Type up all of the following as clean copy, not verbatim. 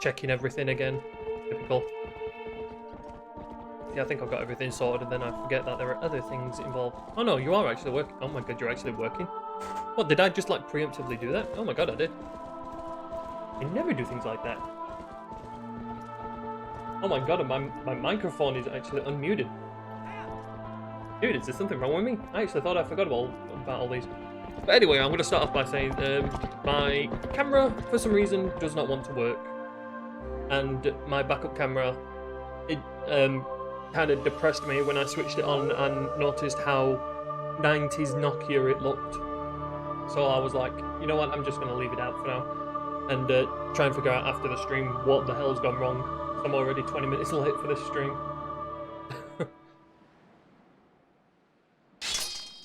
checking everything again. Typical. Yeah, I think I've got everything sorted, and then I forget that there are other things involved. Oh no, you are actually working. Oh my god, you're actually working. What, did I just like preemptively do that? Oh my god, I did. I never do things like that. Oh my god, my microphone is actually unmuted. Dude, is there something wrong with me? I actually thought I forgot about all these. But anyway, I'm going to start off by saying my camera, for some reason, does not want to work. And my backup camera, it kind of depressed me when I switched it on and noticed how 90s Nokia it looked. So I was like, you know what, I'm just going to leave it out for now. And try and figure out after the stream what the hell's gone wrong. I'm already 20 minutes late for this stream.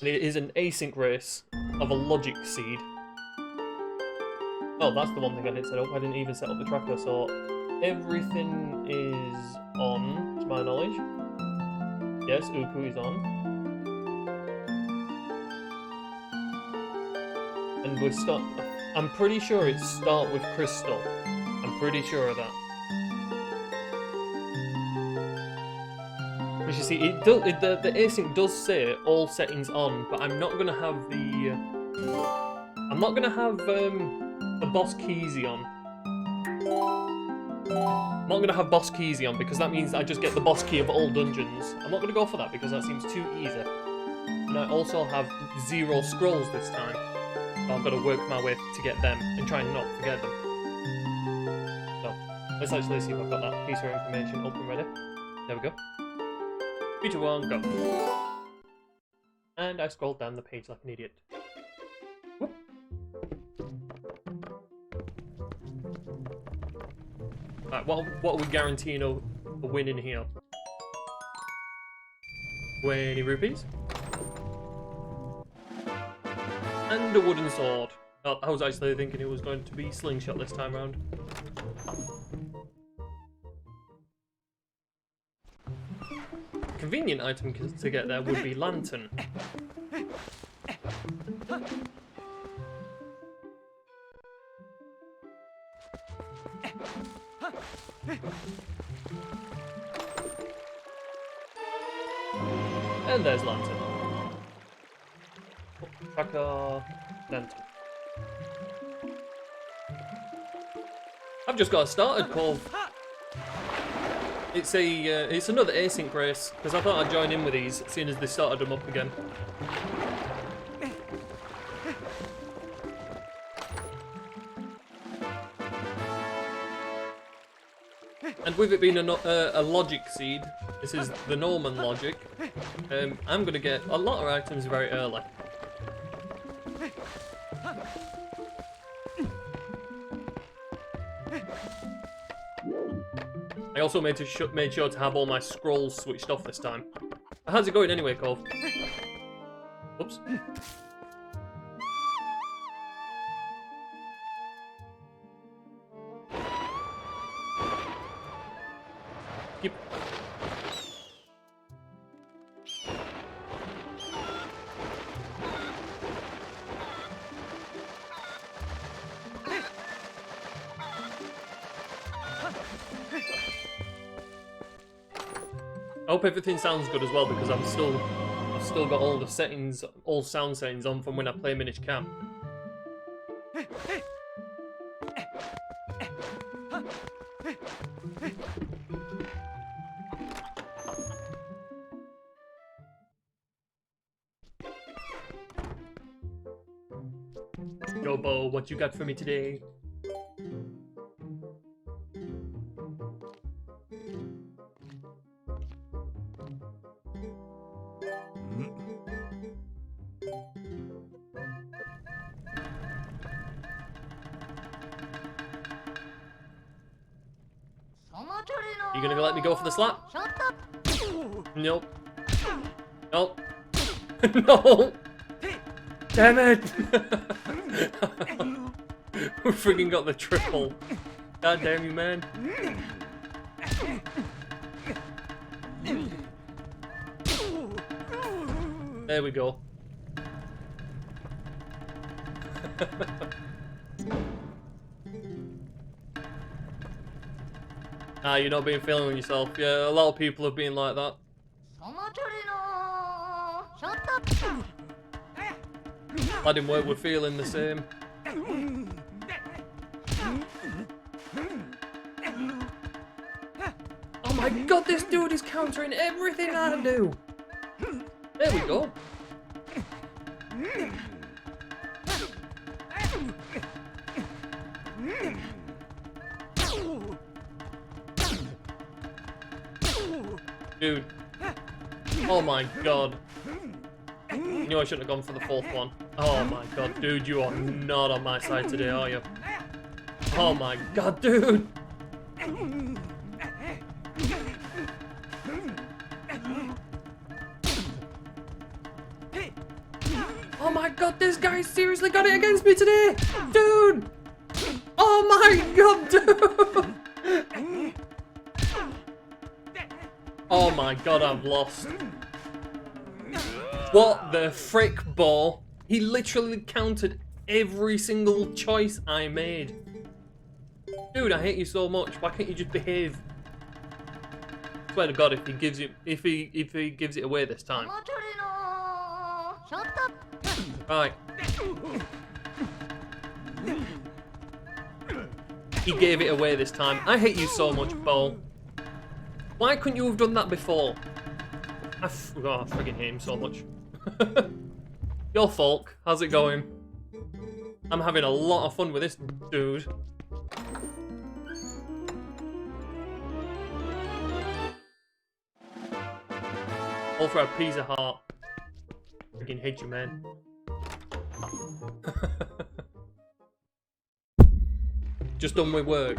And it is an async race of a logic seed. Oh, that's the one thing I didn't set up. I didn't even set up the tracker, so everything is on, to my knowledge. Yes, Uku is on. And we start. I'm pretty sure it's start with Crystal. I'm pretty sure of that. As you see, the async does say all settings on, but I'm not gonna have the boss keysy on. I'm not gonna have boss keysy on because that means I just get the boss key of all dungeons. I'm not gonna go for that because that seems too easy. And I also have 0 scrolls this time, so I've got to work my way to get them and try and not forget them. So let's actually see if I've got that piece of information up and ready. There we go. 3, 2, 1, go. And I scrolled down the page like an idiot. Whoop. Alright, what are we guaranteeing a win in here? 20 rupees. And a wooden sword. Oh, I was actually thinking it was going to be slingshot this time round. Convenient item to get there would be lantern. And there's lantern. Tracker, lantern. I've just got started, Paul. It's another async race, because I thought I'd join in with these, seeing as they started them up again. And with it being a logic seed, this is the No-Logic, I'm going to get a lot of items very early. I also made sure to have all my scrolls switched off this time. How's it going anyway, Cove? Oops. Keep. I hope everything sounds good as well because I've still got all the settings, all sound settings on from when I play Minish Cap. Yo, Bo, what you got for me today? You gonna let me go for the slap? Nope. Nope. No! Damn it! We freaking got the triple. God damn you, man. There we go. Ah, you're not being feeling with yourself. Yeah, a lot of people have been like that. Lad in work, we're feeling the same. Oh my god, this dude is countering everything I do. There we go. Dude. Oh my god. Knew I shouldn't have gone for the fourth one. Oh my god, dude, you are not on my side today, are you? Oh my god, dude! Oh my god, this guy seriously got it against me today! Dude! Oh my god, dude! Oh my god, I've lost. What the frick, Bo? He literally countered every single choice I made. Dude, I hate you so much. Why can't you just behave? Swear to God, if he gives it away this time. Right. He gave it away this time. I hate you so much, Bo. Why couldn't you have done that before? I freaking hate him so much. Your Folk, how's it going? I'm having a lot of fun with this dude. All for a piece of heart. Freaking hate you, man. Just done with work.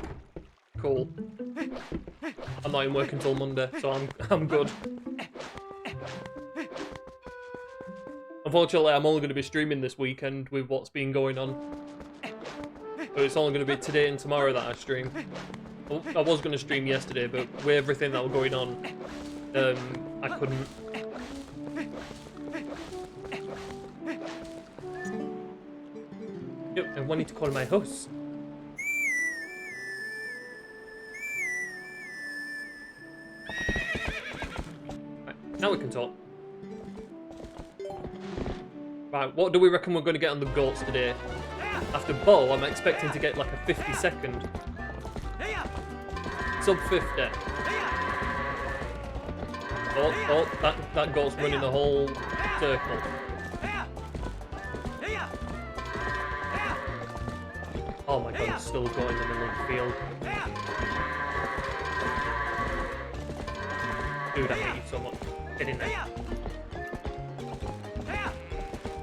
Cool. I'm not in work until Monday, so I'm good. Unfortunately, I'm only going to be streaming this weekend with what's been going on. So it's only going to be today and tomorrow that I stream. Well, I was going to stream yesterday, but with everything that was going on, I couldn't. Yep, I wanted to call my host. Right, now we can talk. Right, what do we reckon we're going to get on the goats today? After Bo, I'm expecting to get like a 50-second. Sub 50. Oh, that goat's running the whole circle. Oh my god, it's still going in the middle of the field. Dude, I hate you so much. Get in there.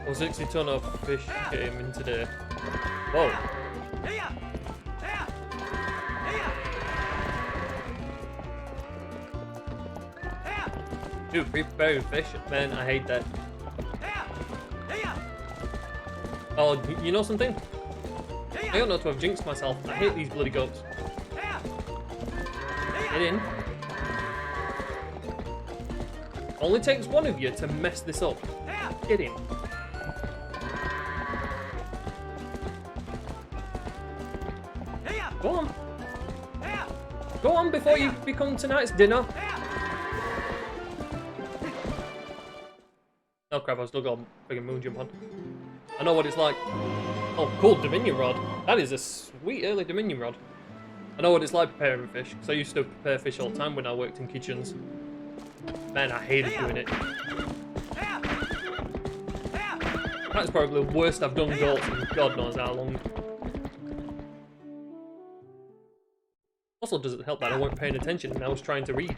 Well, 60 ton of fish came in today. Whoa. Dude, preparing fish, man, I hate that. Oh, you know something? I don't know to have jinxed myself. I hate these bloody goats. Get in. Only takes one of you to mess this up. Get in. Go on. Go on before you become tonight's dinner. Oh crap, I still got a friggin' moon jump on. I know what it's like. Oh, cool, Dominion Rod. That is a sweet early Dominion Rod. I know what it's like preparing fish, because I used to prepare fish all the time when I worked in kitchens. Man, I hated doing it. That's probably the worst I've done goats in God knows how long. Also, does it help that I weren't paying attention and I was trying to read?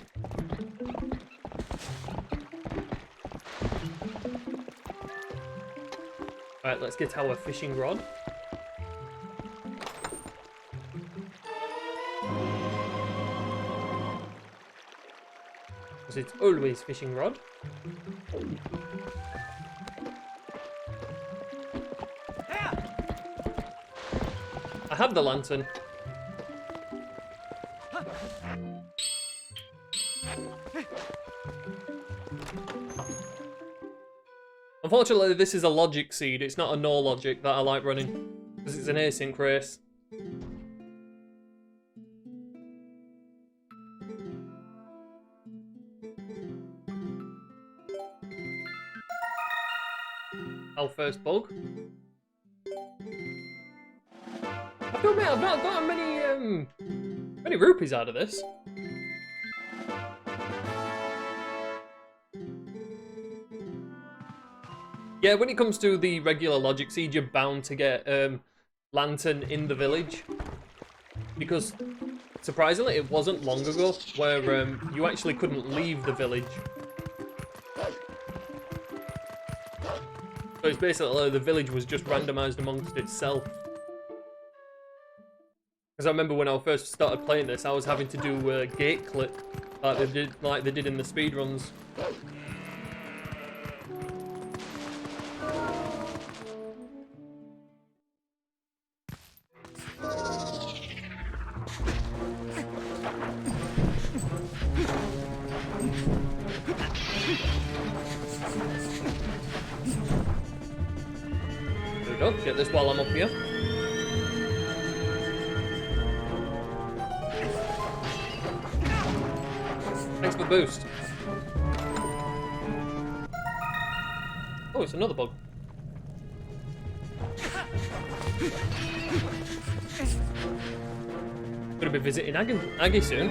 Alright, let's get our fishing rod. Because it's always fishing rod. I have the lantern. Unfortunately, this is a logic seed. It's not a no-logic that I like running. Because it's an async race. Our first bug. I feel I've not got many rupees out of this. Yeah, when it comes to the regular logic seed, you're bound to get Lantern in the village. Because, surprisingly, it wasn't long ago where you actually couldn't leave the village. So it's basically the village was just randomized amongst itself. Because I remember when I first started playing this, I was having to do a gate clip like they did in the speedruns. There we go, get this while I'm up here. Thanks for boost. Oh, it's another bug. Gonna be visiting Aggie soon.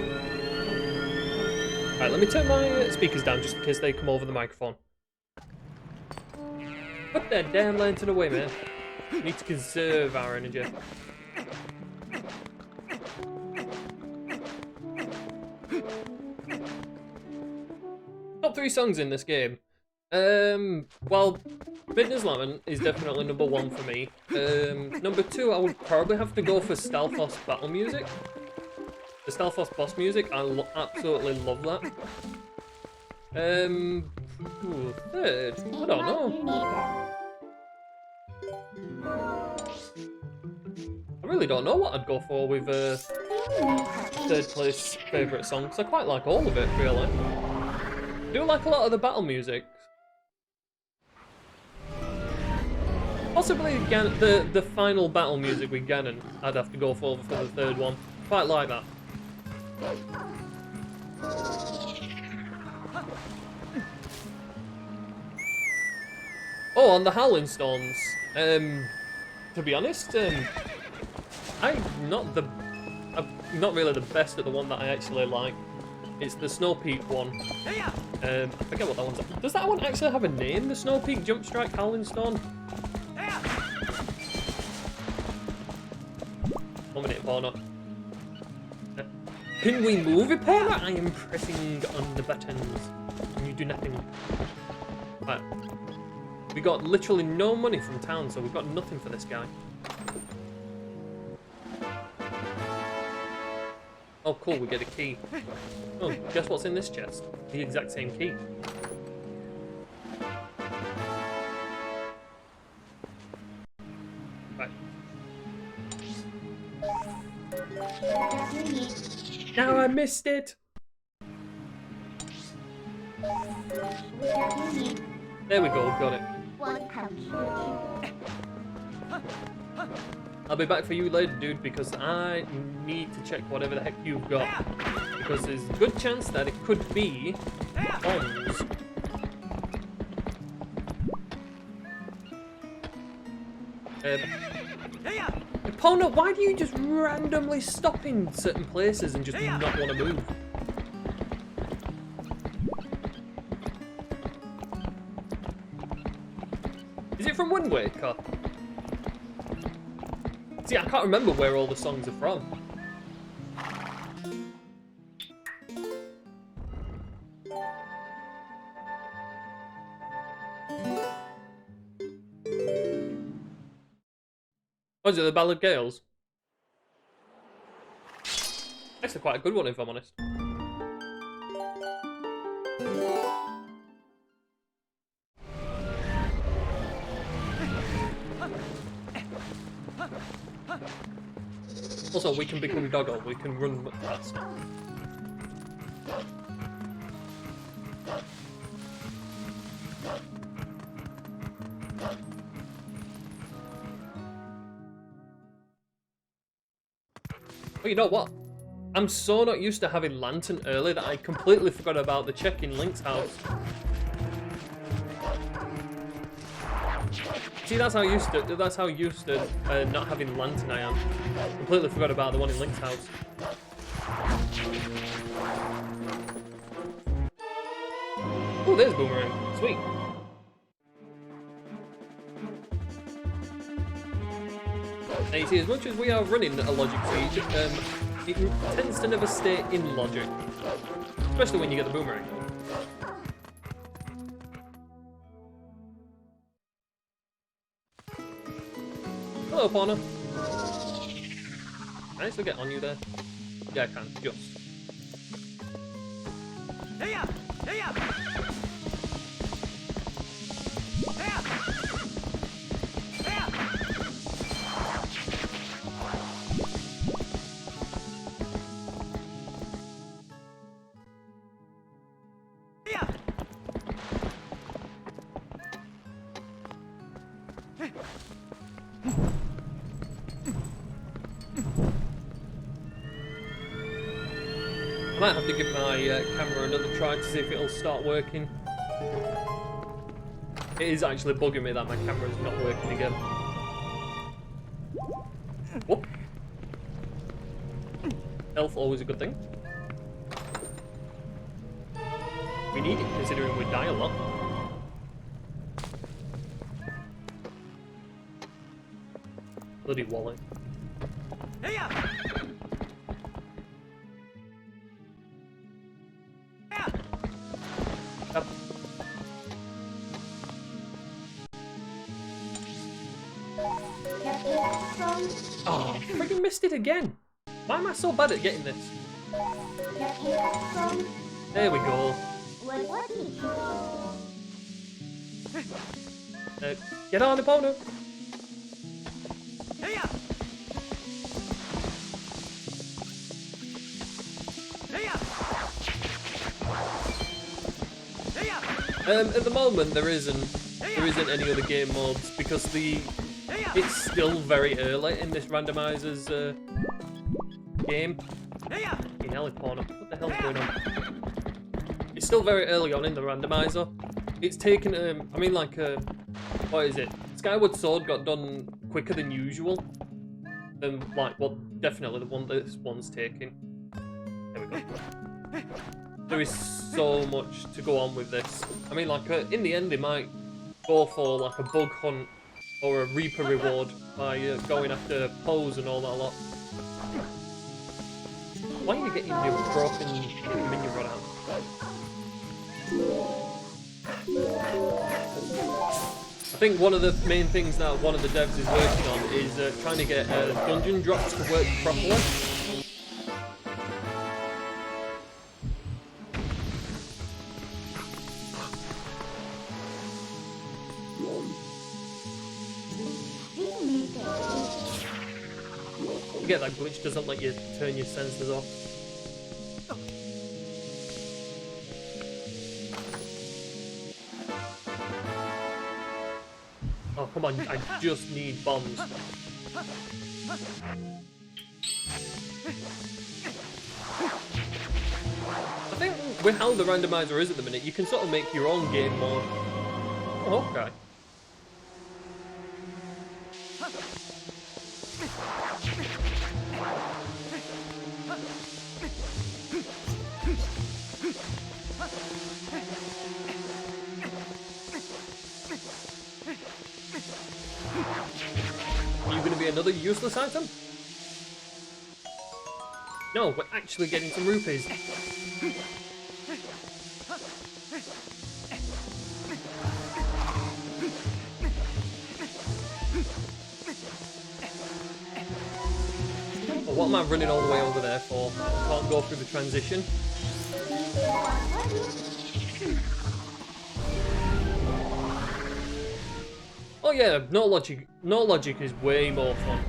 Alright, let me turn my speakers down just in case they come over the microphone. Put that damn lantern away, man. We need to conserve our energy. Top 3 songs in this game. Well, NesmaN is definitely number 1 for me. Number 2, I would probably have to go for Stalfos battle music. The Stalfos boss music, I absolutely love that. Third, I don't know. I really don't know what I'd go for with third place favourite songs. I quite like all of it, really. I do like a lot of the battle music. Possibly the final battle music with Ganon, I'd have to go for the third one. Quite like that. Oh, on the Howling Stones. To be honest, I'm not really the best at the one that I actually like. It's the Snow Peak one. I forget what that one's. Does that one actually have a name? The Snow Peak Jump Strike Howling Stone? 1 minute, Epona. Can we move, Epona? I am pressing on the buttons. And you do nothing. Right. We got literally no money from town, so we've got nothing for this guy. Oh, cool, we get a key. Oh, guess what's in this chest? The exact same key. Right. Now I missed it! There we go, got it. I'll be back for you later, dude, because I need to check whatever the heck you've got. Because there's a good chance that it could be bombs. Epona, why do you just randomly stop in certain places and just not want to move? Is it from Wind Waker? See, I can't remember where all the songs are from. Oh, is it the Ballad Gales? Actually quite a good one, if I'm honest. Also, we can become Doggo, we can run much faster. But you know what? I'm so not used to having Lantern early that I completely forgot about the check in Link's house. See, that's how used to not having lantern I am. Completely forgot about the one in Link's house. Oh, there's Boomerang. Sweet. Now you see, as much as we are running a logic siege, it tends to never stay in logic. Especially when you get the Boomerang. Hello, Fauna. Can I still get on you there? Yeah, I can. Just. Hey up! Hey up! Hey up! Hey up! Hey up! I might have to give my camera another try to see if it'll start working. It is actually bugging me that my camera is not working again. Whoop. Health, always a good thing. We need it considering we die a lot. Bloody wallet. Hey up! Up. Oh, freaking missed it again. Why am I so bad at getting this? There we go. Get on, opponent. At the moment, there isn't any other game modes because it's still very early in this randomizer's game. What the hell's going on? It's still very early on in the randomizer. It's taken, I mean, like, what is it? Skyward Sword got done quicker than usual. Like, well, definitely the one this one's taking. There we go. There is so much to go on with this. I mean, like, in the end, they might go for, like, a bug hunt or a Reaper reward by going after Pose and all that lot. Why are you getting your broken minion run out? I think one of the main things that one of the devs is working on is trying to get dungeon drops to work properly. You get that glitch doesn't let you turn your sensors off. Oh, come on, I just need bombs. I think with how the randomizer is at the minute, you can sort of make your own game mode. Oh, okay. Are you going to be another useless item? No, we're actually getting some rupees. Well, what am I running all the way over there for? I can't go through the transition. Oh yeah, No-Logic is way more fun.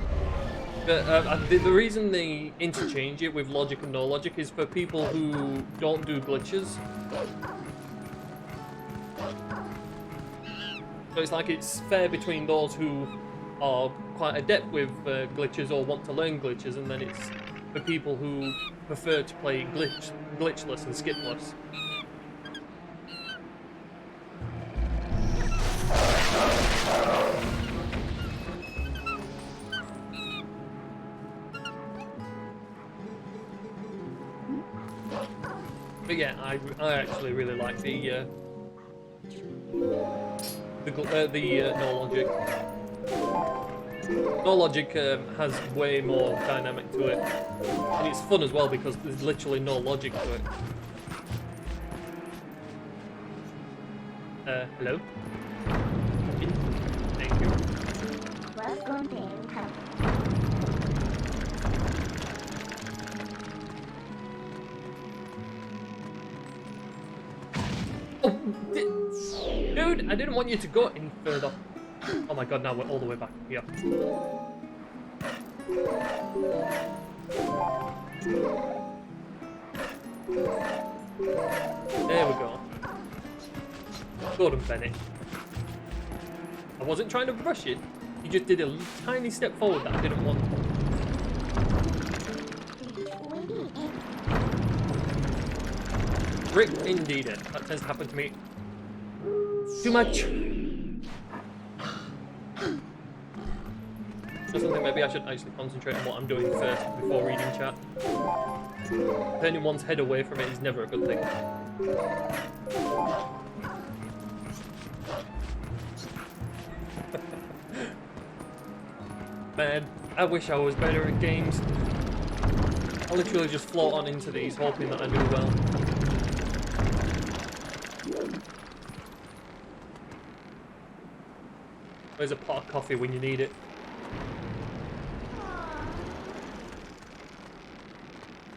But the reason they interchange it with Logic and No-Logic is for people who don't do glitches. So it's like it's fair between those who are quite adept with glitches or want to learn glitches, and then it's for people who prefer to play glitchless and skipless. But yeah, I actually really like the No-Logic. No-Logic has way more dynamic to it, and it's fun as well because there's literally no logic to it. Hello? Thank you. Oh, dude, I didn't want you to go any further. Oh my god, now we're all the way back here. There we go. Gordon Bennett. I wasn't trying to rush it. He just did a tiny step forward that I didn't want. Rick indeed. That tends to happen to me too much. Or something, maybe I should actually concentrate on what I'm doing first before reading chat. Turning one's head away from it is never a good thing. Man, I wish I was better at games. I literally just float on into these, hoping that I do well. Where's a pot of coffee when you need it?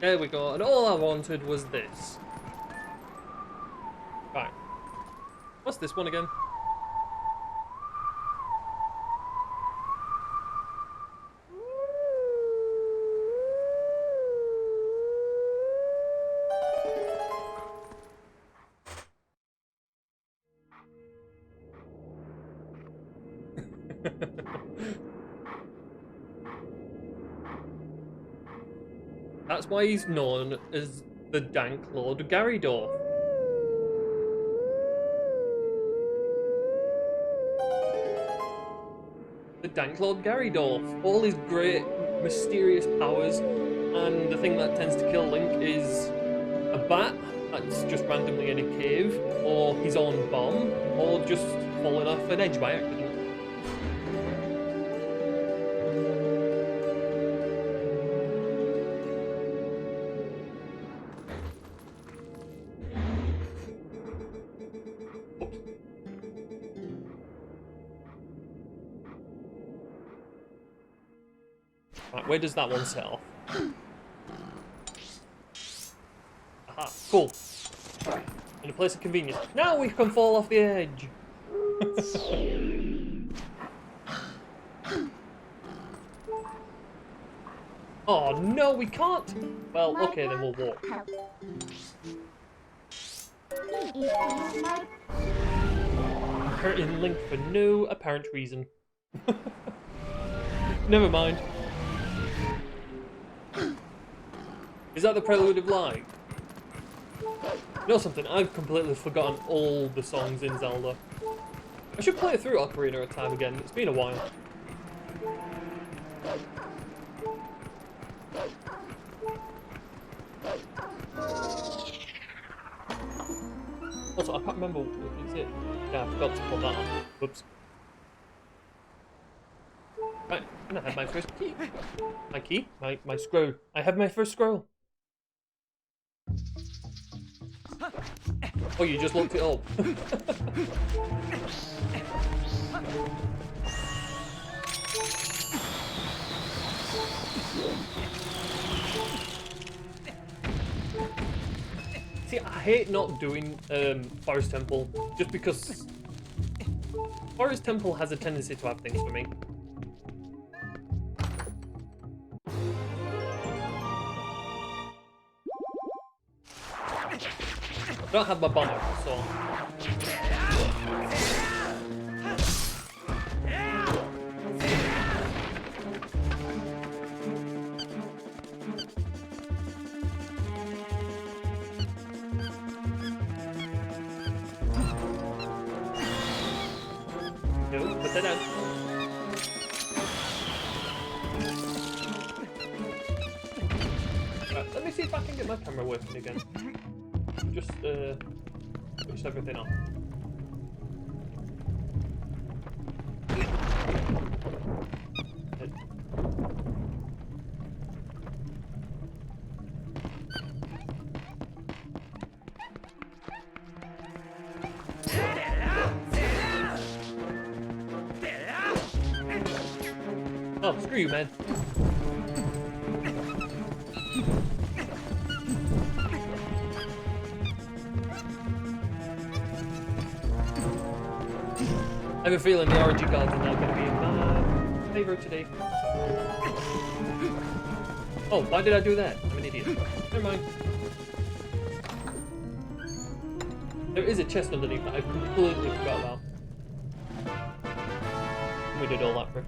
There we go, and all I wanted was this. Right. What's this one again? That's why he's known as the Dank Lord Garrydorf. The Dank Lord Garrydorf. All his great mysterious powers, and the thing that tends to kill Link is a bat that's just randomly in a cave, or his own bomb, or just falling off an edge by accident. Right, where does that one set off? Aha, cool. In a place of convenience. Now we can fall off the edge! Oh no, we can't! Well, okay, then we'll walk. Hurting Link for no apparent reason. Never mind. Is that the Prelude of Light? You know something? I've completely forgotten all the songs in Zelda. I should play through Ocarina of Time again. It's been a while. Also, I can't remember. Is it? Yeah, I forgot to put that on. Whoops. Right, and I have my first key. My key? My scroll. I have my first scroll. Oh, you just looked it up. See, I hate not doing Forest Temple, just because Forest Temple has a tendency to have things for me. I don't have my bomb out, so... No, put that down. Right, let me see if I can get my camera working again. just switch everything on. Oh, screw you, man. I have a feeling the origin cards are not going to be in my favour today. Oh, why did I do that? I'm an idiot. Never mind. There is a chest underneath that I completely forgot about. We did all that for.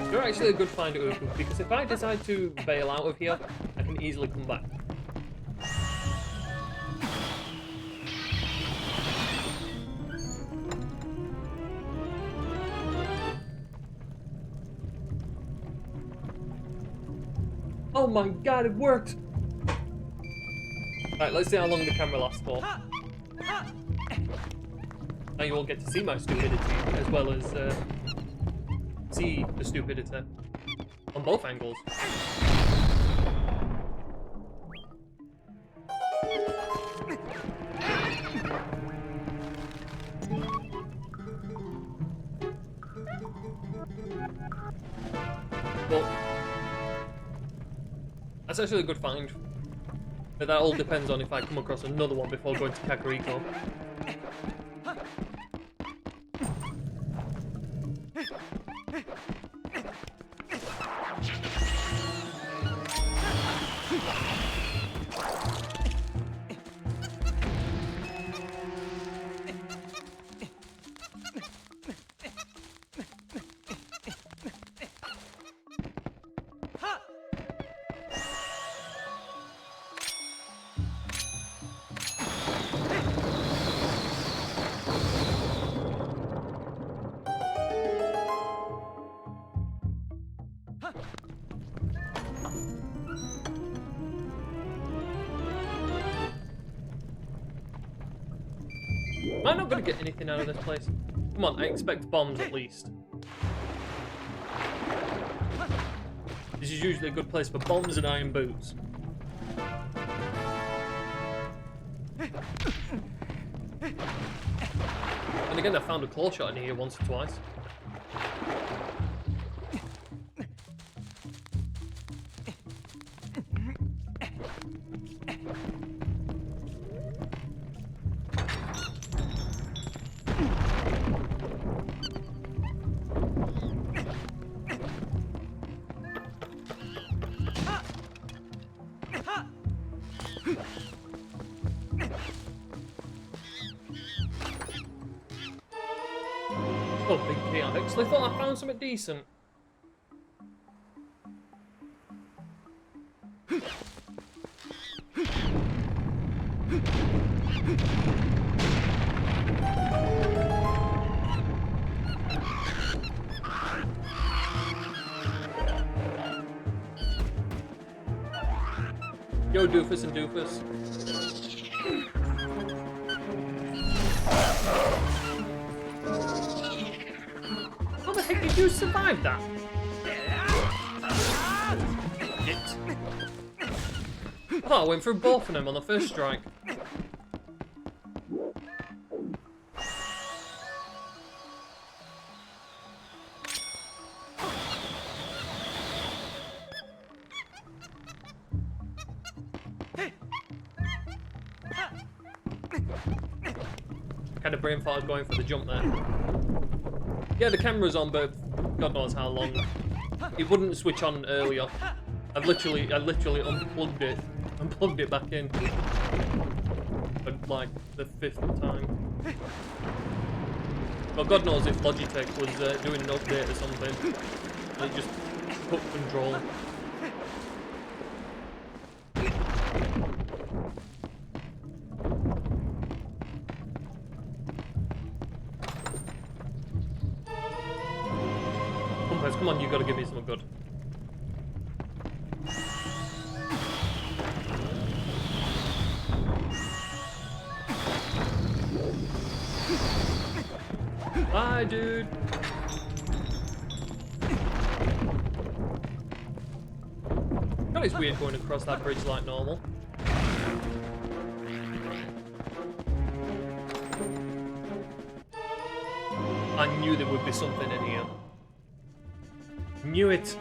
You're actually a good find at Uku, because if I decide to bail out of here, I can easily come back. Oh my god, it worked! Right, let's see how long the camera lasts for. Now you all get to see my stupidity, as well as see the stupidity on both angles. Well, that's actually a good find. But that all depends on if I come across another one before going to Kakariko. Am I not going to get anything out of this place? Come on, I expect bombs at least. This is usually a good place for bombs and iron boots. And again, I found a claw shot in here once or twice. Oh, big key. I actually thought I found something decent. Yo, doofus and doofus. How the heck did you survive that? Shit. Oh, I went through both of them on the first strike. kind of brain farted going for the jump there. Yeah, the camera's on, but God knows how long. It wouldn't switch on earlier. I literally unplugged it back in. For like the 5th time. Well, God knows if Logitech was doing an update or something. And it just took control. Come on, you gotta give me something good. Bye, dude. God, it's weird going across that bridge like normal. I knew there would be something in here. Knew it.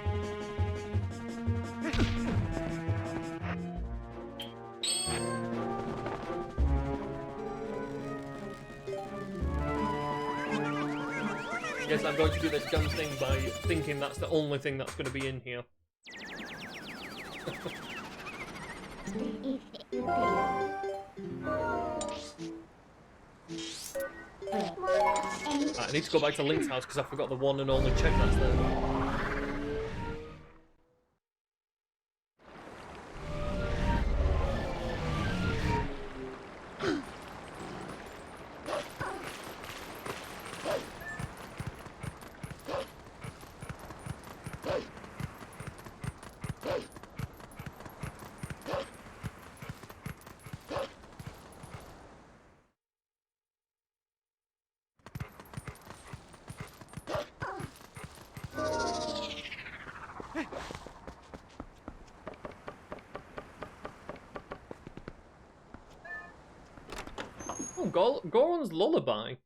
Yes, I'm going to do this dumb thing by thinking that's the only thing that's going to be in here. Right, I need to go back to Link's house because I forgot the one and only check that's there. Oh, Goron's Lullaby.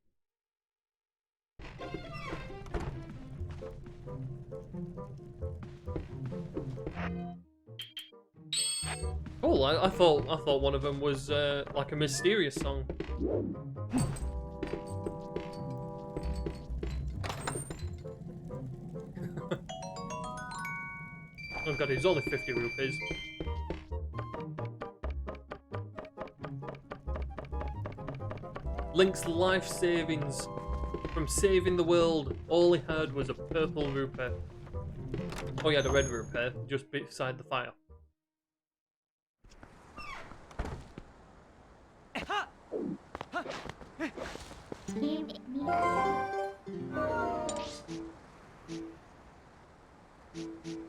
Cool. I thought one of them was like a mysterious song. Oh god, it's only 50 rupees. Link's life savings from saving the world. All he had was a purple rupee. Oh, he had a red rupee just beside the fire.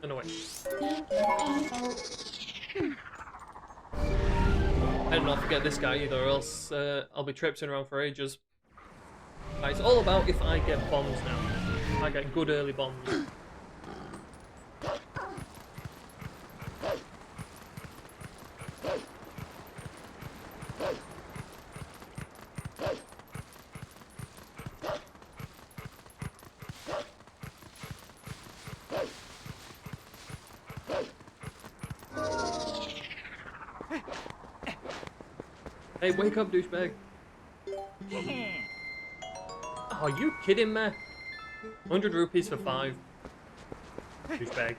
Anyway. Better not forget this guy either, or else I'll be traipsing around for ages. Right, it's all about if I get bombs now. If I get good early bombs. Hey, wake up, douchebag. Are you kidding me? 100 rupees for 5. Douchebag.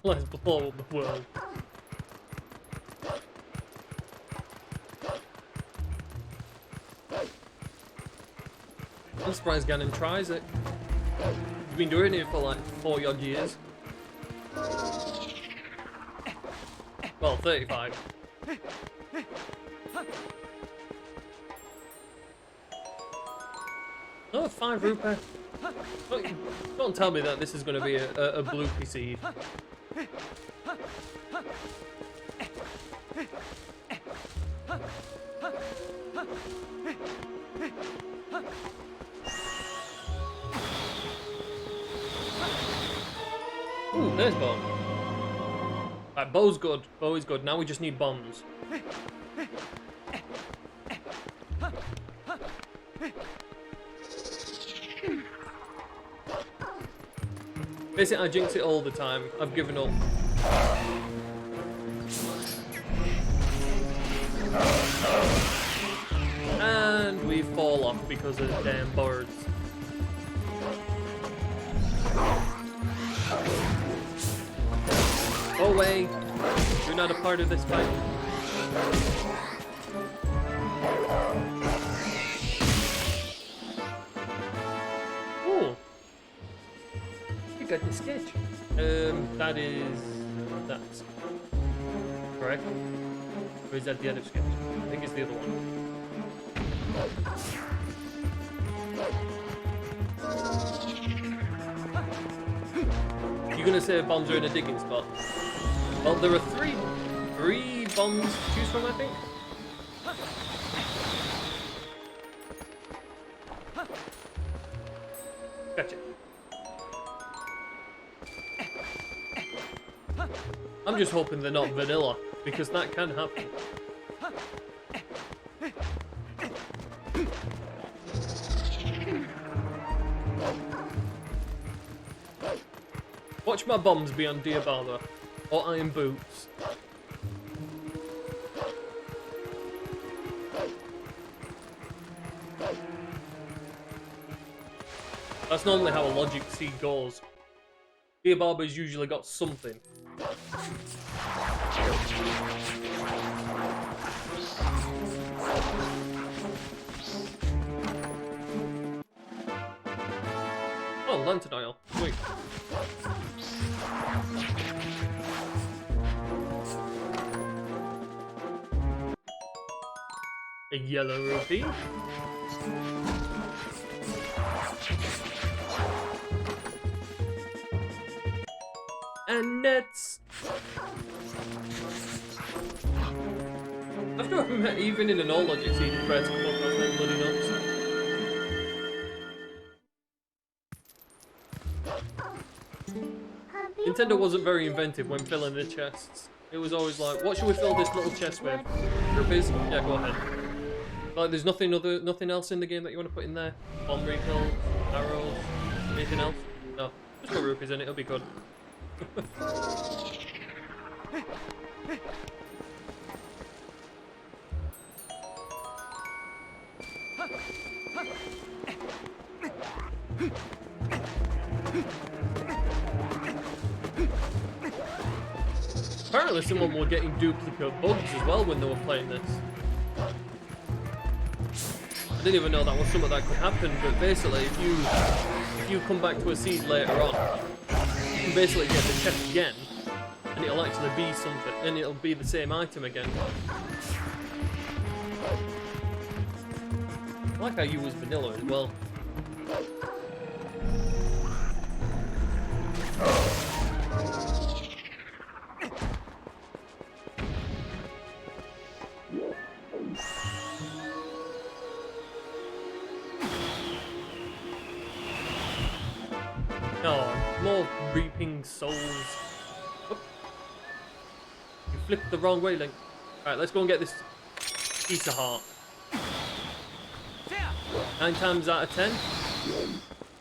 Let's blow up the world. I'm surprised Ganon tries it. He's been doing it for like 40 odd years. Well, 35. Oh, 5 rupee. Don't tell me that this is going to be a blue seed. Ooh, there's bomb. Right, bow's good. Bow is good. Now we just need bombs. Basically, I jinx it all the time. I've given up. And we fall off because of damn birds. Go away. You're not a part of this fight. Oh. You got the sketch. That is... That's... Correct? Or is that the other sketch? I think it's the other one. You're gonna say bombs are in a digging spot? Well, there are three bombs to choose from, I think. Gotcha. I'm just hoping they're not vanilla, because that can happen. Watch my bombs be on Dear Barber or Iron Boots. That's normally how a logic seed goes. Dear Barber's usually got something. Oh, lantern oil. Sweet. A yellow rupee. And nets. I have to admit, even in a No-Logic seed, Fred's come up with them bloody nuts. Nintendo wasn't very inventive when filling the chests. It was always like, what should we fill this little chest with? Rupees? Yeah, go ahead. Like, there's nothing else in the game that you want to put in there? Bomb refills, arrows, anything else? No, just put rupees in it, it'll be good. Apparently someone were getting duplicate bugs as well when they were playing this. I didn't even know that was something that could happen, but basically if you come back to a seed later on, you can basically get the chest again, and it'll actually be something, and it'll be the same item again. I like how you use vanilla as well. Oh, more reaping souls. Oh. You flipped the wrong way, Link. Alright, let's go and get this piece of heart. 9 times out of 10,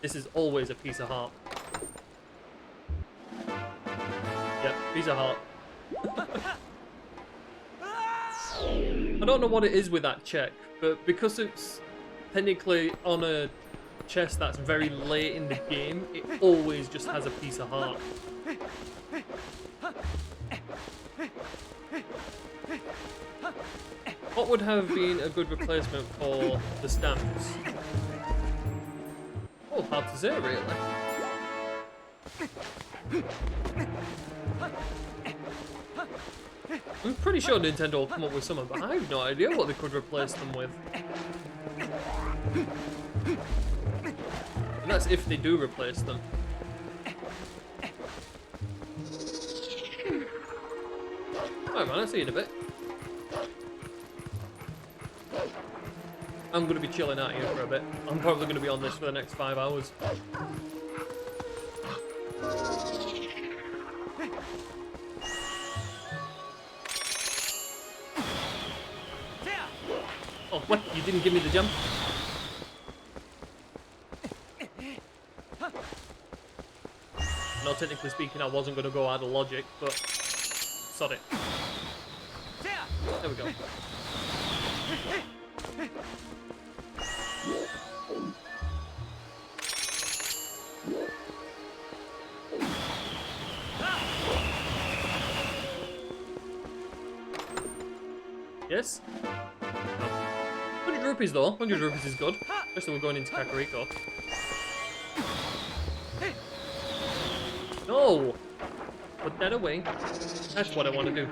this is always a piece of heart. Yep, piece of heart. I don't know what it is with that check, but because it's technically on a chest that's very late in the game, it always just has a piece of heart. What would have been a good replacement for the stamps? Oh, hard to say, really. I'm pretty sure Nintendo will come up with something, but I have no idea what they could replace them with. And that's if they do replace them. Alright man, I'll see you in a bit. I'm going to be chilling out here for a bit. I'm probably going to be on this for the next 5 hours. Oh, what? You didn't give me the jump? No, technically speaking, I wasn't going to go out of logic, but sod it. There we go. Yes? No. 100 rupees though. 100 rupees is good. Especially we're going into Kakariko. No! Put that away. That's what I want to do.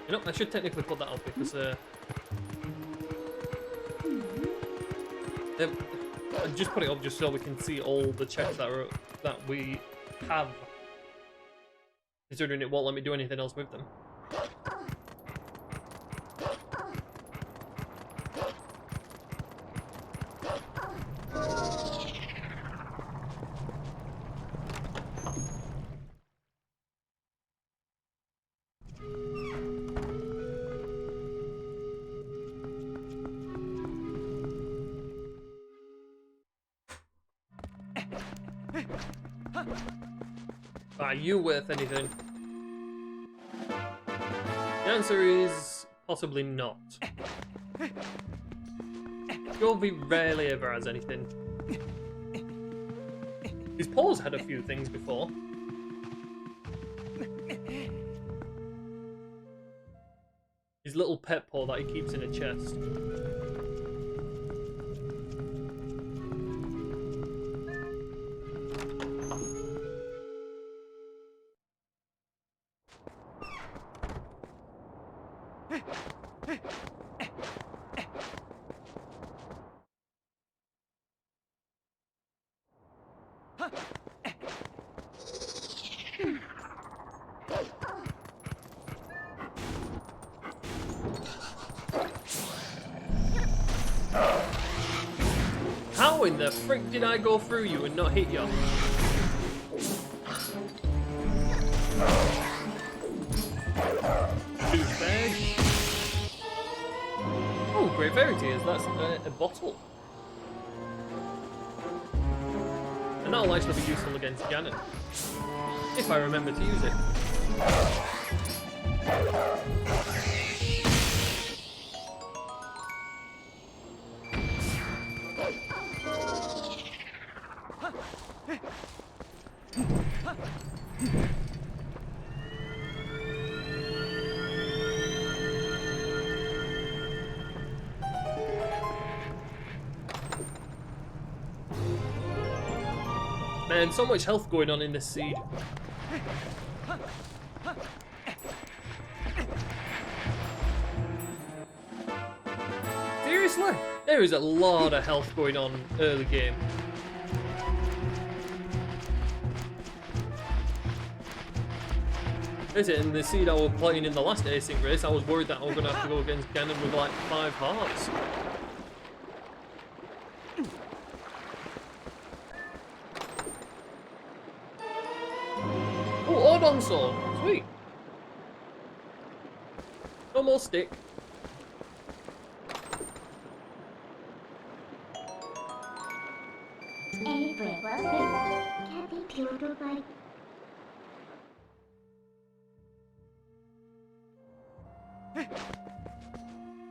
You know, I should technically put that up because I'm just putting it up just so we can see all the checks that we have. Considering it won't let me do anything else with them. Are you worth anything? The answer is possibly not. Govey rarely ever has anything. His paws had a few things before. His little pet paw that he keeps in a chest. How in the frick did I go through you and not hit you? Douchebag. Oh, great fairy tears. That's a bottle. And that'll actually be useful against Ganon. If I remember to use it. Man, so much health going on in this seed. Seriously? There is a lot of health going on early game. Is it in the seed I was playing in the last Async Race? I was worried that I was going to have to go against Ganon with like 5 hearts. Oh, Ordon Sword! Sweet! No more stick.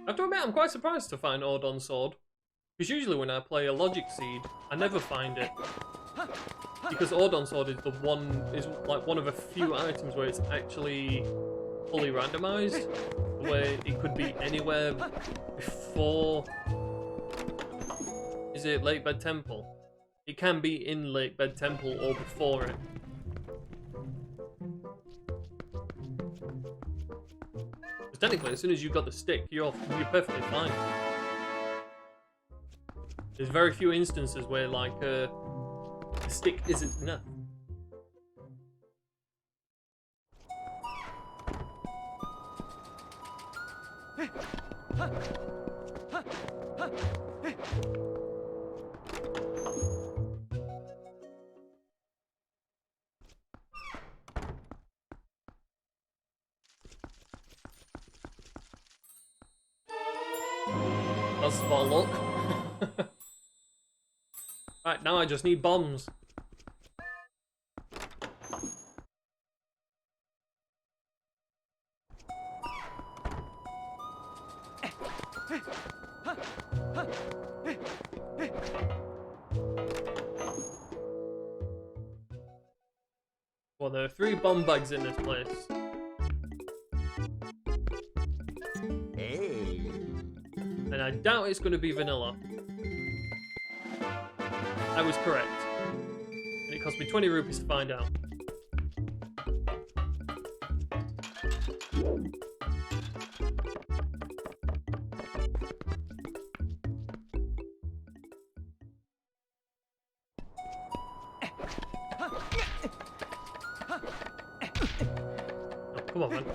I have to admit, I'm quite surprised to find Ordon Sword. Because usually when I play a Logic Seed, I never find it. Because Ordon Sword is like one of a few items where it's actually fully randomized. Where it could be anywhere before... Is it Lake Bed Temple? It can be in Lake Bed Temple or before it. Because technically, as soon as you've got the stick, you're perfectly fine. There's very few instances where like the stick isn't enough. that's a spot of luck. Right, now I just need bombs. Well, there are 3 bomb bags in this place. Hey. And I doubt it's going to be vanilla. I was correct. And it cost me 20 rupees to find out. Oh, come on, man.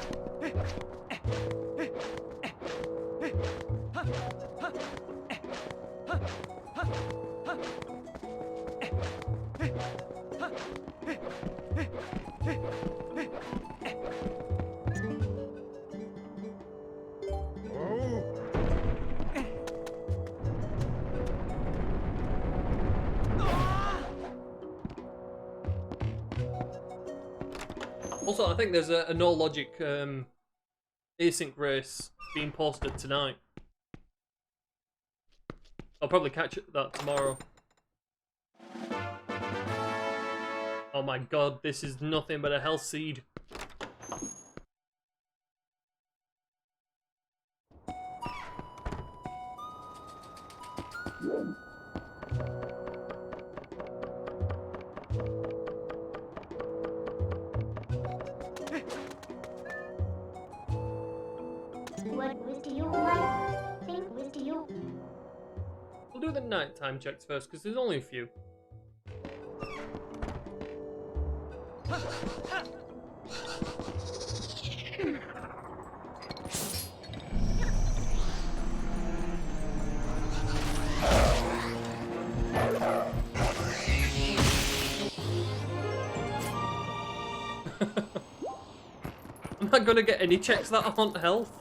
Also, I think there's a No-Logic Async Race being posted tonight. I'll probably catch that tomorrow. Oh my god, this is nothing but a health seed. We'll do the nighttime checks first, because there's only a few. Am I gonna get any checks that aren't health?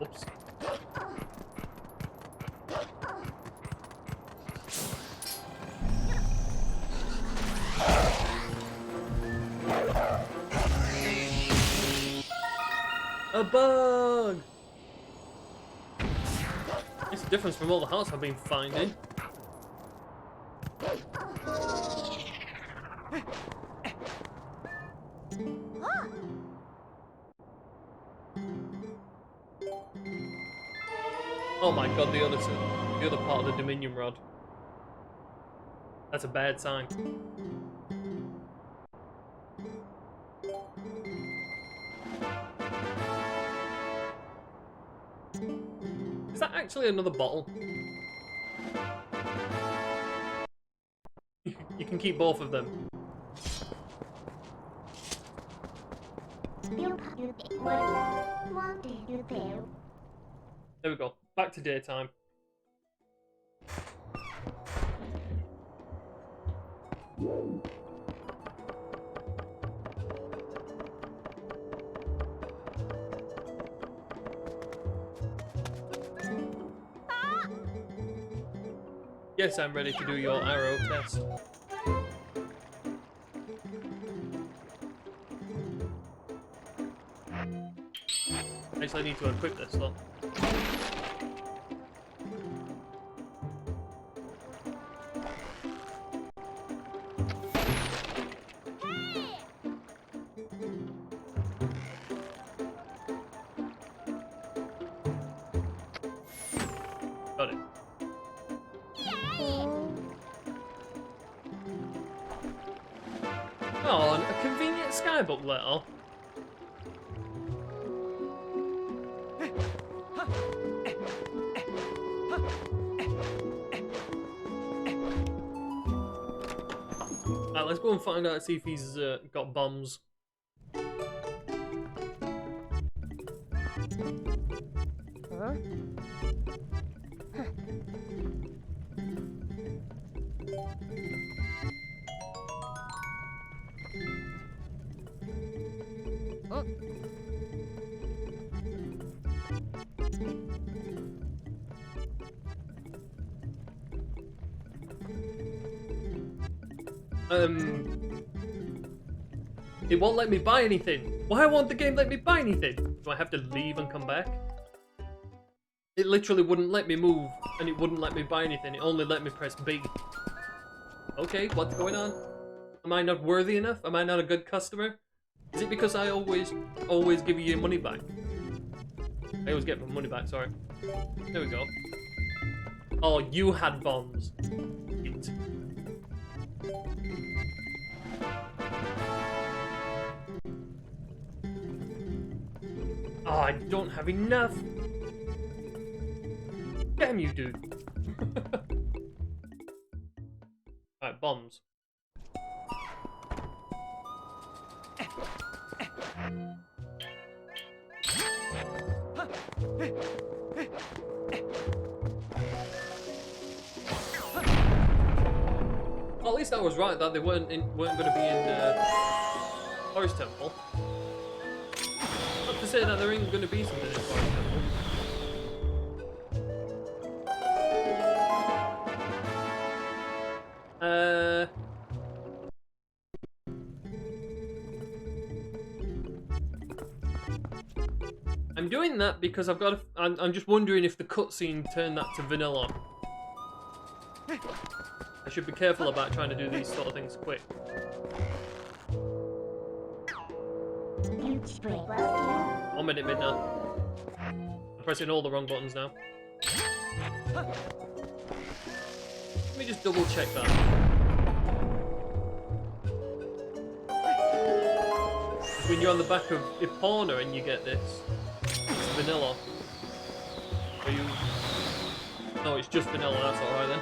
Oops. A bug! It's a difference from all the hearts I've been finding. Oh my god, the other part of the Dominion Rod. That's a bad sign. Is that actually another bottle? You can keep both of them. There we go. Back to daytime. Yes, I'm ready to do your arrow test. Actually, I need to equip this though. Got it. Oh, and a convenient skybook letter. Right, let's go and find out, see if he's got bombs. Huh? Oh. It won't let me buy anything. Why won't the game let me buy anything? Do I have to leave and come back? It literally wouldn't let me move, and it wouldn't let me buy anything. It only let me press B. Okay, what's going on? Am I not worthy enough? Am I not a good customer? Is it because I always give you your money back? I always get my money back, sorry. There we go. Oh, you had bombs. Shit. Oh, I don't have enough. Damn you, dude. Alright, bombs. Well, at least I was right that they weren't going to be in Forest Temple. Not to say that there ain't going to be something in Forest Temple. I'm doing that because I've got. I'm just wondering if the cutscene turned that to vanilla. I should be careful about trying to do these sort of things quick. One minute mid now. I'm pressing all the wrong buttons now. Let me just double check that. When you're on the back of Epona and you get this, it's vanilla. Are you? No, it's just vanilla. That's all right then.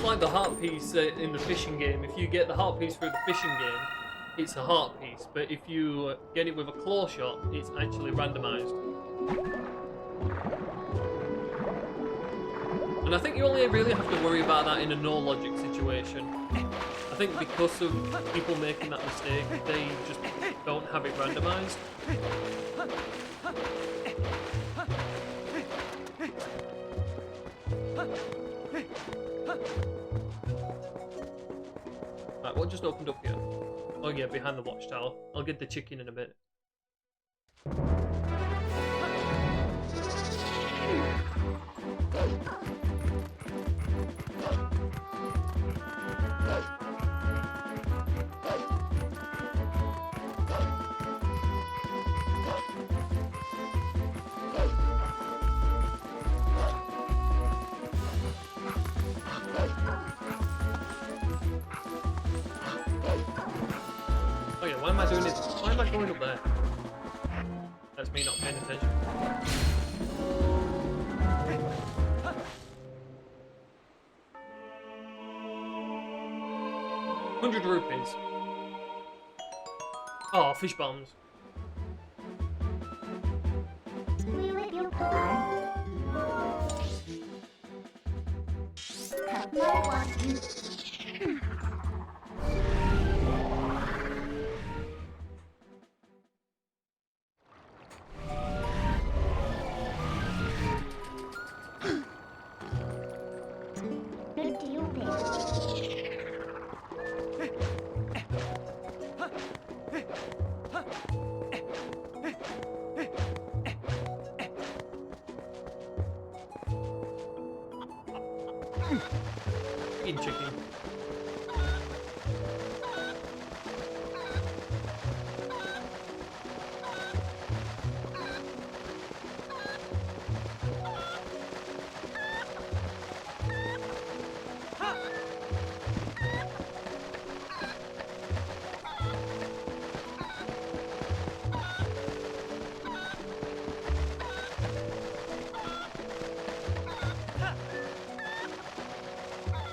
Like the heart piece in the fishing game. If you get the heart piece through the fishing game, it's a heart piece. But if you get it with a claw shot, it's actually randomized. And I think you only really have to worry about that in a no-logic situation. I think because of people making that mistake, they just don't have it randomized. Right, what just opened up here? Oh yeah, behind the watchtower. I'll get the chicken in a bit. Oh yeah, why am I doing it? Why am I going up there? That's me not paying attention. 100 rupees. Oh, fish bombs. Chicken.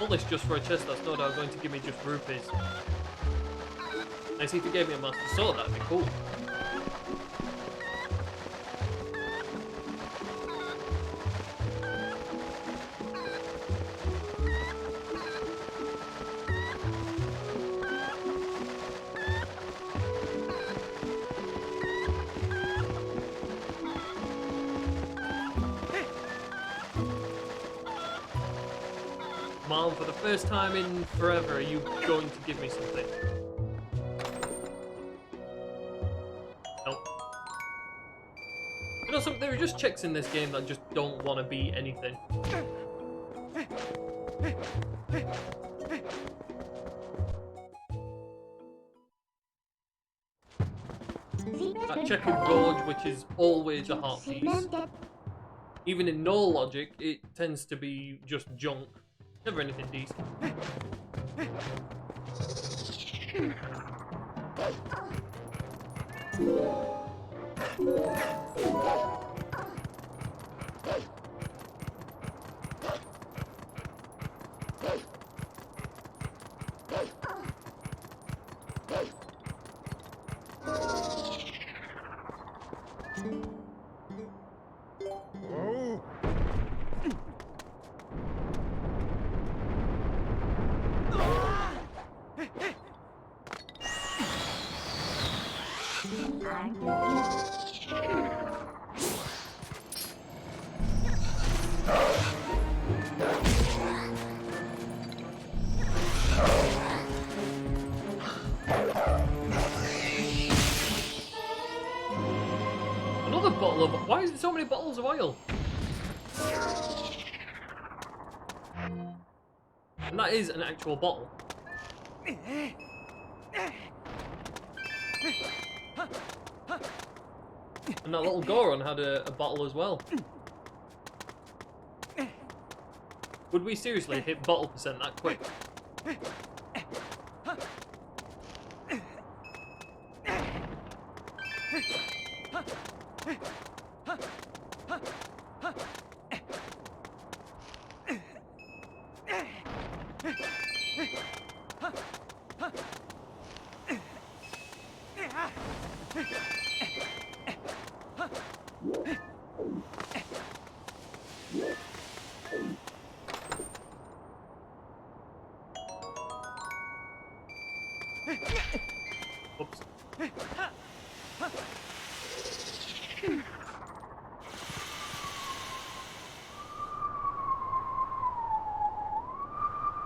All this just for a chest that's no doubt going to give me just rupees. Nice if you gave me a master sword, that'd be cool. Mom, for the first time in forever, are you going to give me something? Nope. You know something, there are just chicks in this game that just don't want to be anything. That checkered gorge, which is always a heart piece. Even in No-Logic, it tends to be just junk. Never anything decent. Another bottle of... Why is there so many bottles of oil? And that is an actual bottle. And that little Goron had a bottle as well. Would we seriously hit bottle percent that quick? Oops.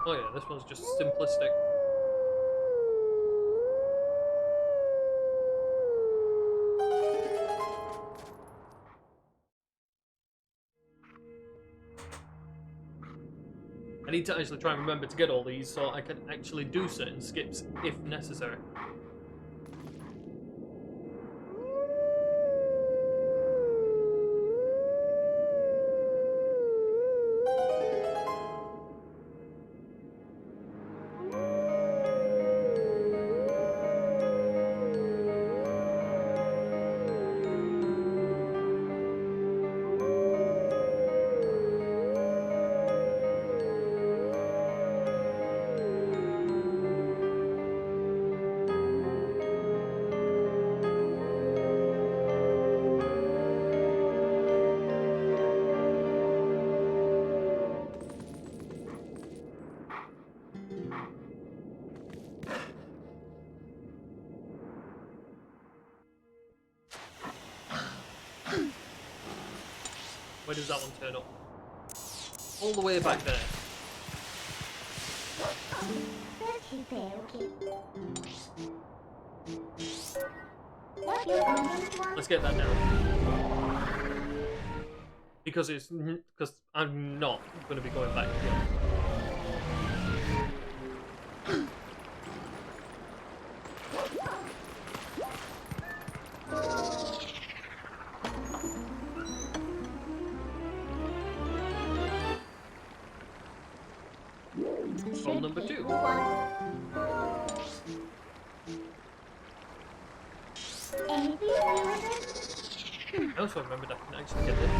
Oh yeah, this one's just simplistic. I need to actually try and remember to get all these so I can actually do certain skips if necessary. Where does that one turn up? All the way back there. Let's get that down. Because I'm not going to be going back again. Roll number 2. I also remembered I can actually get this.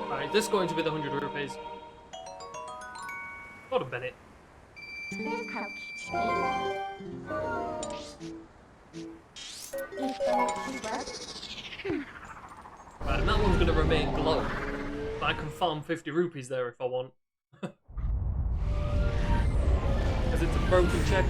Alright, is this going to be the 100 rupees? Got a Bennett. Right, and that one's going to remain glow. But I can farm 50 rupees there if I want. Because it's a broken check.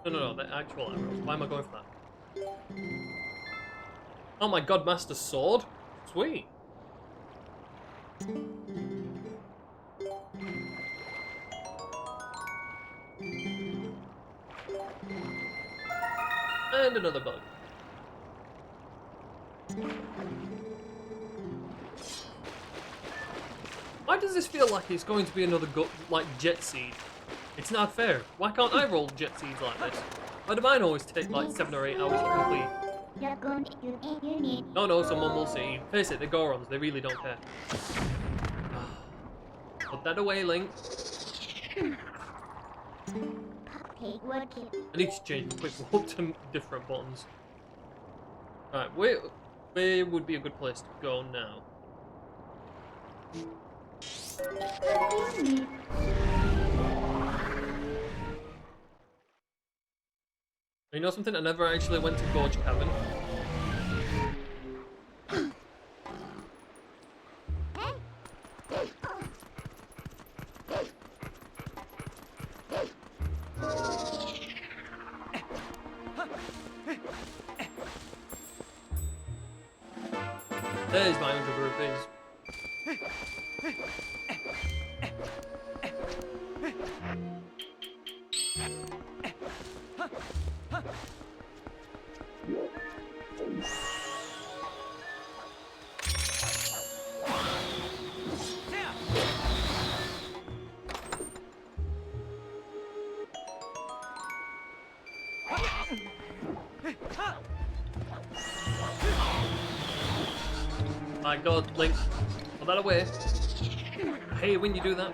No, the actual arrows. Why am I going for that? Oh my god, Master Sword? Sweet. And another bug. Why does this feel like it's going to be another like jet seed? It's not fair. Why can't I roll jet seeds like this? Why do mine always take like 7 or 8 hours to complete? No, someone will see. Face it, they're Gorons. They really don't care. Put that away, Link. I need to change the quick walk to different buttons. Right, where would be a good place to go now? You know something? I never actually went to Gorge Cavern. There's my 100 rupees. My god, Link, put that away. I hate when you do that.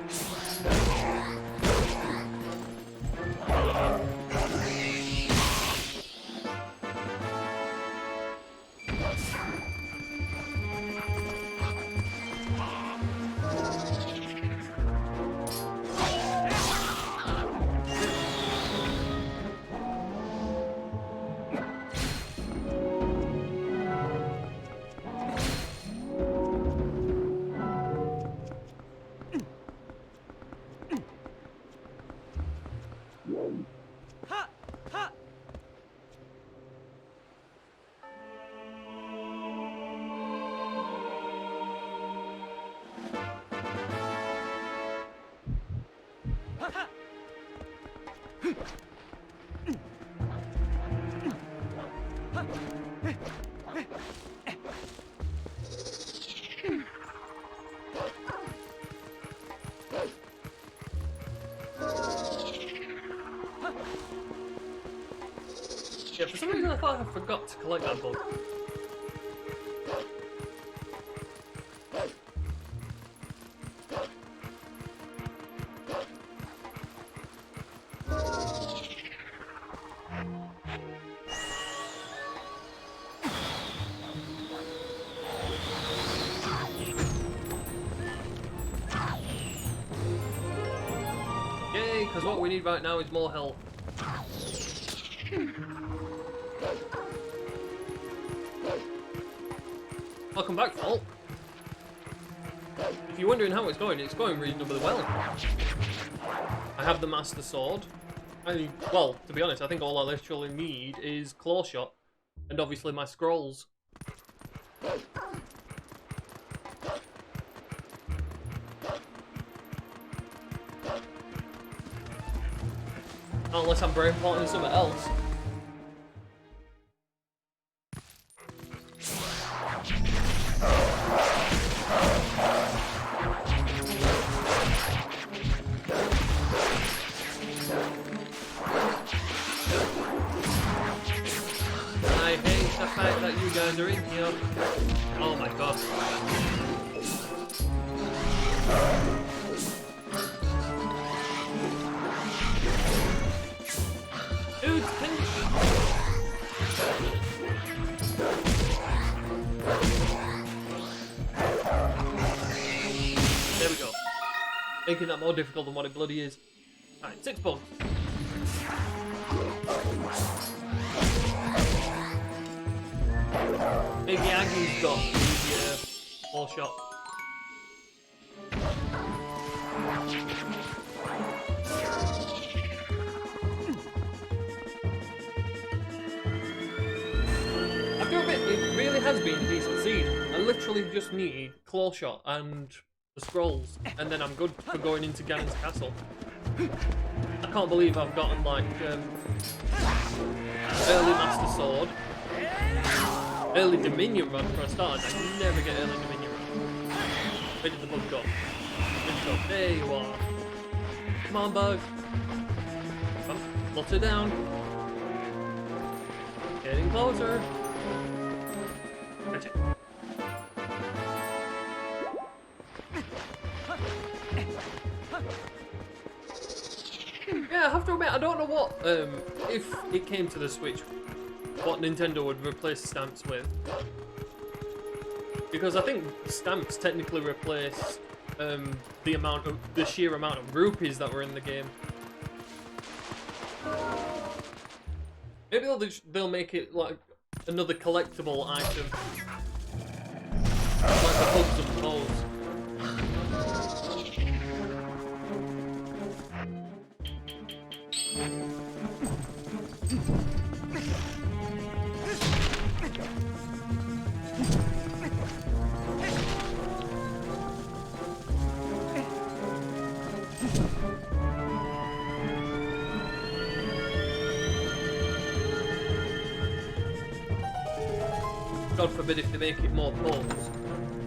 Yeah, for some reason I thought I forgot to collect that bug. Yay, because what we need right now is more health. Welcome back, Fault. If you're wondering how it's going reasonably well. I have the Master Sword. Well, to be honest, I think all I literally need is Claw Shot, and obviously my scrolls. Unless I'm brain plotting something else. I hate the fact that you guys are in here. Oh my god. Dude, can you... There we go. Making that more difficult than what it bloody is. Alright, 6 bugs. Big Yaggie's got the claw shot. I feel a bit, it really has been a decent seed. I literally just need claw shot and the scrolls, and then I'm good for going into Ganon's castle. I can't believe I've gotten like early Master Sword, early Dominion run for a start. I never get early Dominion run. Where did the bug go? There you are. Come on, bug. Come on, flutter down. Getting closer. Catch it. Yeah, I have to admit, I don't know what, if it came to the Switch, what Nintendo would replace stamps with. Because I think stamps technically replace the sheer amount of rupees that were in the game. Maybe they'll make it like another collectible item, like the hubs and bows. God forbid if they make it more poles.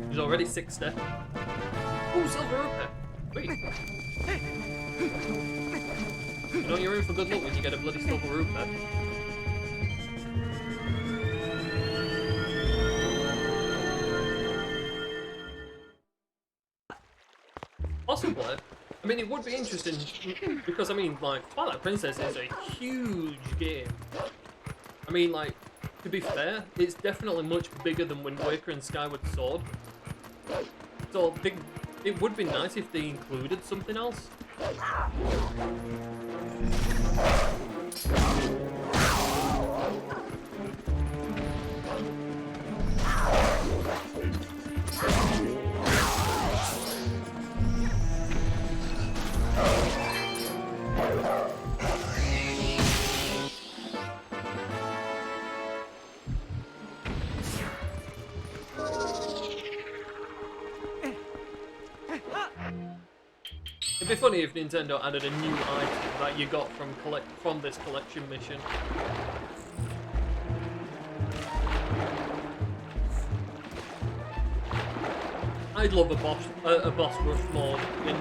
There's already 60. Ooh, silver rupee. Wait. You know you're in for good luck when you get a bloody silver rupee. Possibly. I mean, it would be interesting because, I mean, like, Twilight Princess is a huge game. I mean, like, to be fair, it's definitely much bigger than Wind Waker and Skyward Sword. So it would be nice if they included something else. It'd be funny if Nintendo added a new item that you got from this collection mission. I'd love a boss rush mode in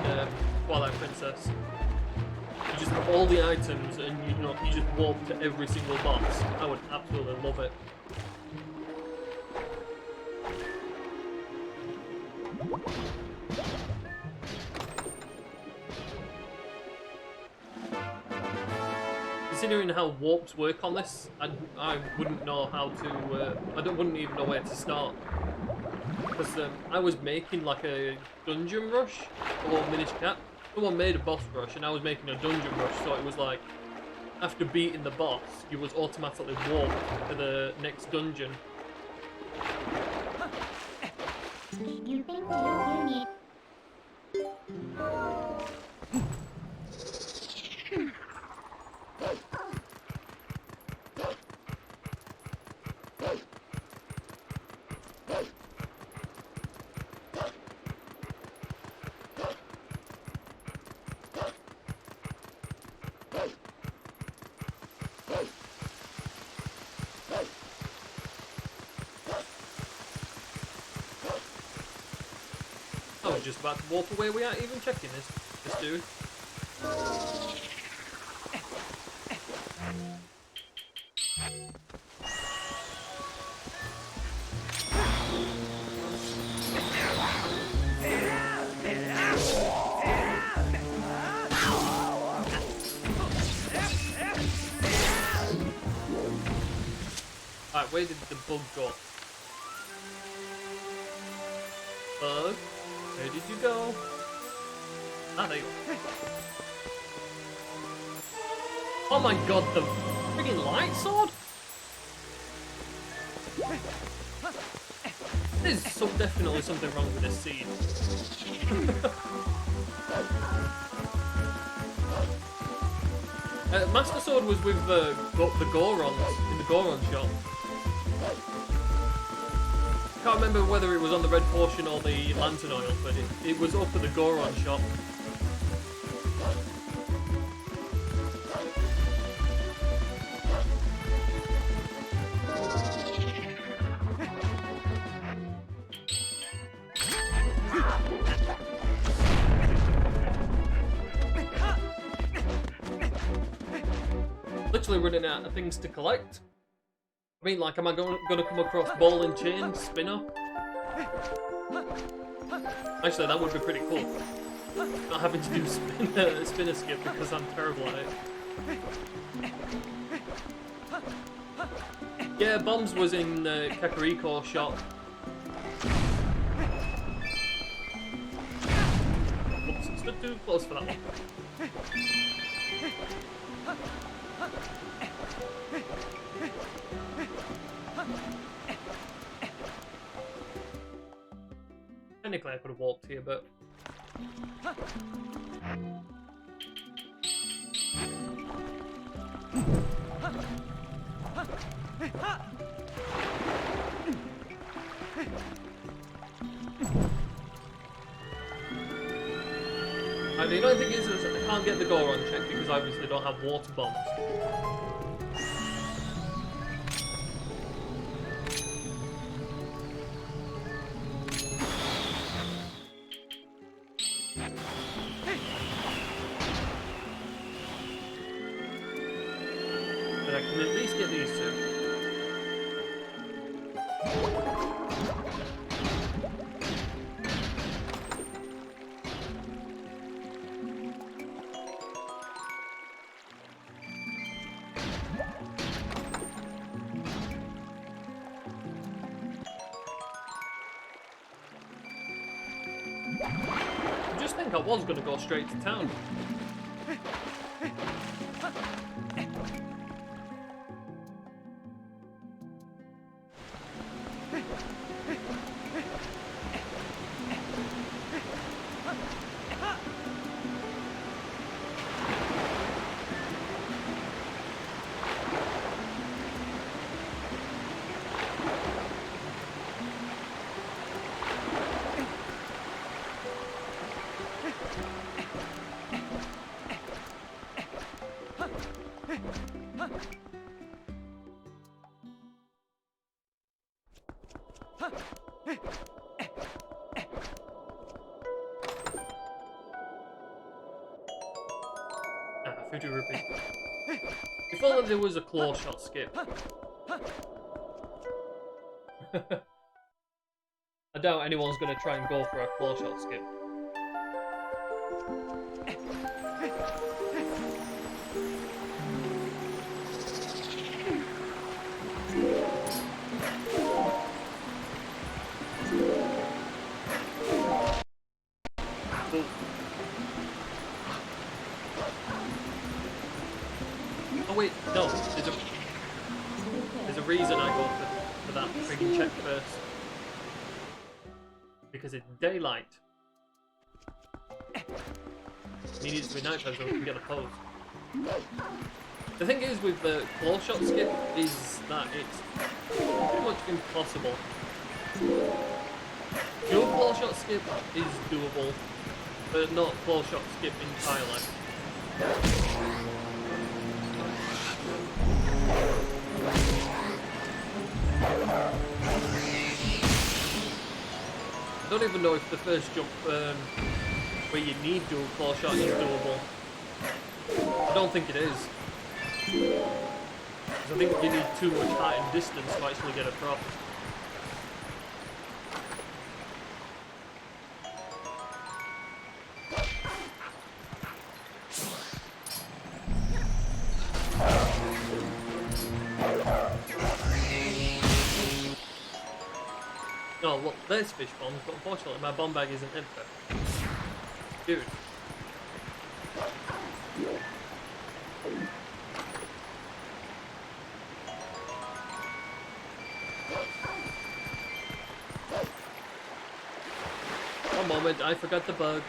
Twilight Princess. You just have all the items and you just walk to every single boss. I would absolutely love it. Considering how warps work on this, I wouldn't know how to. Wouldn't even know where to start. Because I was making like a dungeon rush. Hello, Minish Cat. Someone made a boss rush, and I was making a dungeon rush. So it was like, after beating the boss, you was automatically warped to the next dungeon. think you need. I was just about to walk away without even checking this dude. Alright, where did the bug go? Bug? Where did you go? Ah, there you are. Oh my god, the friggin' light sword? There's so definitely something wrong with this scene. Master Sword was with the Gorons in the Goron shop. Can't remember whether it was on the red portion or the lantern oil, but it was up at the Goron shop. Literally running out of things to collect. I mean, like, am I going to come across ball and chain spinner? Actually, that would be pretty cool. Not having to do spinner skip because I'm terrible at it. Yeah, Bombs was in Kakariko's shop. Oops, stood too close for that one. Technically I could have walked here, but... the annoying thing is I can't get the Goron check because I obviously don't have water bombs. But I can at least get these two. I just think I was going to go straight to town. Fuji Rupee. If only there was a claw shot skip. I doubt anyone's going to try and go for a claw shot skip. Oh wait, no, there's a reason I go for that freaking check first. because it's daylight. He needs to be nighttime so we can get a pose. The thing is with the claw shot skip is that it's pretty much impossible. Dual claw shot skip is doable, but not claw shot skip in Twilight. I don't even know if the first jump where you need dual claw shot is doable. I don't think it is. Because I think you need too much height and distance to actually get across. Oh, look, there's fish bombs, but unfortunately my bomb bag isn't empty. Dude. One moment, I forgot the bug.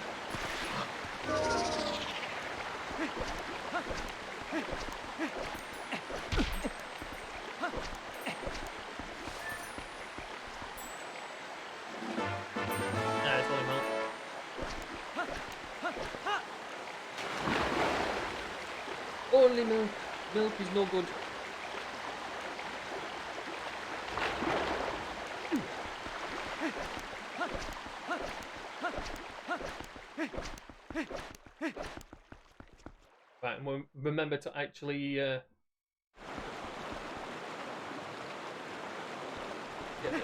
Only milk. Milk is no good. Right, and we'll remember to actually get this.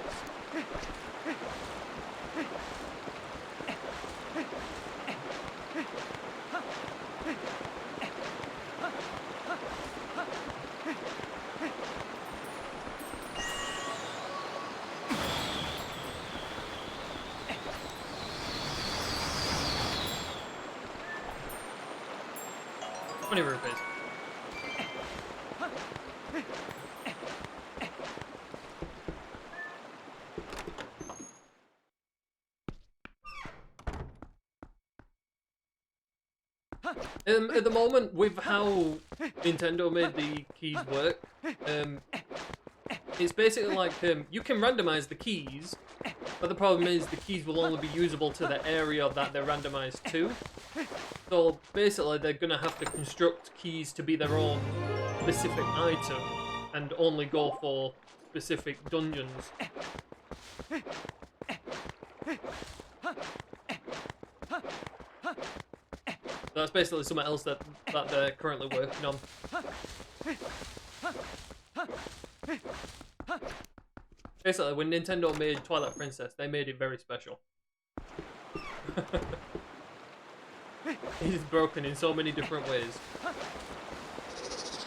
How many rupees? At the moment, with how Nintendo made the keys work, it's basically like you can randomize the keys, but the problem is the keys will only be usable to the area that they're randomized to. So basically they're going to have to construct keys to be their own specific item and only go for specific dungeons. That's basically something else that they're currently working on. Basically, when Nintendo made Twilight Princess, they made it very special. It is broken in so many different ways.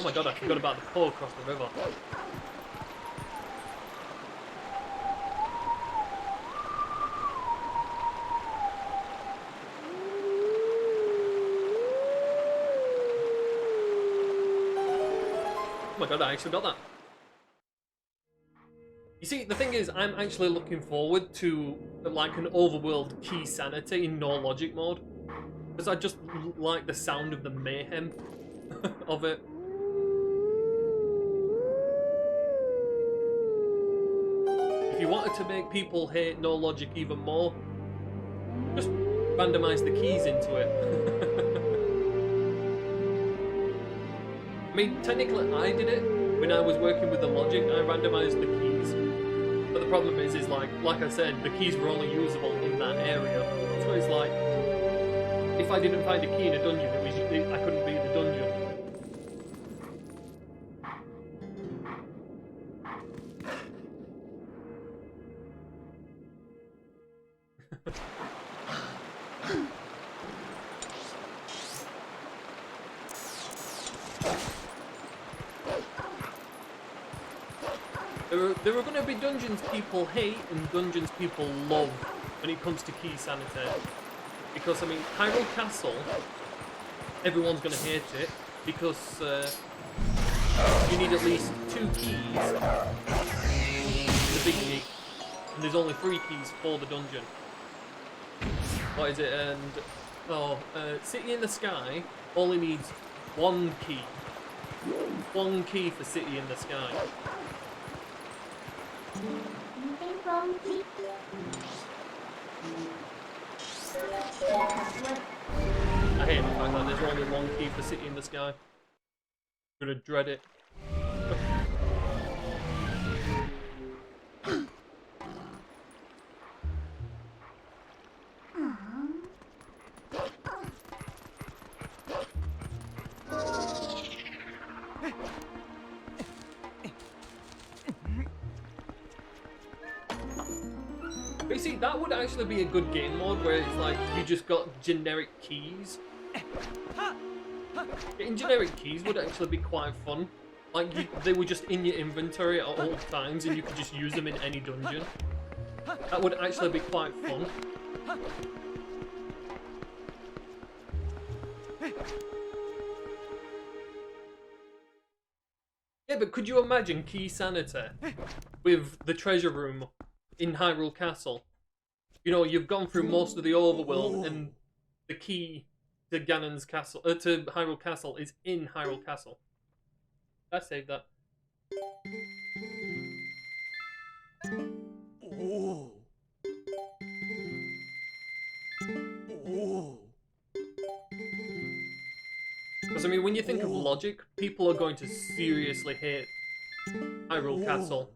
Oh my god, I forgot about the pole across the river. Oh my god, I actually got that. You see, the thing is, I'm actually looking forward to like an overworld key sanity in no-logic mode. Because I just like the sound of the mayhem of it. If you wanted to make people hate no-logic even more, just randomize the keys into it. I mean, technically I did it when I was working with the logic. I randomized the keys. But the problem is like I said, the keys were only usable in that area. So it's like, if I didn't find a key in a dungeon, I couldn't beat the dungeon. There are going to be dungeons people hate and dungeons people love when it comes to key sanity. Because, I mean, Hyrule Castle, everyone's going to hate it because you need at least 2 keys, the big key, and there's only 3 keys for the dungeon. what is it? And City in the Sky only needs one key. One key for City in the Sky. I hate the fact that there's only one key for City in the Sky. I'm gonna dread it. But you see, that would actually be a good game mode where it's like you just got generic keys. Getting generic keys would actually be quite fun. Like, they were just in your inventory at all times and you could just use them in any dungeon. That would actually be quite fun. Yeah, but could you imagine Key Sanity with the treasure room in Hyrule Castle? You know, you've gone through most of the overworld and the key to Ganon's castle, to Hyrule Castle is in Hyrule Castle. I saved that. Because I mean, when you think of logic, people are going to seriously hate Hyrule Castle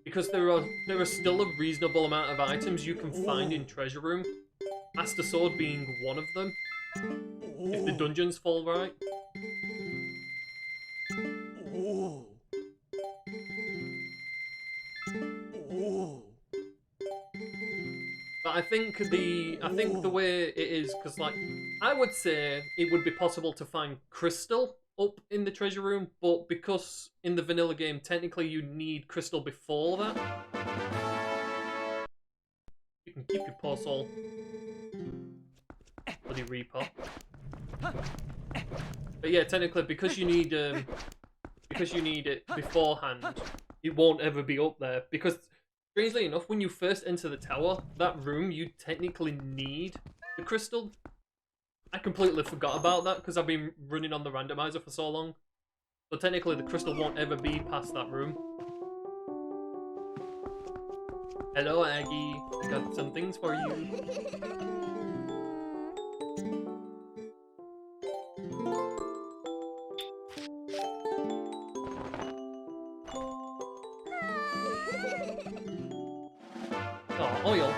because there are still a reasonable amount of items you can find in Treasure Room. Master Sword being one of them, if the dungeons fall right. But I think the way it is, because like I would say it would be possible to find crystal up in the treasure room, but because in the vanilla game technically you need crystal before that. You can keep your poor soul. Bloody Reaper. But yeah, technically because you need it beforehand, it won't ever be up there. Because strangely enough, when you first enter the tower, that room, you technically need the crystal. I completely forgot about that because I've been running on the randomizer for so long. So technically the crystal won't ever be past that room. Hello Aggie, I got some things for you. Oh, oil.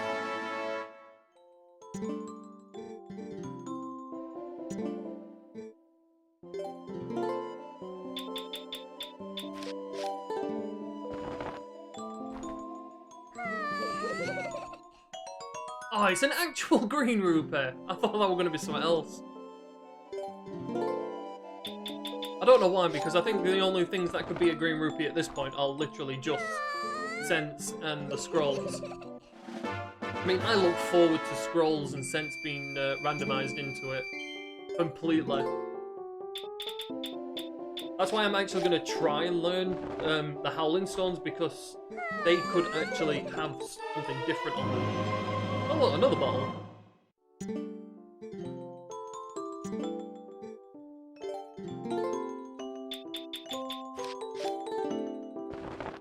Oh, it's an actual green rupee. I thought that were going to be something else. I don't know why, because I think the only things that could be a green rupee at this point are literally just Sense and the scrolls. I mean, I look forward to scrolls and Sense being randomized into it completely. That's why I'm actually going to try and learn the Howling Stones, because they could actually have something different on them. Oh look, another bottle.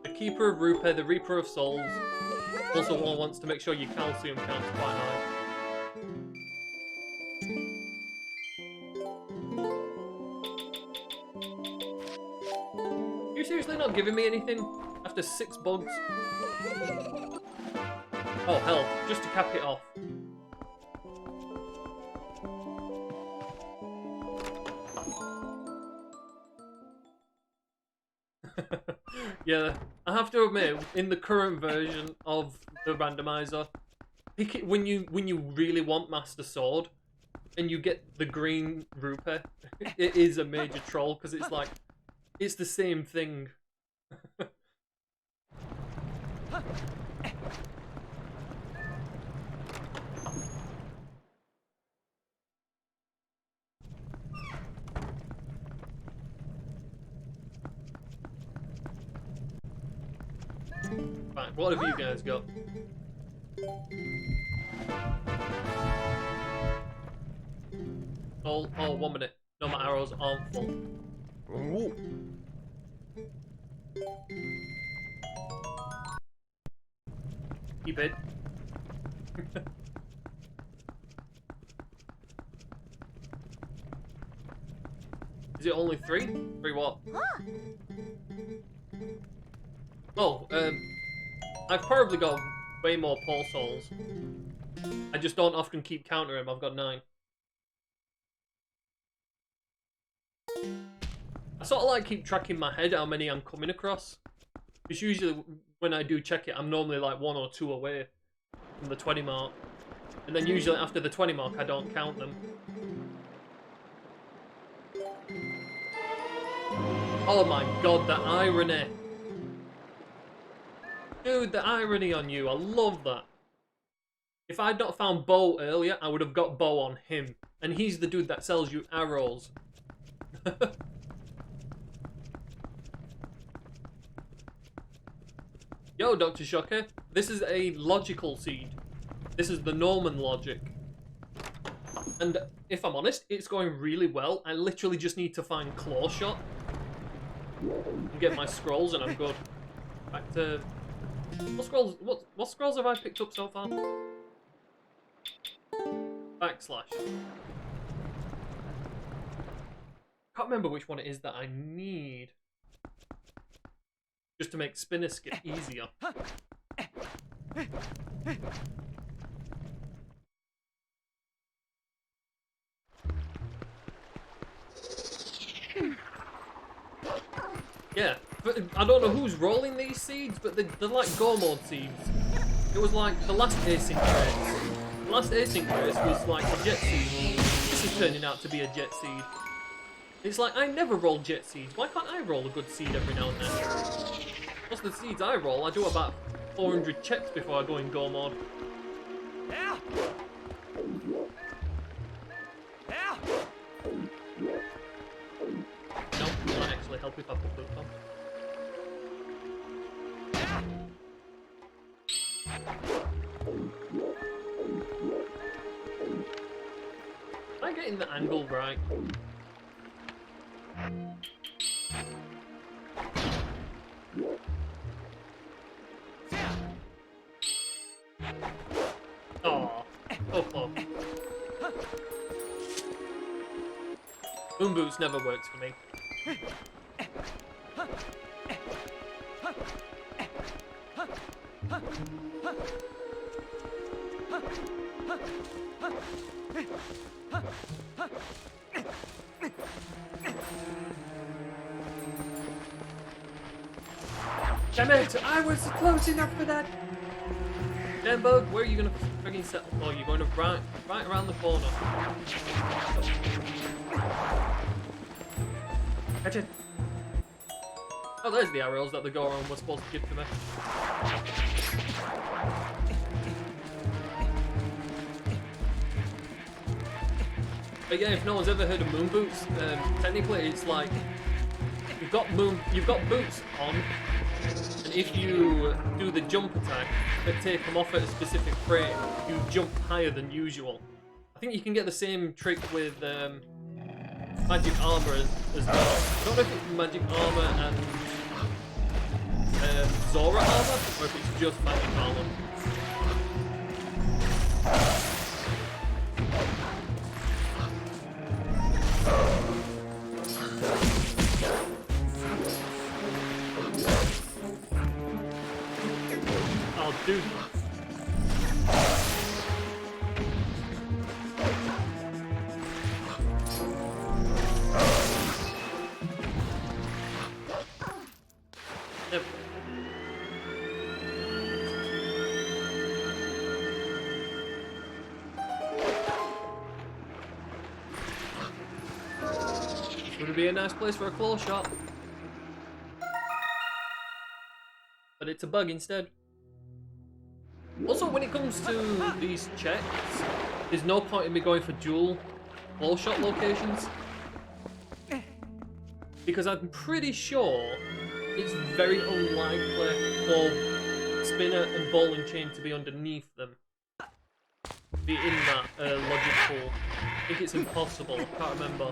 The Keeper of Rupee, the Reaper of Souls, also wants to make sure your calcium counts quite high. You're seriously not giving me anything after 6 bugs? Oh hell, just to cap it off. Yeah, I have to admit, in the current version of the randomizer, pick it when you really want Master Sword, and you get the green rupee. It is a major troll because it's like it's the same thing. Right, what have you guys got? Oh, 1 minute. No, my arrows aren't full. Ooh. Keep it. Is it only 3? 3 what? Oh, I've probably got way more pole souls. I just don't often keep counting them. I've got 9. I sort of like keep tracking in my head how many I'm coming across. Because usually when I do check it, I'm normally like 1 or 2 away from the 20 mark. And then usually after the 20 mark, I don't count them. Oh my god, the irony. Dude, the irony on you. I love that. If I'd not found Bo earlier, I would have got Bo on him. And he's the dude that sells you arrows. Yo, Dr. Shocker. This is a logical seed. This is the NesmaN logic. And if I'm honest, it's going really well. I literally just need to find Claw Shot. And get my scrolls and I'm good. Back to... What scrolls have I picked up so far? Backslash. Can't remember which one it is that I need. Just to make spinner skip easier. Yeah, but I don't know who's rolling these seeds, but they're like go mode seeds. It was like the last Async Race. The last Async Race was like a jet seed. This is turning out to be a jet seed. It's like, I never roll jet seeds. Why can't I roll a good seed every now and then? Most of the seeds I roll, I do about 400 checks before I go in go mode. Nope, it might actually help if I put boots on. Am I getting the angle right? Oh, so close. Boom boots never works for me. Damn it! I was close enough for that! Damn bug, where are you gonna friggin' settle? Oh, you're going to right around the corner. Catch it! Oh, there's the arrows that the Goron was supposed to give to me. But yeah, if no one's ever heard of moon boots, technically it's like you've got boots on, and if you do the jump attack that take them off at a specific frame, you jump higher than usual. I think you can get the same trick with magic armor as well. I don't know if it's magic armor and Zora armor, or if it's just magic armor. I'll do that. Yep. Would it be a nice place for a claw shot? But it's a bug instead. Also, when it comes to these checks, there's no point in me going for dual claw shot locations. Because I'm pretty sure it's very unlikely for Spinner and Ball and Chain to be underneath them. be in that logic pool. I think it's impossible. I can't remember.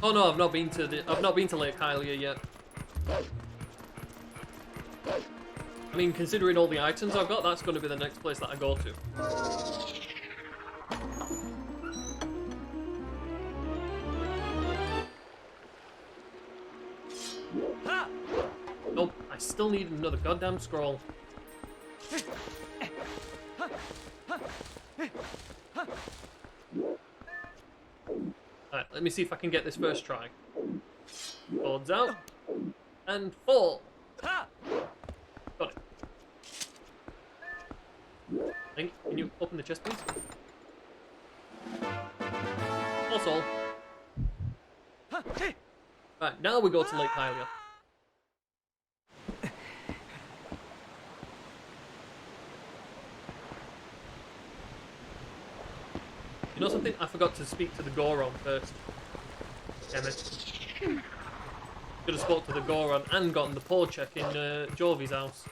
Oh no, I've not been to Lake Hylia yet. I mean, considering all the items I've got, that's going to be the next place that I go to. Nope, I still need another goddamn scroll. Alright, let me see if I can get this first try. Boards out. And fall. Got it. Link, can you open the chest, please? Also. Right, now we go to Lake Hylia. You know something? I forgot to speak to the Goron first. Damn it. Could have spoke to the Goron and gotten the paw check in Jovi's house.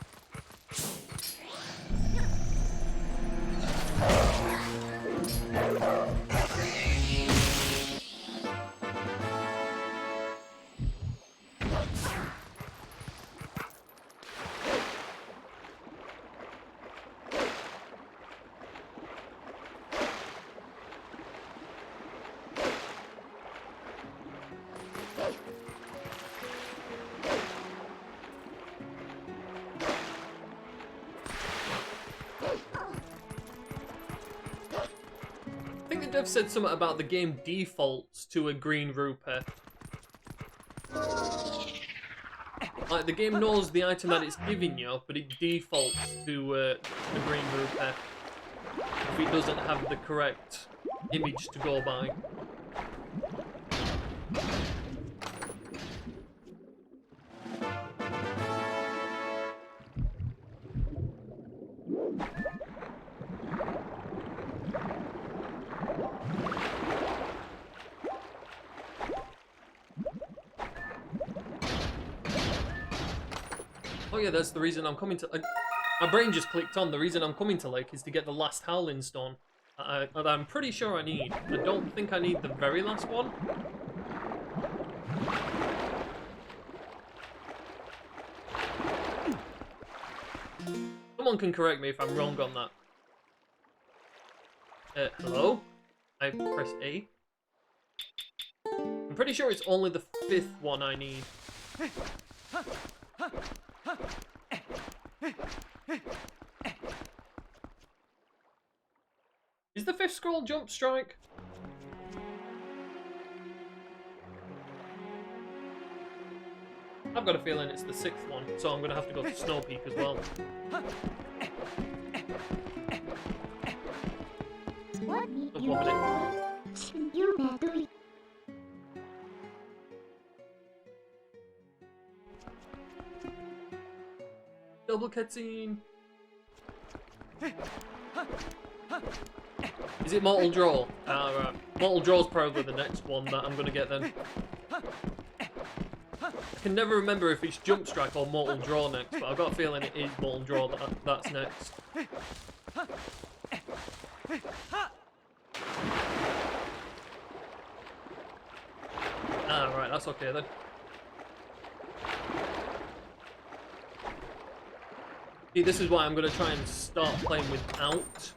Dev said something about the game defaults to a green rupee. Like, the game knows the item that it's giving you, but it defaults to the green rupee if it doesn't have the correct image to go by. Oh yeah, that's the reason I'm coming to... my brain just clicked on. The reason I'm coming to Lake is to get the last Howling Stone. That I'm pretty sure I need. I don't think I need the very last one. Someone can correct me if I'm wrong on that. Hello? I press A. I'm pretty sure it's only the 5th one I need. Is the 5th scroll Jump Strike? I've got a feeling it's the 6th one, so I'm going to have to go to Snow Peak as well. What Just 1 minute. you doing? Double cutscene. Is it Mortal Draw? Right. Mortal Draw's probably the next one that I'm gonna get then. I can never remember if it's Jump Strike or Mortal Draw next, but I've got a feeling it is Mortal Draw that's next. Right, that's okay then. See, this is why I'm going to try and start playing without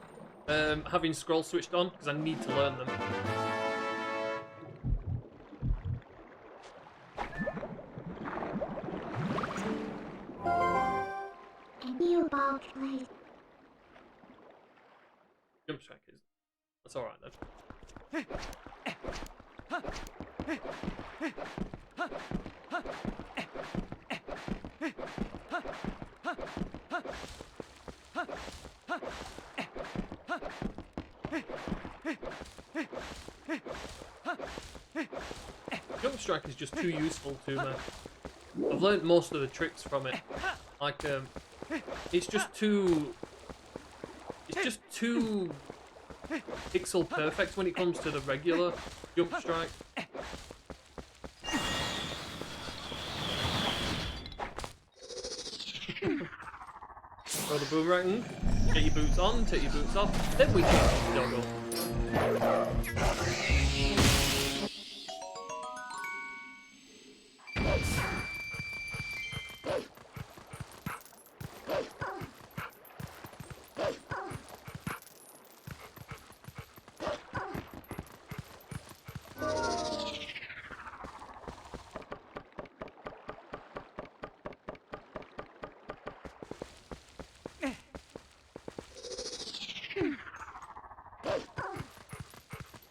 having scroll switched on, because I need to learn them. Jump strike is... that's alright then. Jump strike is just too useful to me. I've learned most of the tricks from it. Like, it's just too pixel perfect when it comes to the regular jump strike. Throw the boomerang. Get your boots on, take your boots off. Then we can doggo.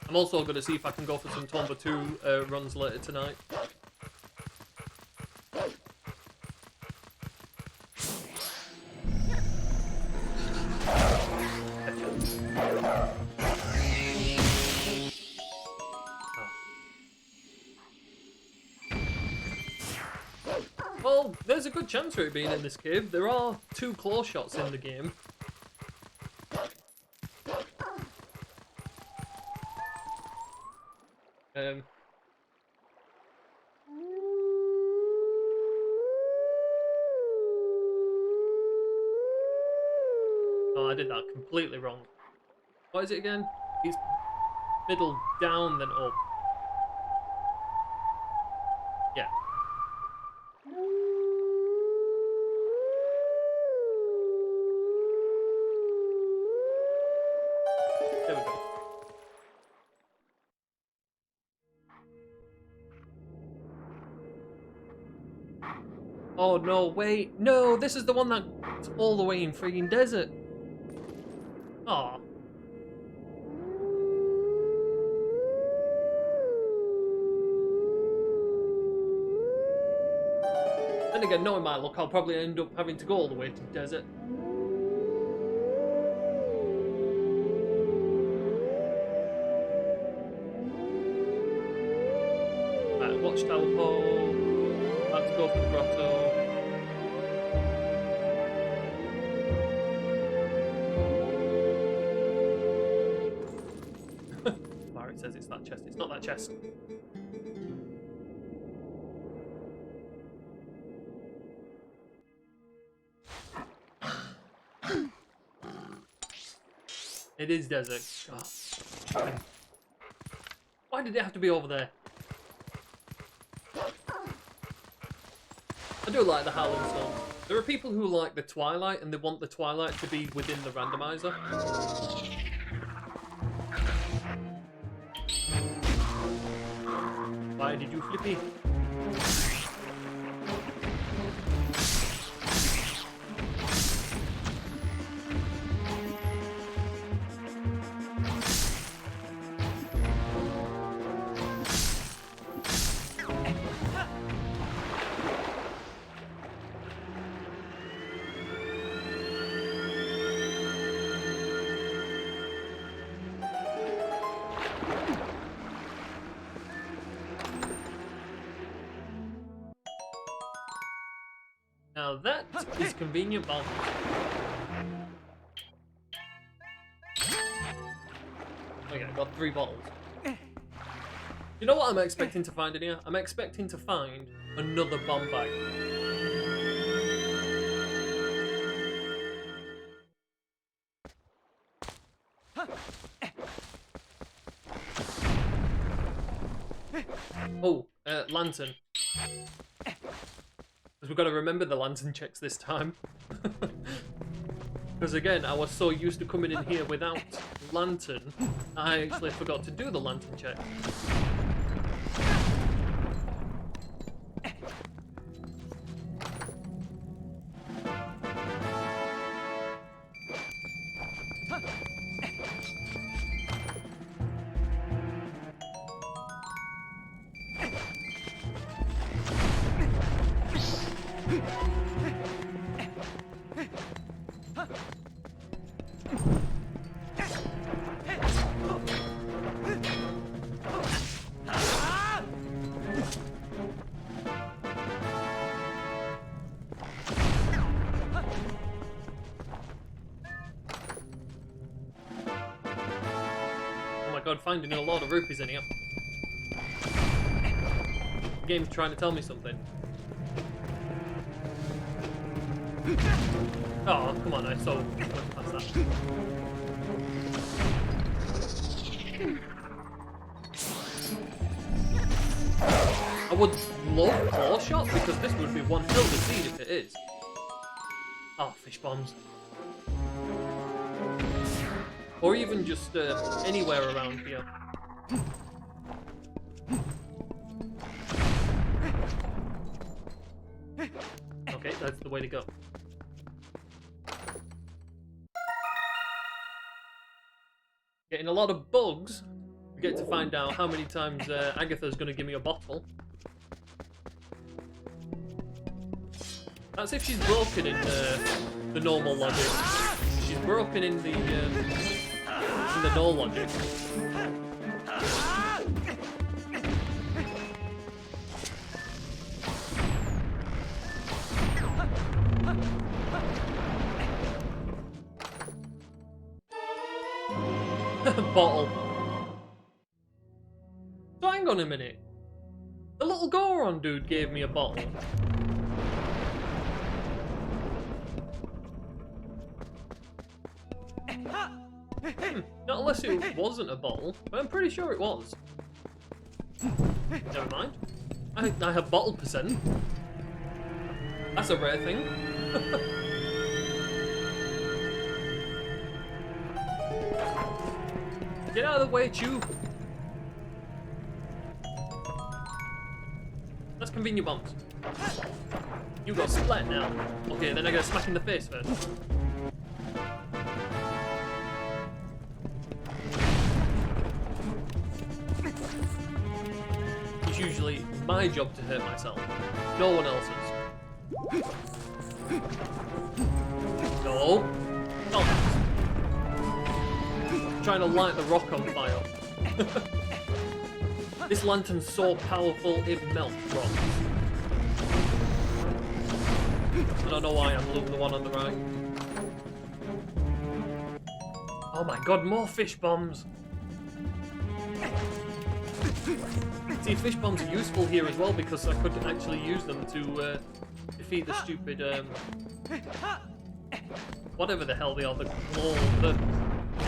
I'm also going to see if I can go for some Tomba 2 runs later tonight. Well, there's a good chance for it being in this cave. There are 2 claw shots in the game. Oh, I did that completely wrong. What is it again? It's middle down then up. Yeah. There we go. Oh no, wait. No, this is the one that's all the way in freaking desert. Aw. Then again, knowing my luck, I'll probably end up having to go all the way to the desert. Right, watchtower pole. Let's go for the grotto. It says it's that chest. It's not that chest. It is desert. God. Why did it have to be over there? I do like the Howling Storm. There are people who like the Twilight and they want the Twilight to be within the randomizer. Why did you flippy? Now that is convenient balance. Okay, I got 3 bottles. You know what I'm expecting to find in here? I'm expecting to find another bomb bag. Oh, lantern. Because we've got to remember the lantern checks this time. Because again, I was so used to coming in here without lantern, I actually forgot to do the lantern check. God, finding a lot of rupees in here. The game's trying to tell me something. Oh, come on, I so went past that. I would love claw shot because this would be one hell of a scene if it is. Oh, fish bombs. Or even just anywhere around here. Okay, that's the way to go. Getting a lot of bugs. We get to find out how many times Agatha's going to give me a bottle. That's if she's broken in the normal logic. She's broken in the no-logic. Bottle. So hang on a minute. The little Goron dude gave me a bottle. Not unless it wasn't a bottle, but I'm pretty sure it was. Never mind. I have bottle percent. That's a rare thing. Get out of the way, Chew. That's convenient bombs. You got splat now. Okay, then I gotta smack in the face first. It's usually my job to hurt myself, no one else's. No. Oh. Trying to light the rock on fire. This lantern's so powerful it melts rocks. I don't know why I'm looking the one on the right. Oh my god, more fish bombs! See, fish bombs are useful here as well because I could actually use them to defeat the stupid whatever the hell they are, the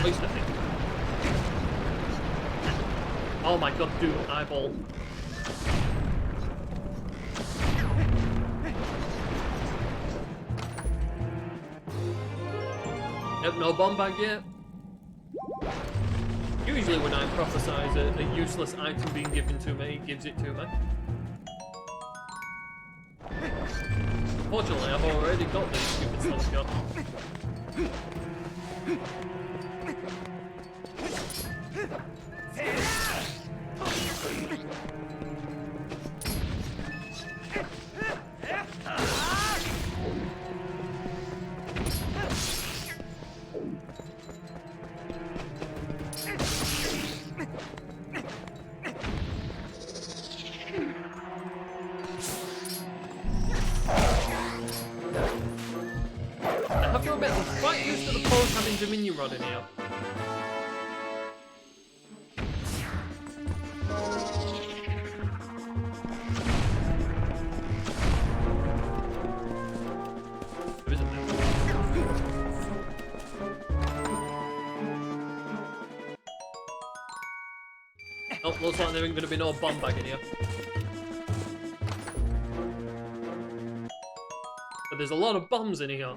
oyster thing. Oh my god, dude, eyeball. Yep, no bomb bag yet. Usually when I prophesize a useless item being given to me, he gives it to me. Fortunately, I've already got this stupid slingshot. I have to admit, I'm quite used to the pose having Dominion Rod in here. There isn't there? Oh, looks like there ain't going to be no bomb bag in here. But there's a lot of bombs in here.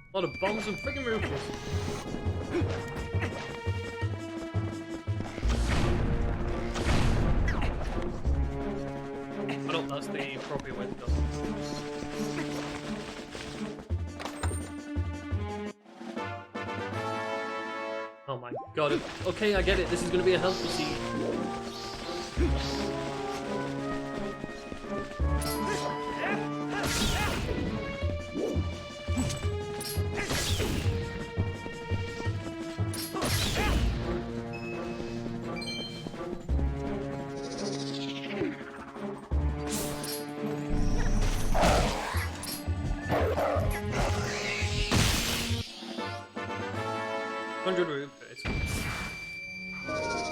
A lot of bombs and friggin' roofers. I don't know, that's the appropriate way to go. Oh my god. Okay, I get it. This is going to be a healthy scene. 500 rupees.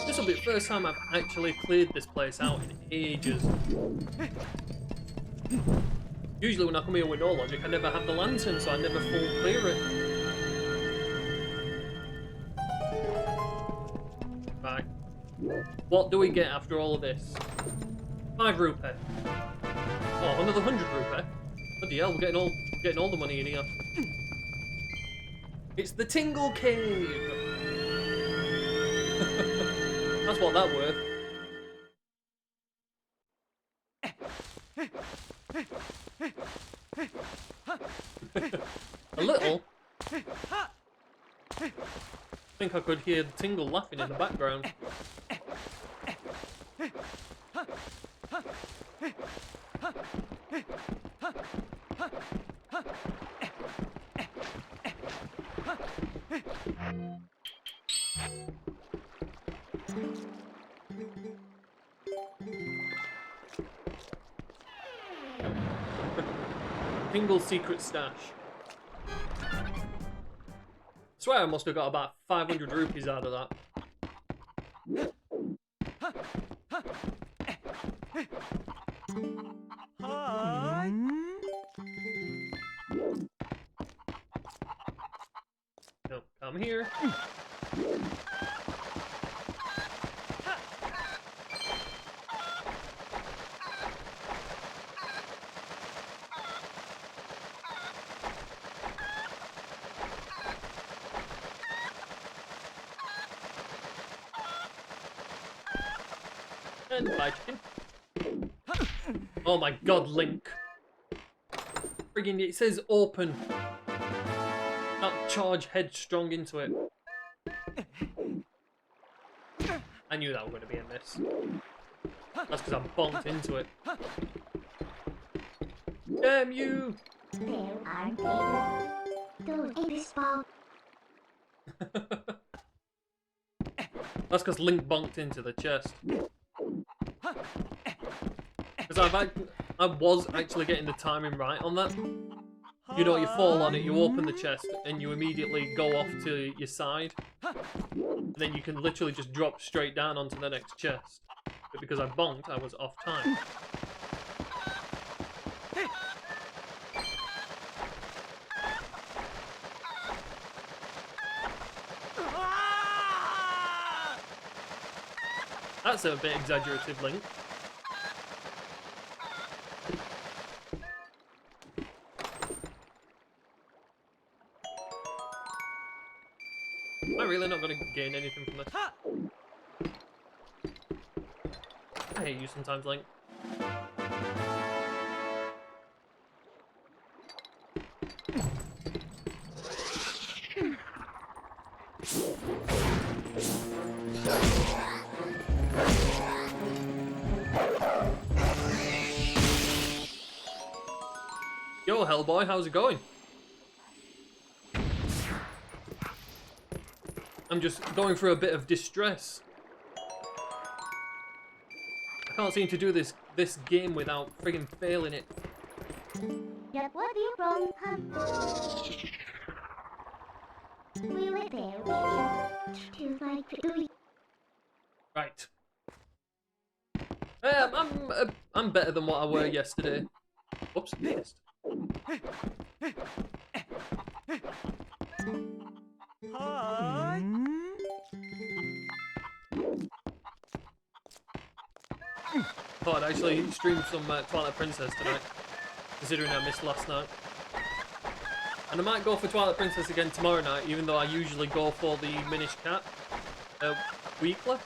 This will be the first time I've actually cleared this place out in ages. Usually when I come here with No-Logic, I never have the lantern, so I never full clear it. Right. What do we get after all of this? 5 rupee. Oh, another 100 rupee. Bloody hell, we're getting all the money in here. It's the Tingle Cave! That's what that worth. A little. I think I could hear the Tingle laughing in the background. Tingle's secret stash. I swear I must have got about 500 rupees out of that. No, come here. And bye, chicken. Oh my god, Link. Friggin' it says open. Not charge headstrong into it. I knew that was going to be a miss. That's because I bonked into it. Damn you! There are people. Don't eat this ball. That's because Link bonked into the chest. Because I was actually getting the timing right on that. You know, you fall on it, you open the chest, and you immediately go off to your side. And then you can literally just drop straight down onto the next chest. But because I bonked, I was off time. That's a bit exaggerative, Link. Am I really not going to gain anything from this? I hate you sometimes, Link. Yo, Hellboy, how's it going? I'm just going through a bit of distress. I can't seem to do this game without friggin' failing it. Yep, what do you from? We were there. To like to do. Right. I'm better than what I were yesterday. Oops, missed. Hi. Thought I'd actually stream some Twilight Princess tonight, considering I missed last night. And I might go for Twilight Princess again tomorrow night, even though I usually go for the Minish Cat weekly.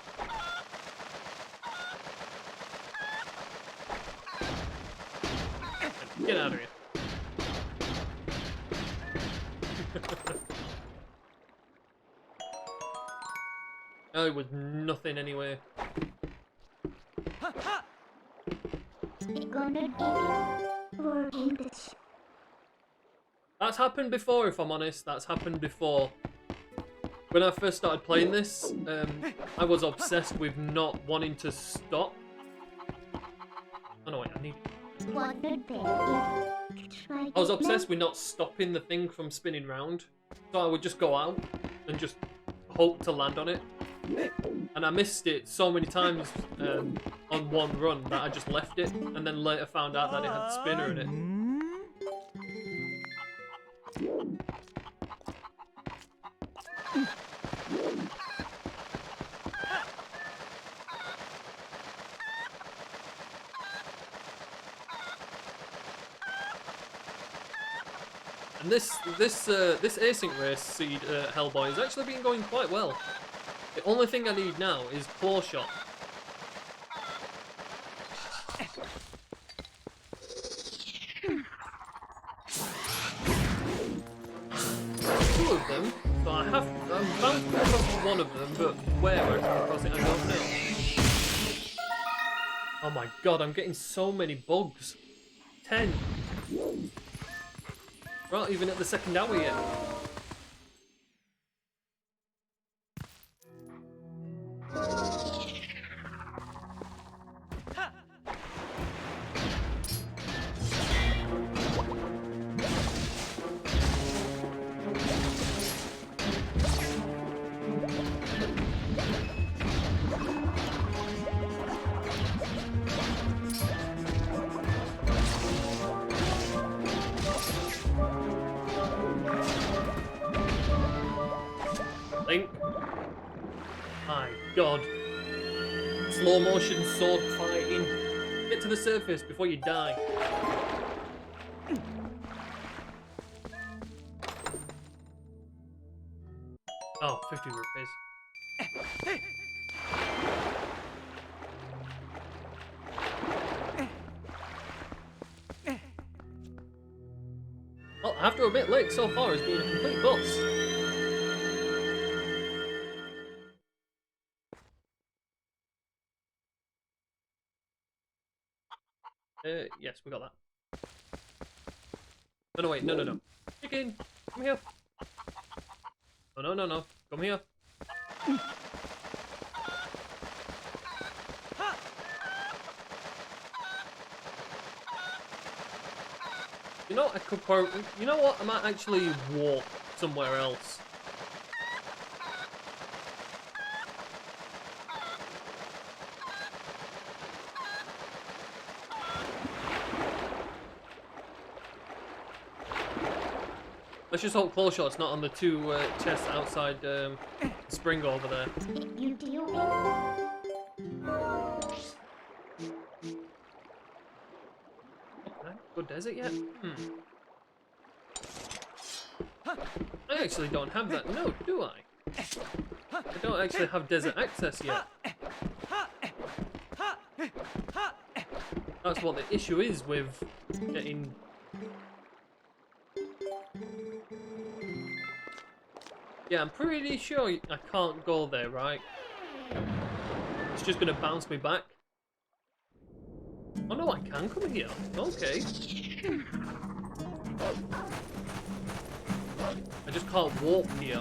Get out of here. Oh, it was nothing anyway. That's happened before, if I'm honest. That's happened before. When I first started playing this, I was obsessed with not wanting to stop. Oh no, wait, I need... I was obsessed with not stopping the thing from spinning round. So I would just go out and just hope to land on it. And I missed it so many times on one run that I just left it, and then later found out that it had spinner in it. And this Async Race seed Hellboy has actually been going quite well. The only thing I need now is Claw Shot. Two of them, so I'm bound to come across one of them, but where I come across it I don't know. Oh my god, I'm getting so many bugs. 10. We're not even at the second hour yet. Link. My god. Slow motion sword fighting. Get to the surface before you die. Oh, 50 rupees. Well, I have to admit, Lake so far has been a complete boss. Yes, we got that. No, no, wait, no. Chicken, come here. No, come here. You know, I could probably, you know what, I might actually walk somewhere else. Let's just hope Claw Shot's not on the two chests outside Spring over there. You deal with Okay, good desert yet? I actually don't have that node, do I? I don't actually have desert access yet. That's what the issue is with getting... Yeah, I'm pretty sure I can't go there, right? It's just gonna bounce me back. Oh no, I can come here. Okay. I just can't walk here.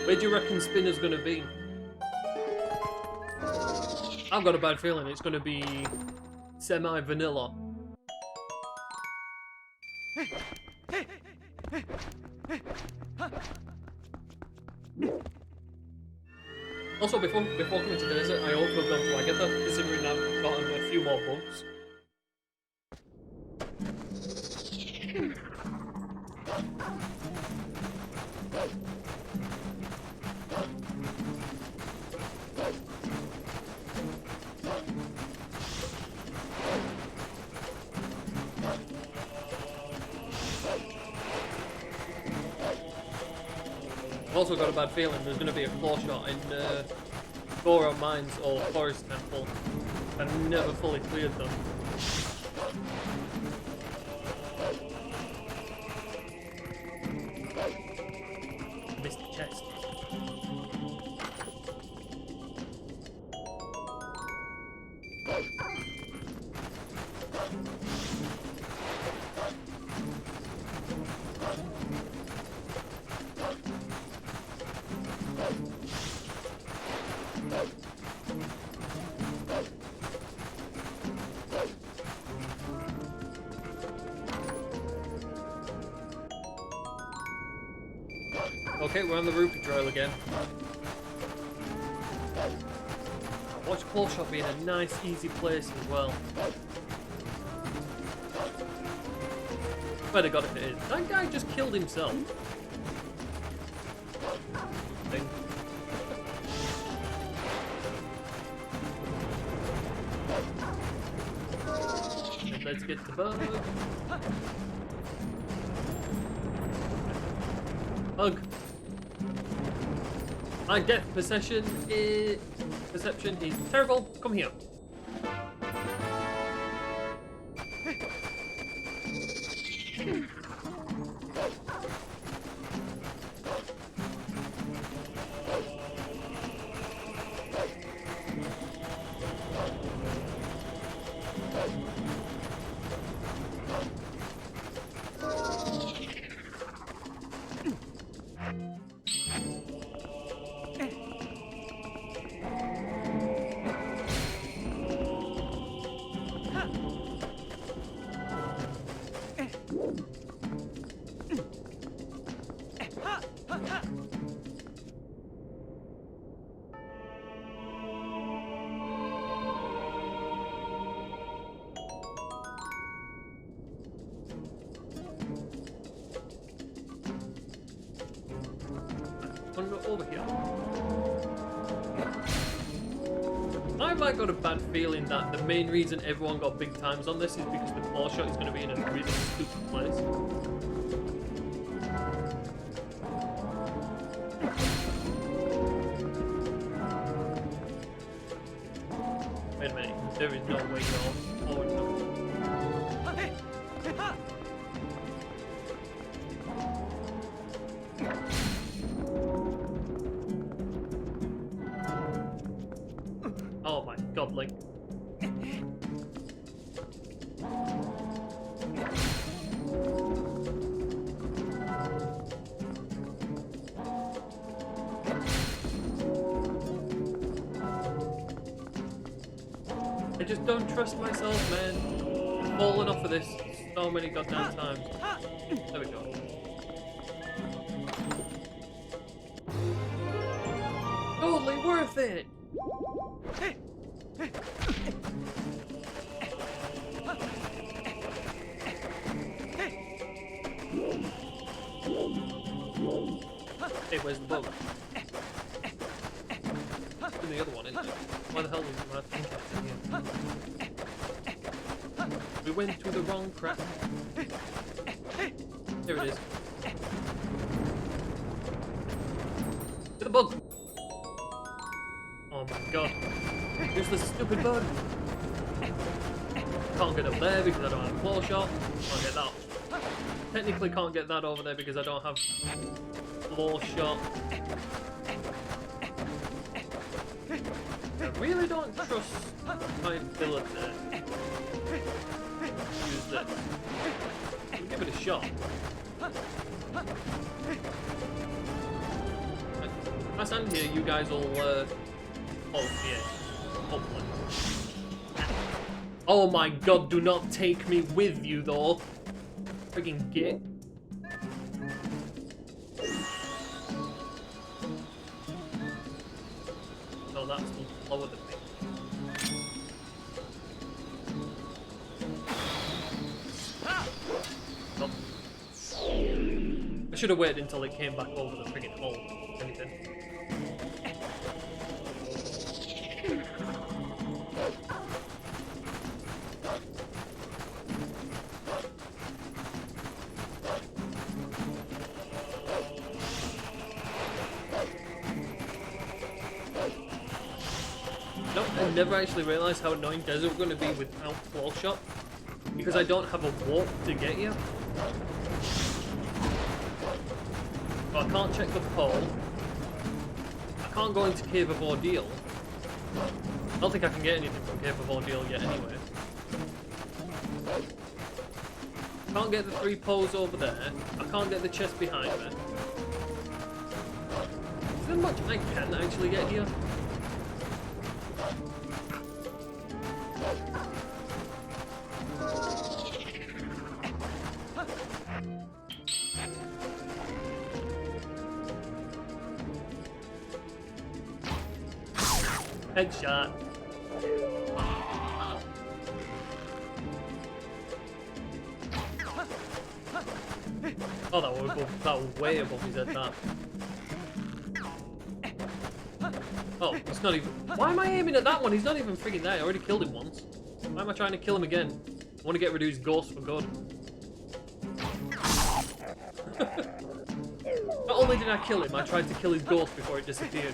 Where do you reckon Spinner's gonna be? I've got a bad feeling it's gonna be semi-vanilla. Also, before coming to the desert, I also gone to Agatha, considering I've gotten a few more bugs. also got a bad feeling there's going to be a claw shot in Goron Mines or Forest Temple. I've never fully cleared them. Missed the chest. Okay, we're on the rupee trail again. Watch claw shot being a nice, easy place as well. Swear to God if it is. That guy just killed himself. Thing. And let's get the bug. Bug. My death perception is terrible. Come here. Over here. I've like got a bad feeling that the main reason everyone got big times on this is because the claw shot is going to be in a really stupid place. Wait a minute, there is no way you're forward now. Oh my God, Link. I just don't trust myself, man. I've fallen off of this so many goddamn times. There we go. Totally worth it! Hey, where's the boat? And the other one, isn't it? Why the hell was my thinking here? We went to the wrong crap. Here it is. Get the bug! Oh my God. Here's the stupid bug. Can't get up there because I don't have a claw shot. Can't get that. Technically can't get that over there because I don't have claw shot. I really don't trust my ability to use this. We'll give it a shot. If I stand here, you guys will oh yeah. Hopefully. Oh my God, do not take me with you though. Friggin' git. No, that's lower than me. Nope. I should have waited until it came back over the friggin' hole, if anything. never actually realised how annoying Desert were going to be without Claw Shot, because I don't have a warp to get you. So I can't check the pole. I can't go into Cave of Ordeal. I don't think I can get anything from Cave of Ordeal yet anyway. Can't get the 3 poles over there. I can't get the chest behind me. Is there much I can actually get here? Headshot. Oh, that was way above his head, that. Oh, it's not even... Why am I aiming at that one? He's not even friggin' there. I already killed him once. Why am I trying to kill him again? I want to get rid of his ghost for good. Not only did I kill him, I tried to kill his ghost before it disappeared.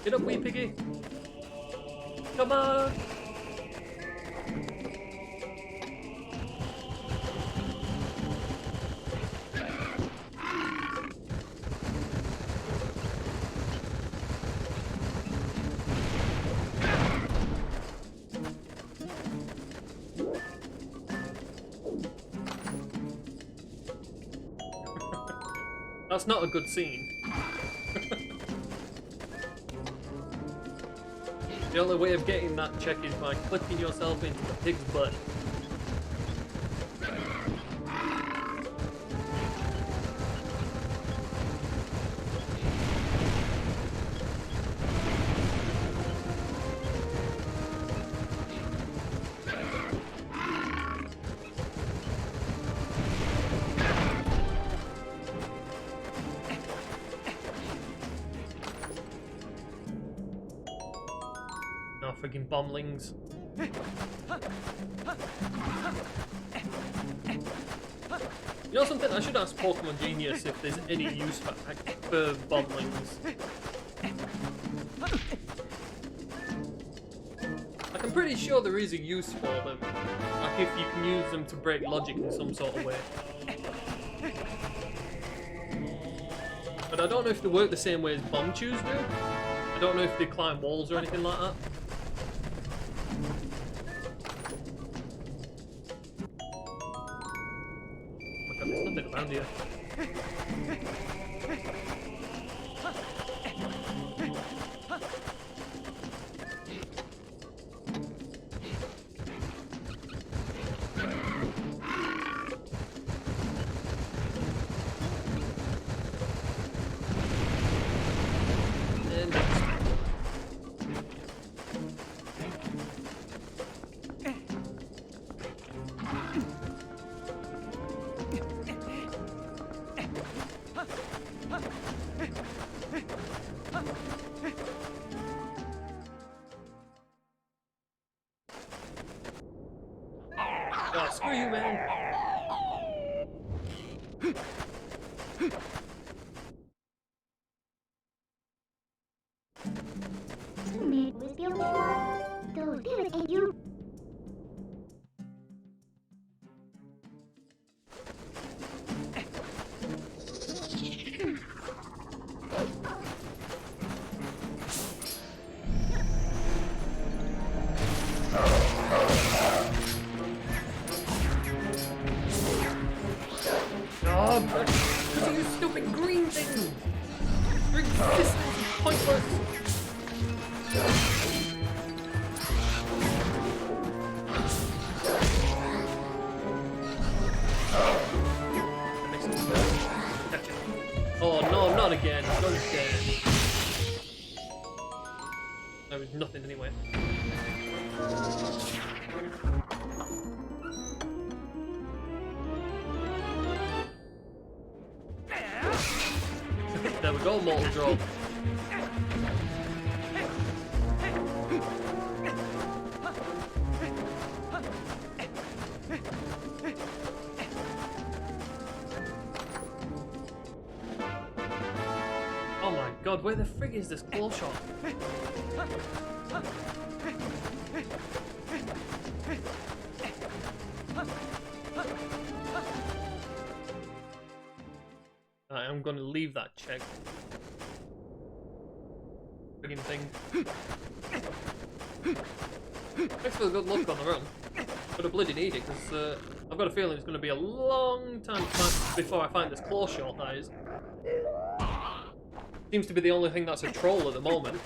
Get up, wee piggy. Come on. That's not a good scene. The only way of getting that check is by clicking yourself into the pig's butt. Friggin' bomblings. You know something? I should ask Pokemon Genius if there's any use for bomblings. Like, I'm pretty sure there is a use for them. Like if you can use them to break logic in some sort of way. But I don't know if they work the same way as bomb chews do. I don't know if they climb walls or anything like that. There's nothing around here. Oh, screw you, man. Made with the only one. So there is you. Because of this stupid green thing! This is pointless! Oh no, not again. Not again. There was nothing anyway. There we go, mortal drop. god, where the frig is this claw shot? Right, I'm gonna leave that check. Friggin' thing. Thanks for the good luck on the run. But I bloody need it, because I've got a feeling it's going to be a long time before I find this claw shot, that is. Seems to be the only thing that's a troll at the moment.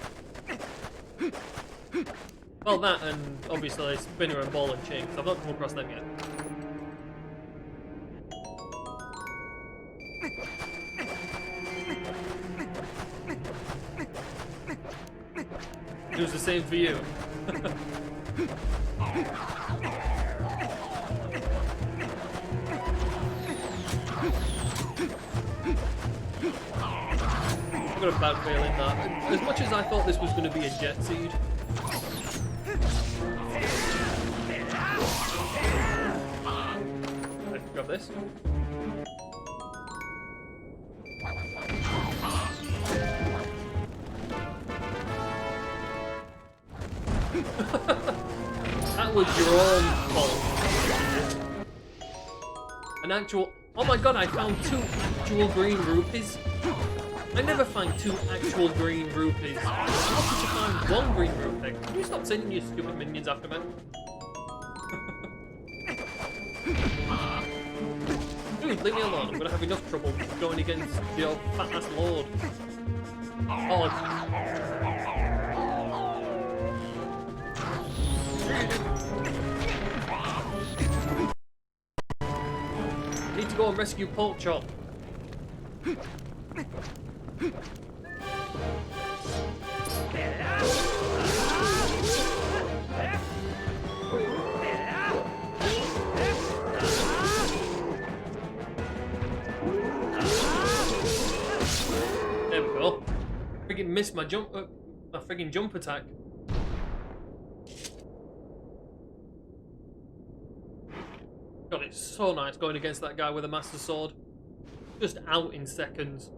Well, that and obviously spinner and ball and chain, 'cause I've not come across them yet. It was the same for you. I've got a bad feeling that, as much as I thought this was going to be a jet seed, let's grab this. That was your own fault. An actual... Oh my god, I found 2 actual green rupees. I never find 2 actual green rupees. How could you find 1 green rupee? Can you stop sending your stupid minions after me? Dude, leave me alone. I'm gonna have enough trouble going against the old fat-ass lord. Oh, need to go and rescue Pork Chop. There we go. Friggin' missed my jump, my friggin' jump attack. God, it's so nice going against that guy with a master sword. Just out in seconds.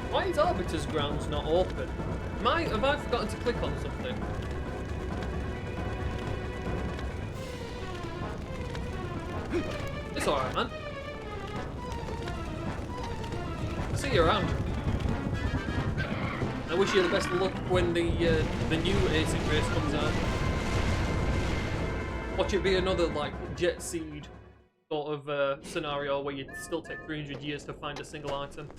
Why is Arbiter's Grounds not open? Have I forgotten to click on something? It's alright, man. See you around. I wish you the best of luck when the new Async Race comes out. Watch it be another, like, jet seed sort of scenario where you still take 300 years to find a single item.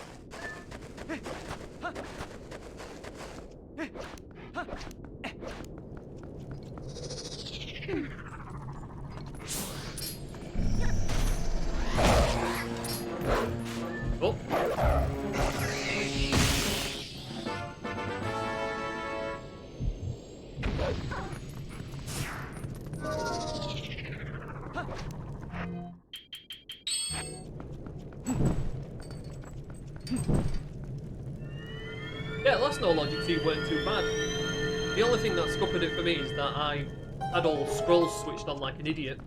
Oh. Yeah, last No-Logic seed weren't too bad. The only thing that scuppered it for me is that I had all scrolls switched on like an idiot.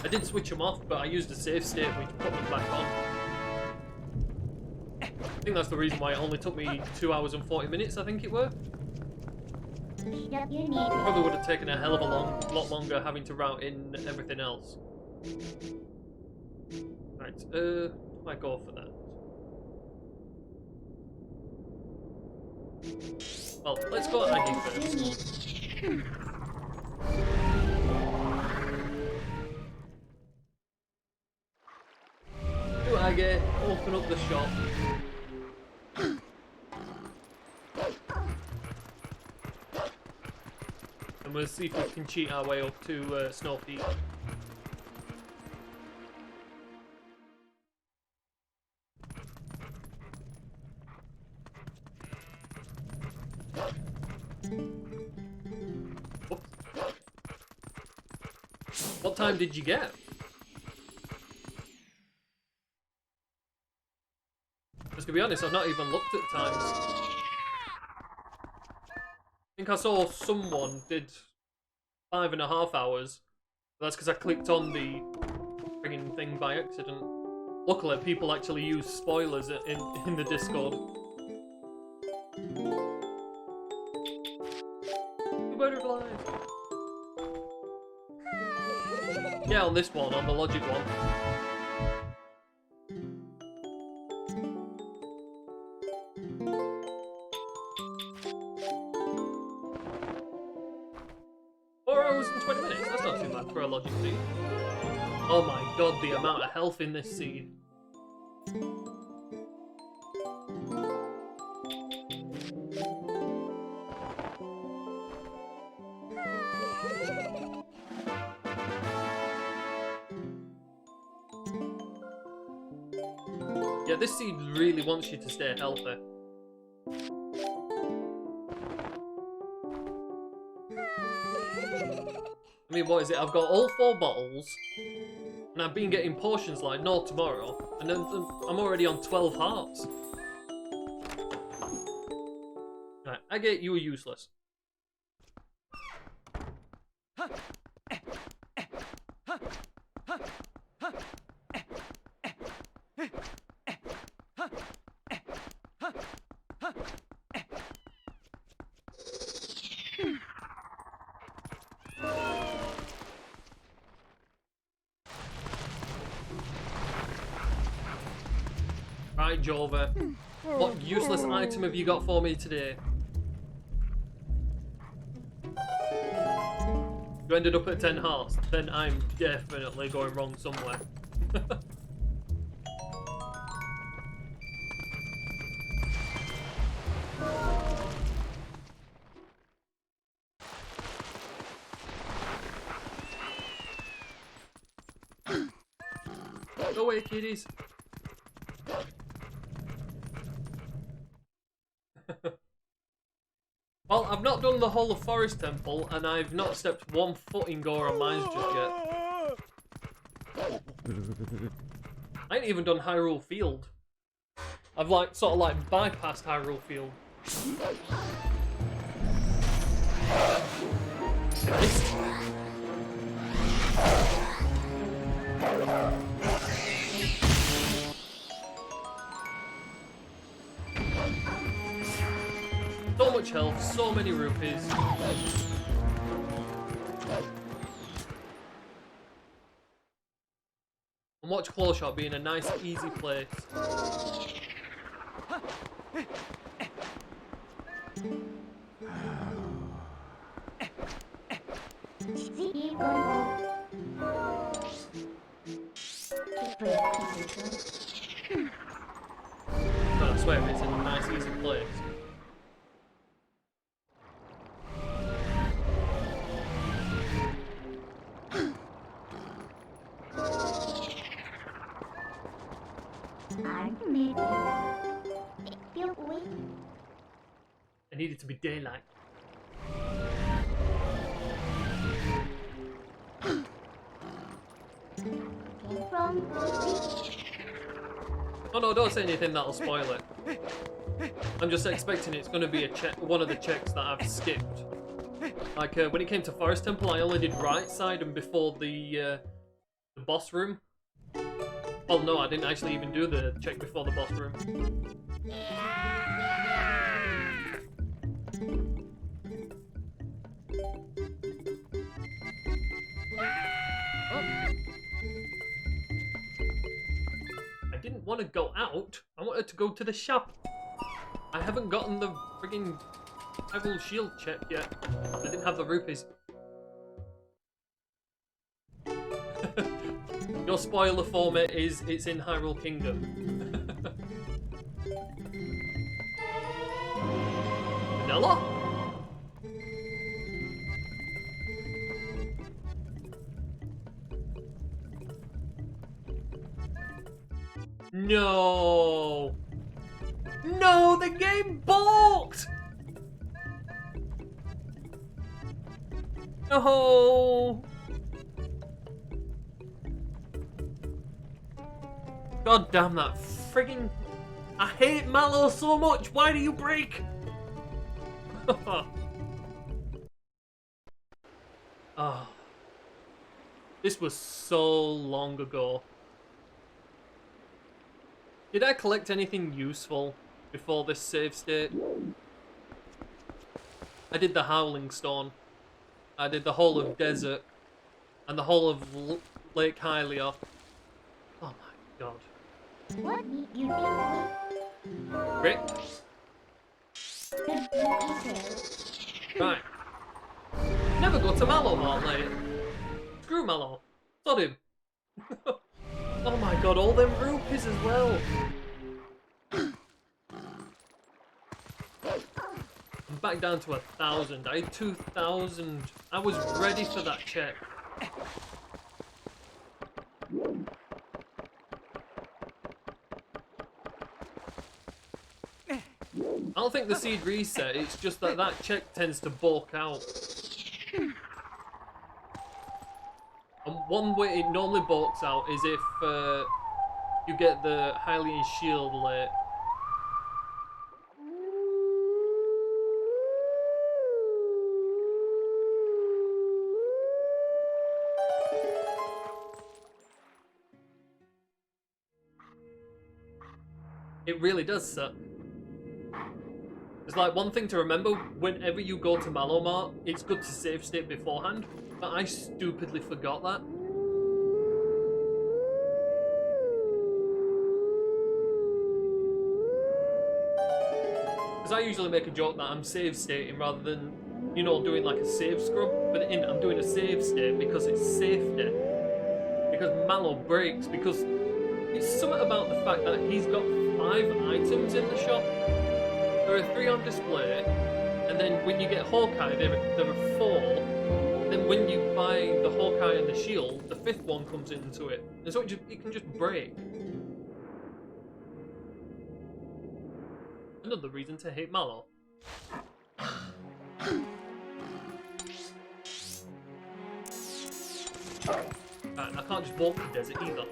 I did switch them off, but I used a save state which put them back on. I think that's the reason why it only took me 2 hours and 40 minutes, I think it were. Probably would have taken a hell of a lot longer having to route in everything else. Right, do I go for that? Well, let's go at Aggie first. Do Aggie, open up the shop. And we'll see if we can cheat our way up to Snow Peak. What time did you get? to be honest, I've not even looked at times. I think I saw someone did 5.5 hours. That's because I clicked on the frigging thing by accident. Luckily, people actually use spoilers in the Discord. Butterflies. Yeah, on this one, on the Logic one. And 20 minutes, that's not too bad for a Logic seed. Oh my god, the amount of health in this seed. Yeah, this seed really wants you to stay healthy. I mean, what is it? I've got all 4 bottles, and I've been getting potions like no tomorrow, and then I'm already on 12 hearts. Right, I get you were useless. Right, Jova. What useless item have you got for me today? You ended up at 10 hearts, then I'm definitely going wrong somewhere. Go away, kiddies. Well, I've not done the whole of Forest Temple, and I've not stepped 1 foot in Goron Mines just yet. I ain't even done Hyrule Field. I've sort of bypassed Hyrule Field. Nice. So much health, so many rupees. And watch Claw Shot being a nice, easy place. I swear it's in a nice, easy place. I need it to be daylight. Oh no, don't say anything that'll spoil it. I'm just expecting it's going to be one of the checks that I've skipped. Like, when it came to Forest Temple, I only did right side and before the boss room. Well, no, I didn't actually even do the check before the boss room. I didn't want to go out. I wanted to go to the shop. I haven't gotten the friggin' Hyrule Shield check yet. I didn't have the rupees. Your spoiler for me is it's in Hyrule Kingdom. Vanilla? No! No, the game balked! No! God damn that friggin' I hate Mallow so much. Why do you break? Oh. This was so long ago. Did I collect anything useful before this save state? I did the Howling Stone. I did the whole of Desert. And the whole of Lake Hylia. Oh my god. What need you do? Rick? Right. Never go to Mallow Mart later. Screw Mallow. Sod him. Oh my god, all them rupees as well. I'm back down to 1,000. I had 2,000. I was ready for that check. I don't think the seed reset, it's just that that check tends to bulk out. And one way it normally bulks out is if you get the Hylian Shield late. It really does suck. It's like one thing to remember, whenever you go to Mallow Mart, it's good to save state beforehand, but I stupidly forgot that. Because I usually make a joke that I'm save stating rather than, you know, doing like a save scrub, but I'm doing a save state because it's safety. Because Mallow breaks, because it's something about the fact that he's got 5 items in the shop. There are 3 on display, and then when you get Hawkeye, there are 4. Then when you buy the Hawkeye and the shield, the 5th one comes into it, and so it can just break. Another reason to hate Mallow. Right, I can't just walk the desert either.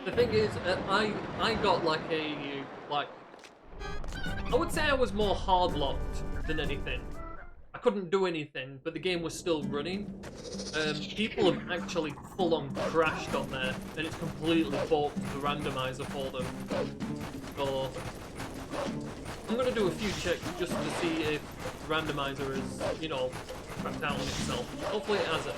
The thing is, I got like I would say I was more hard locked than anything. I couldn't do anything, but the game was still running. People have actually full on crashed on there, and it's completely bulked the randomizer for them. So I'm gonna do a few checks just to see if the randomizer is, you know, cracked out on itself. Hopefully it hasn't.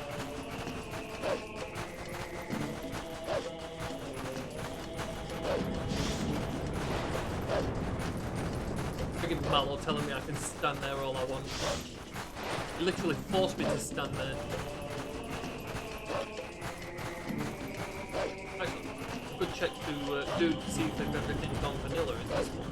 Friggin' Mallow telling me I can stand there all I want. He literally forced me to stand there. Actually, good check to do to see if everything's gone vanilla in this one.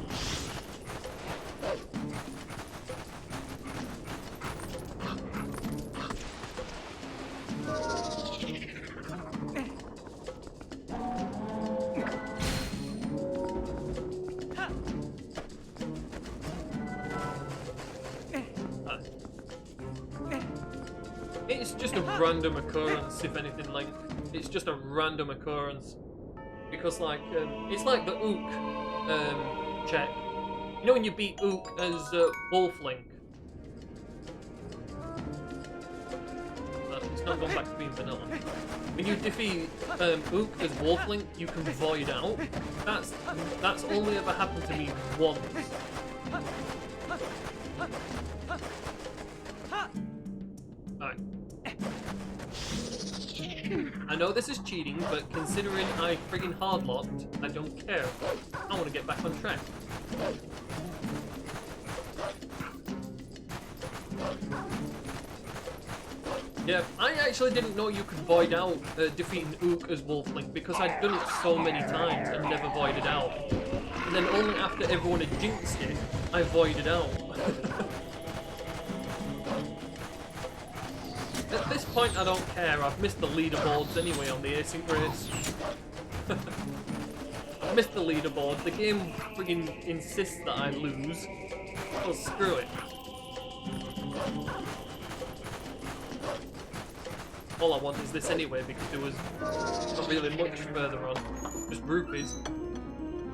It's just a random occurrence, if anything, like, it's just a random occurrence. Because, like, it's like the Ook check. You know when you beat Ook as Wolf Link? It's not going back to being vanilla. When you defeat Ook as Wolf Link, you can void out. That's only ever happened to me once. Alright. I know this is cheating, but considering I friggin' hardlocked, I don't care. I want to get back on track. Yeah, I actually didn't know you could void out defeating Ook as Wolf Link because I'd done it so many times and never voided out. And then only after everyone had jinxed it, I voided out. At this point, I don't care. I've missed the leaderboards anyway on the Async Race. I've missed the leaderboard. The game friggin' insists that I lose. Oh, screw it. All I want is this anyway, because there was not really much further on. Just rupees.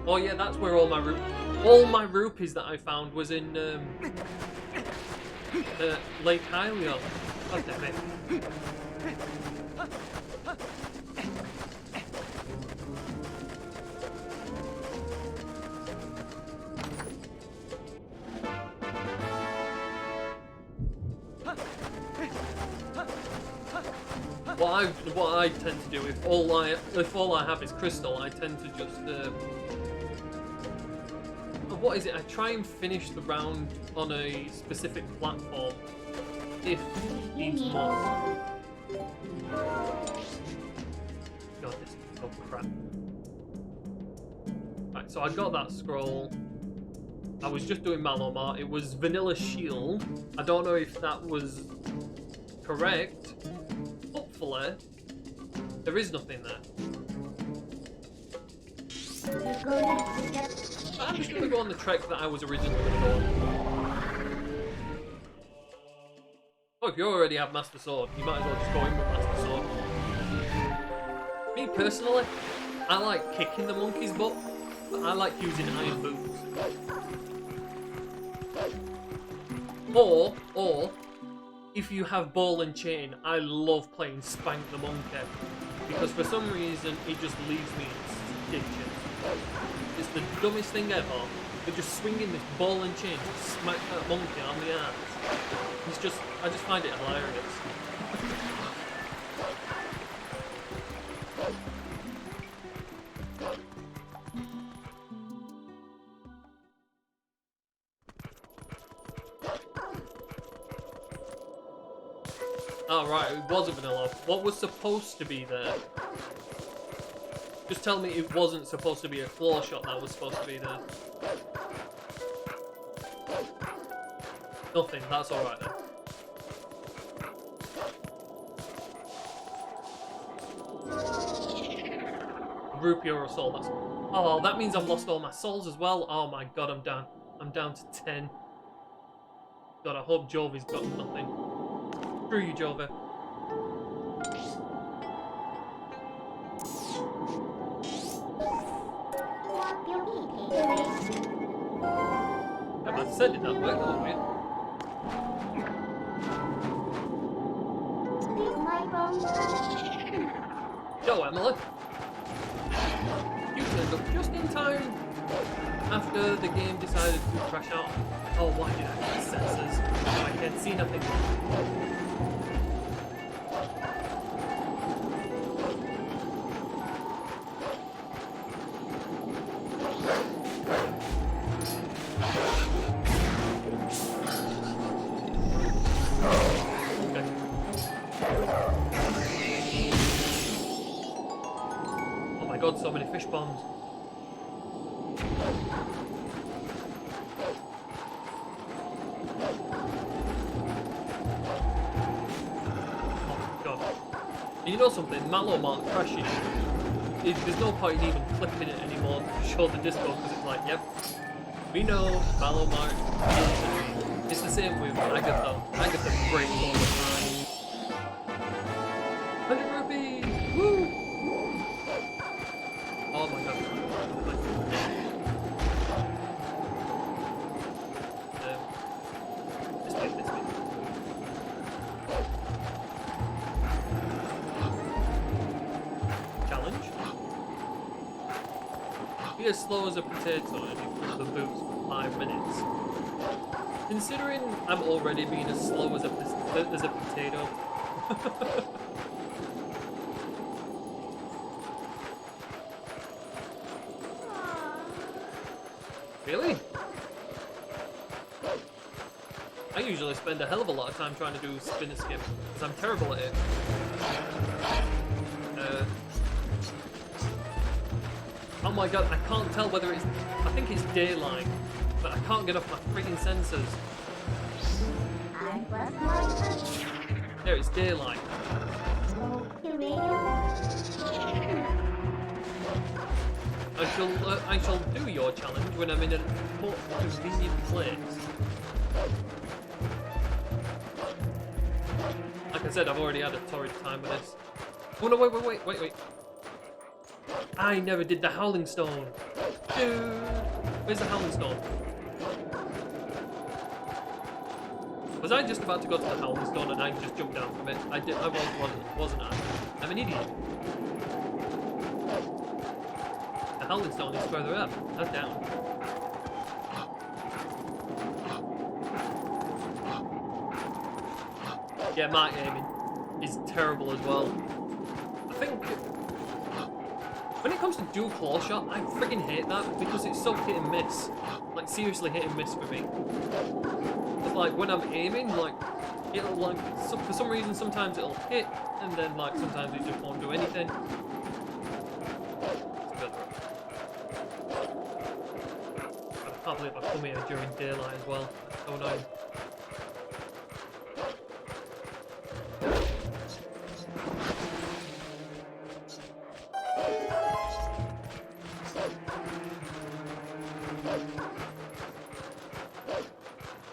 Oh yeah, that's where all my rupees that I found was in Lake Hylian. God damn it. What I tend to do if all I have is crystal, I tend to just what is it? I try and finish the round on a specific platform if it needs more. God, this is so crap. Right, so I got that scroll. I was just doing Malomar. It was Vanilla Shield. I don't know if that was correct. Hopefully, there is nothing there. I'm just going to go on the trek that I was originally going to go on. Oh, if you already have Master Sword, you might as well just go in with Master Sword. Me personally, I like kicking the monkey's butt, but I like using iron boots. Or, if you have ball and chain, I love playing Spank the Monkey, because for some reason it just leaves me in stitches. It's the dumbest thing ever. They're just swinging this ball and chain to smack that monkey on the ass. It's just, I just find it hilarious. Oh right, it was a vanilla. What was supposed to be there? Just tell me it wasn't supposed to be a claw shot that was supposed to be there. Nothing, that's alright then. Rupee or a soul, that's... Oh, that means I've lost all my souls as well. Oh my god, I'm down. I'm down to 10. God, I hope Jovi's got nothing. Screw you, Jovi. I said did that work? That was weird. Yo, Emily. You turned up just in time after the game decided to crash out. Oh, why did I get sensors? I can't see nothing. God, so many fish bombs. Oh god. And you know something? Malomar crashing. There's no point in even flipping it anymore to show the disco because it's like, yep. We know Malomar is the dream. It's the same with Agatha. Agatha breaks all the time. 100 rupees! Woo! Oh my god. This way. Challenge. Be as slow as a potato and you put the boots for 5 minutes. Considering I'm already being as slow as a potato. Really? I usually spend a hell of a lot of time trying to do spin and skip, because I'm terrible at it. Oh my god, I can't tell whether it's... I think it's daylight, but I can't get off my freaking sensors. There, it's daylight. The radio. I shall do your challenge when I'm in a more convenient place. Like I said, I've already had a torrid time with this. Oh no, wait. I never did the Howling Stone. Dude, where's the Howling Stone? Was I just about to go to the Howling Stone and I just jumped down from it? I wasn't I? I'm an idiot. The Howling Stone is further up, not down. Yeah, my aiming is terrible as well. I think when it comes to dual claw shot, I freaking hate that because it's so hit and miss. Like seriously hit and miss for me. It's like when I'm aiming, like it'll like for some reason sometimes it'll hit and then like sometimes it just won't do anything. I can't believe I come here during daylight as well. That's so annoying.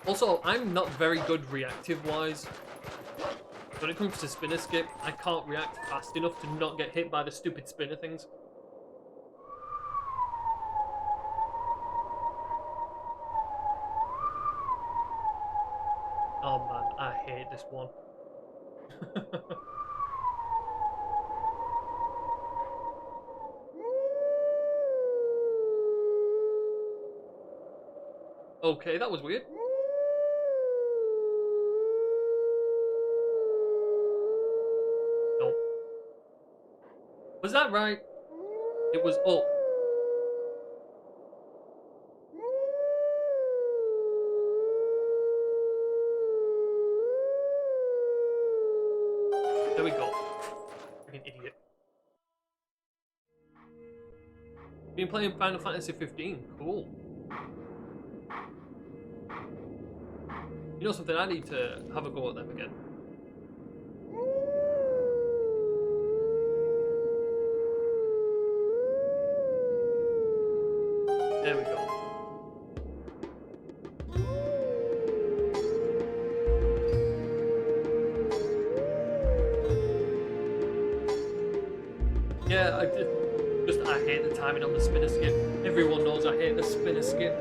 Also, I'm not very good reactive-wise. When it comes to spinner skip, I can't react fast enough to not get hit by the stupid spinner things. Oh man, I hate this one. Okay, that was weird. Nope. Was that right? It was up. There we go. Freaking idiot. Been playing Final Fantasy 15. Cool. You know something? I need to have a go at them again. There we go. Yeah, I hate the timing on the spinner skip. Everyone knows I hate the spinner skip.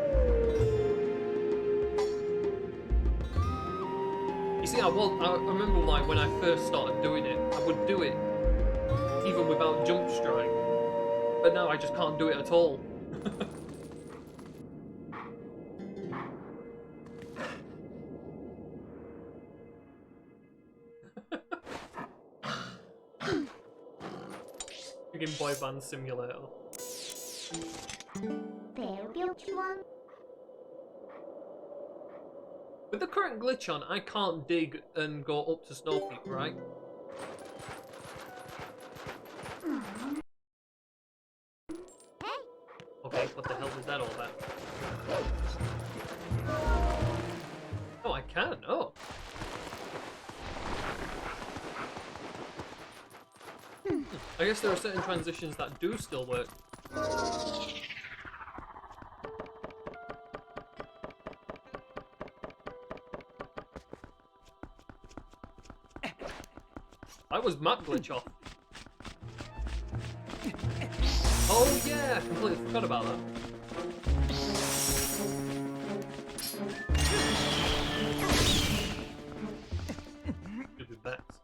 You see, I remember like when I first started doing it, I would do it even without jump strike. But now I just can't do it at all. Freaking boy band simulator. There built one. With the current glitch on, I can't dig and go up to Snow Peak, right? Okay, what the hell was that all about? Oh, I can. Oh. I guess there are certain transitions that do still work. I was map glitch off. Oh yeah, I completely forgot about that. Stupid bats.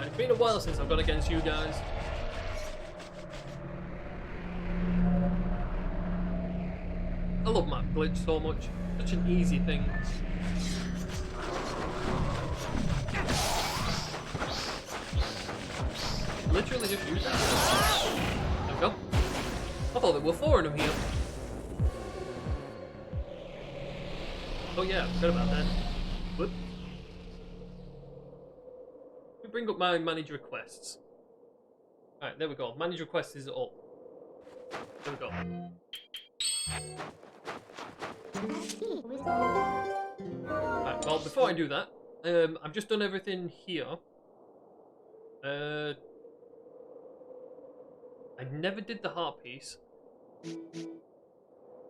It's been a while since I've gone against you guys. I love map glitch so much. Such an easy thing. Literally just use that. There we go. Oh, we're 4 of them here. Oh yeah, forgot about that. Whoop. Let me bring up my manage requests. Alright, there we go. Manage requests is up. There we go. Alright, well, before I do that, I've just done everything here. I never did the heart piece. Do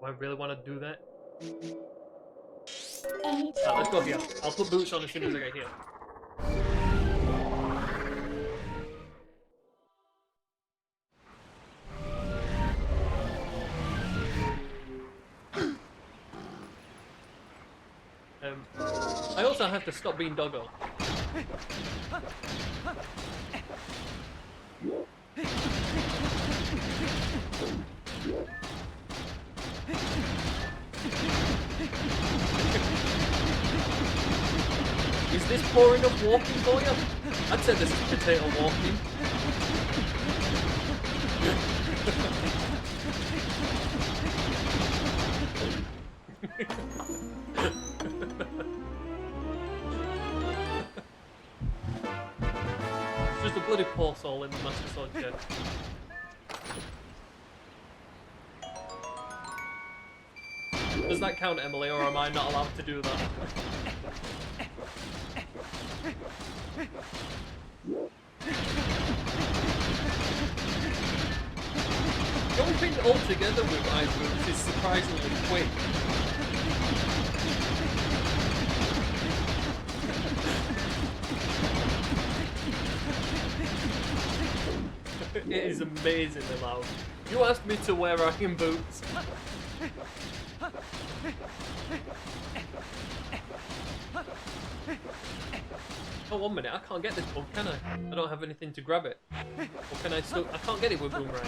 I really want to do that? Alright, let's go here. I'll put boots on as soon as I get here. I also have to stop being doggo. Is this poor enough walking for you? I'd say this is potato walking. It's just a bloody poor soul in the Master Sword shed. Does that count, Emily, or am I not allowed to do that? Jumping all together with iBoots is surprisingly quick. It is amazingly loud. You asked me to wear iron boots. Oh, 1 minute, I can't get this bug, can I? I don't have anything to grab it. Or can I still... I can't get it with boomerang.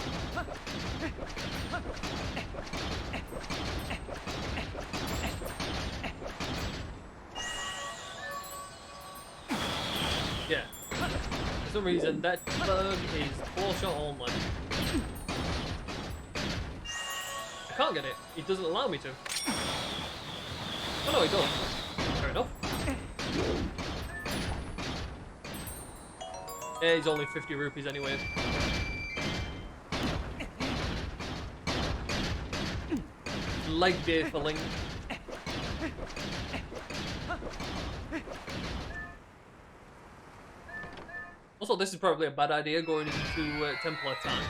Yeah. For some reason, that bug is 4-shot only. I can't get it. It doesn't allow me to. Oh no, it does. Fair enough. Yeah, he's only 50 rupees anyway. Leg day for Link. Also, this is probably a bad idea going into Temple at time.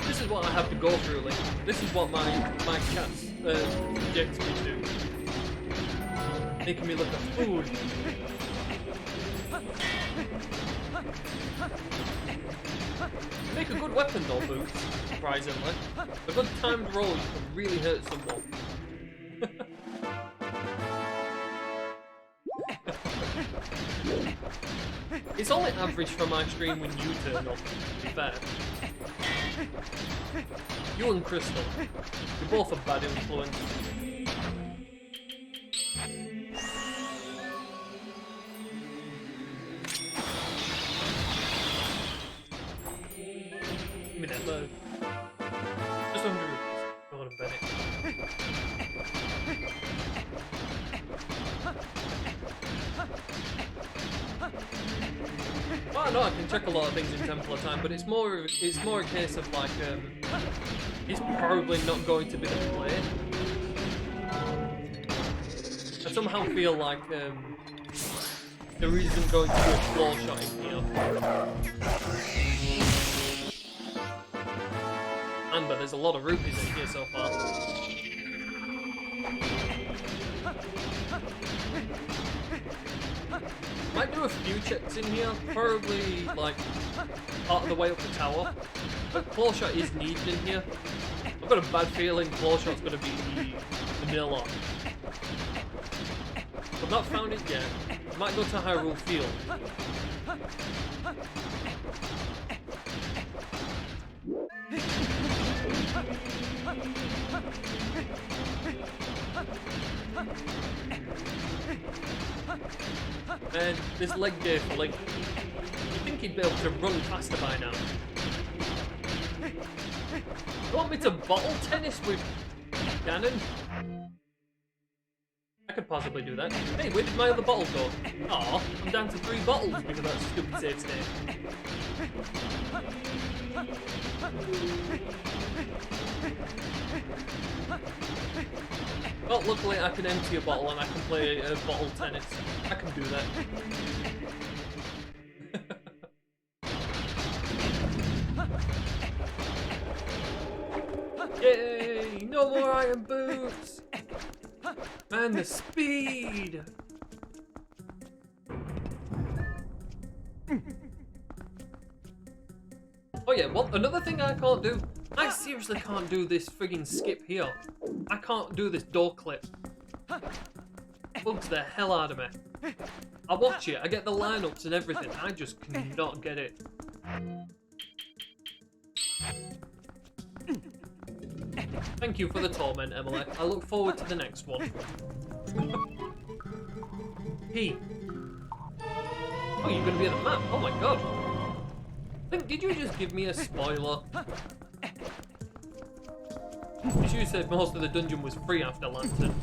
This is what I have to go through, Link. This is what my cats subject me to. Making me look a fool. Make a good weapon though, Boots, surprisingly. A good timed roll can really hurt someone. It's only average for my stream when you turn up, to be fair. You and Crystal, you're both a bad influence. Give me that load. Just 100 rupees. Go on and bet it. Well, I know I can check a lot of things in Temple of Time, but it's more a case of like, it's probably not going to be the play. I somehow feel like there isn't going to be a floor shot in here. But there's a lot of rupees in here so far. Might do a few checks in here, probably like part of the way up the tower. But claw shot is needed in here. I've got a bad feeling claw shot's going to be the nil on. I've not found it yet. might go to Hyrule Field. And this leg day for Link, you'd think he'd be able to run faster by now. You want me to bottle tennis with Ganon? I could possibly do that. Hey, where did my other bottle go? Aw, I'm down to 3 bottles because of that stupid save state. Well, luckily I can empty a bottle and I can play bottle tennis. I can do that. Yay! No more iron boots! Man, the speed! Oh yeah, well, another thing I can't do. I seriously can't do this friggin' skip here. I can't do this door clip. Bugs the hell out of me. I watch it, I get the lineups and everything. I just cannot get it. Thank you for the torment, Emily. I look forward to the next one. P. Oh, you're gonna be at the map? Oh my god. Link, did you just give me a spoiler? You said most of the dungeon was free after Lantern.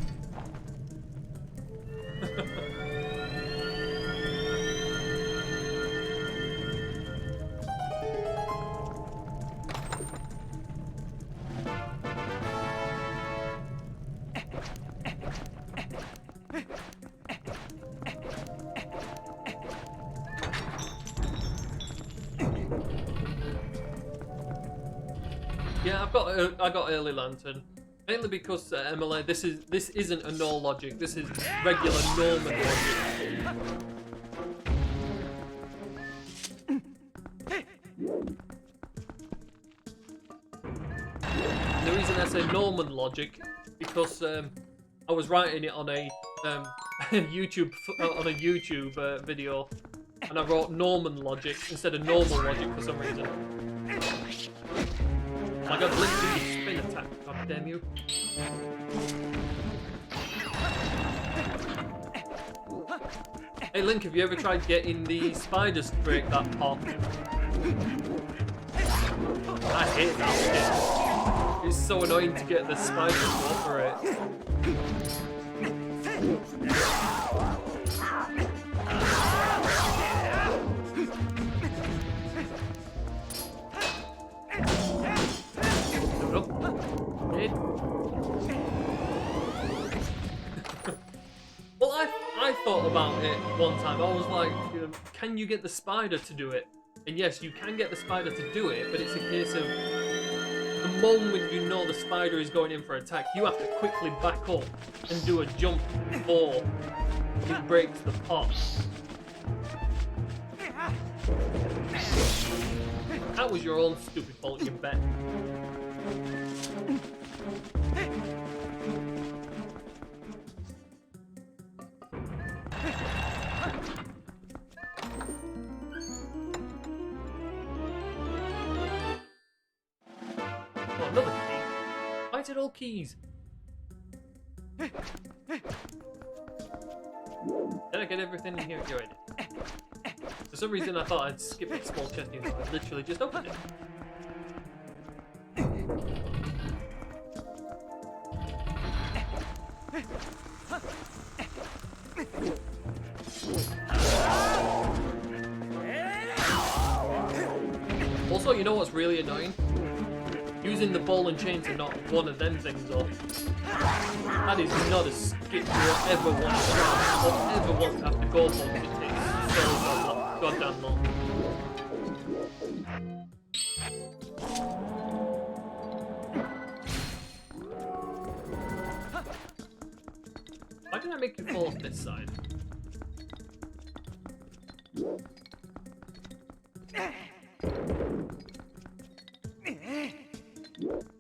Yeah, I got early Lantern, mainly because Emily, this isn't a No-Logic. This is regular Norman logic. And the reason I say Norman logic because I was writing it on a YouTube video, and I wrote Norman logic instead of normal logic for some reason. Oh my god, Link, do your spin attack, god damn you. Hey Link, have you ever tried getting the spiders to break that pot? I hate that shit. It's so annoying to get the spiders to operate. Well, I thought about it one time. I was like, can you get the spider to do it? And yes, you can get the spider to do it, but it's a case of the moment you know the spider is going in for attack, you have to quickly back up and do a jump before it breaks the pot. That was your own stupid fault, you bet. Oh, another key. Why is it all keys? Did I get everything in here? You're right. For some reason I thought I'd skip the small chest until I literally just opened it. Also, you know what's really annoying? Using the ball and chain to knock one of them things off. That is not a skip you'll ever want to try or ever want to have to go for because it takes so goddamn long. Why did I make you fall off this side?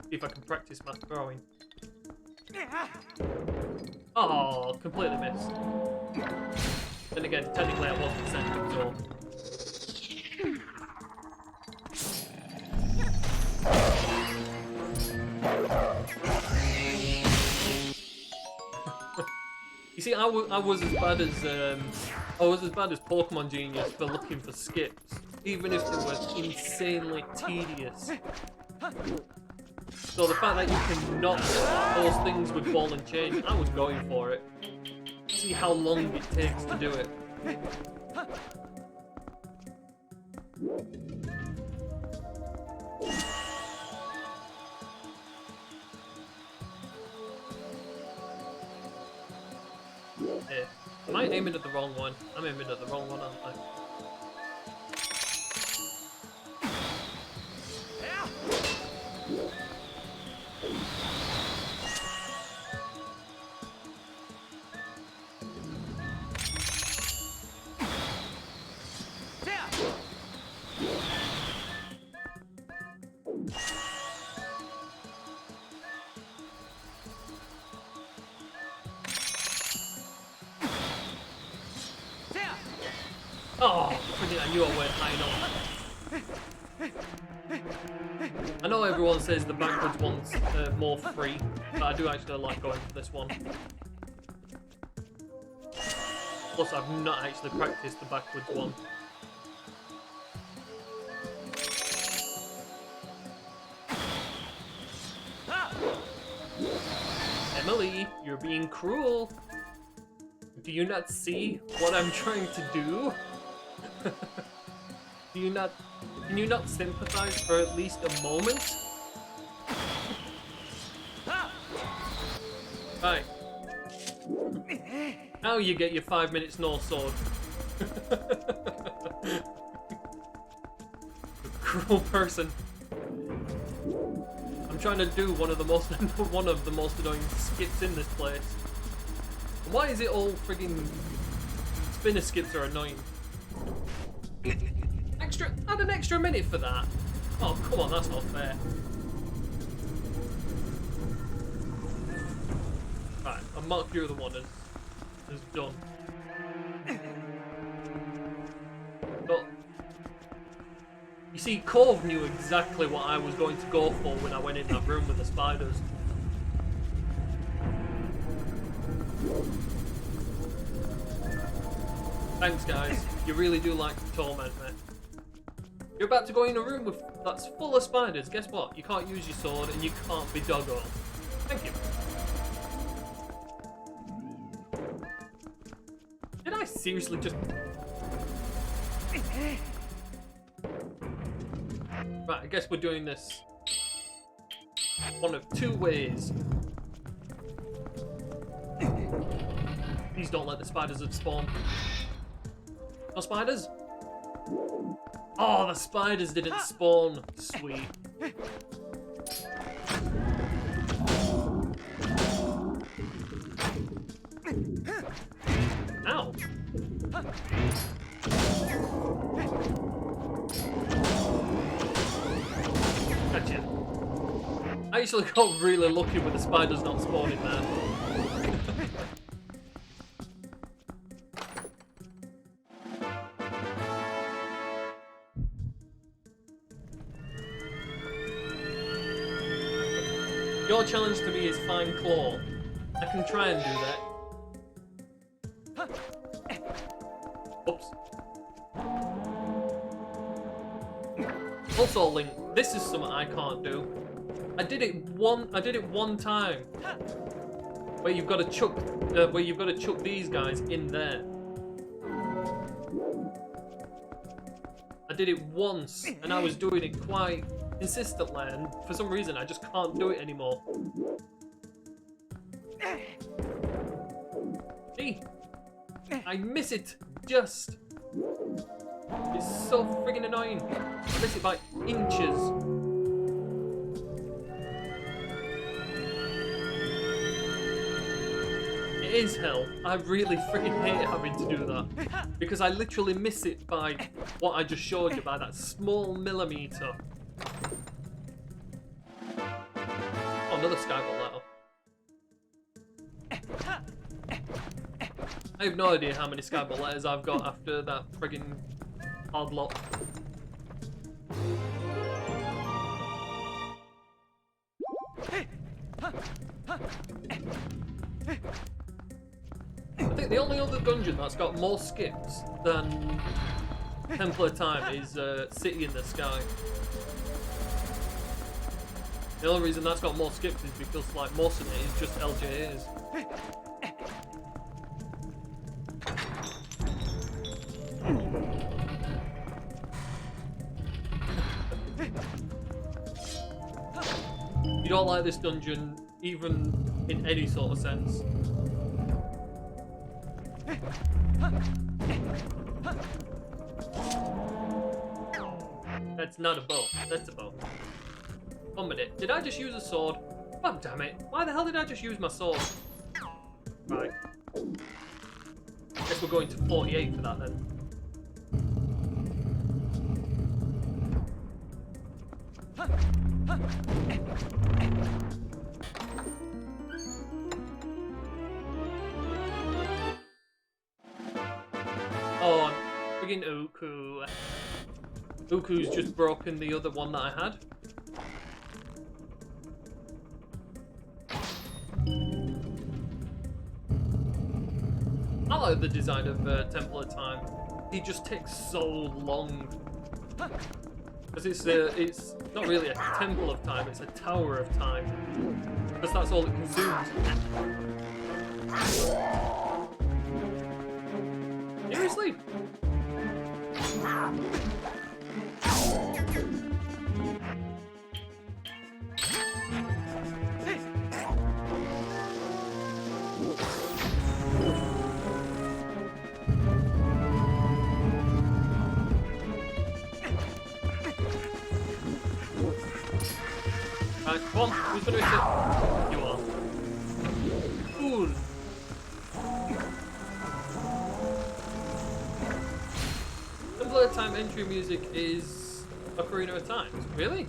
See if I can practice my throwing. Oh, completely missed. Then again, technically I wasn't sent, so... You see, I was as bad as Pokemon Genius for looking for skips, even if they were insanely tedious. So the fact that you can knock those things with ball and chain, I was going for it. See how long it takes to do it. Am I aiming at the wrong one? I'm aiming at the wrong one, aren't I? Oh, I knew I went high enough. I know everyone says the backwards one's more free, but I do actually like going for this one. Plus, I've not actually practiced the backwards one. Emily, you're being cruel. Do you not see what I'm trying to do? Can you not sympathize for at least a moment? Right. Now you get your 5 minutes no sword. Cruel person. I'm trying to do one of the most annoying skips in this place. Why is it all friggin' spinner skips are annoying? Add an extra minute for that. Oh, come on, that's not fair. Right, I'll mark the other one as done. But you see, Cove knew exactly what I was going to go for when I went in that room with the spiders. Thanks, guys. You really do like to torment me. You're about to go in a room that's full of spiders. Guess what? You can't use your sword and you can't be doggo. Thank you. Did I seriously just... Right, I guess we're doing this one of two ways. Please don't let the spiders spawn. No spiders? Oh, the spiders didn't spawn. Sweet. Ow. Gotcha. I actually got really lucky with the spiders not spawning, man. Your challenge to me is find claw. I can try and do that. Oops. Also, Link, this is something I can't do. I did it one time. Where you've got to chuck these guys in there. I did it once, and I was doing it quite consistently, and for some reason I just can't do it anymore. See? I miss it just. It's so friggin' annoying. I miss it by inches. It is hell. I really friggin' hate having to do that. Because I literally miss it by what I just showed you, by that small millimeter. Oh, another skyball letter. I have no idea how many Skyball letters I've got after that friggin' hard lock. I think the only other dungeon that's got more skips than Temple of Time is City in the Sky. The only reason that's got more skips is because like most of it is just LJAs. You don't like this dungeon, even in any sort of sense. That's not a bow, that's a bow. 1 minute, did I just use a sword? God damn it, why the hell did I just use my sword? Right. Guess we're going to 48 for that then. Oh, friggin' Uku. Uku's just broken the other one that I had. I like the design of Temple of Time. He just takes so long. Because it's not really a Temple of Time, it's a Tower of Time. Because that's all it consumes. Seriously? Right, come on, who's gonna hit it? You are. Cool. Temple of Time entry music is Ocarina of Time. Really?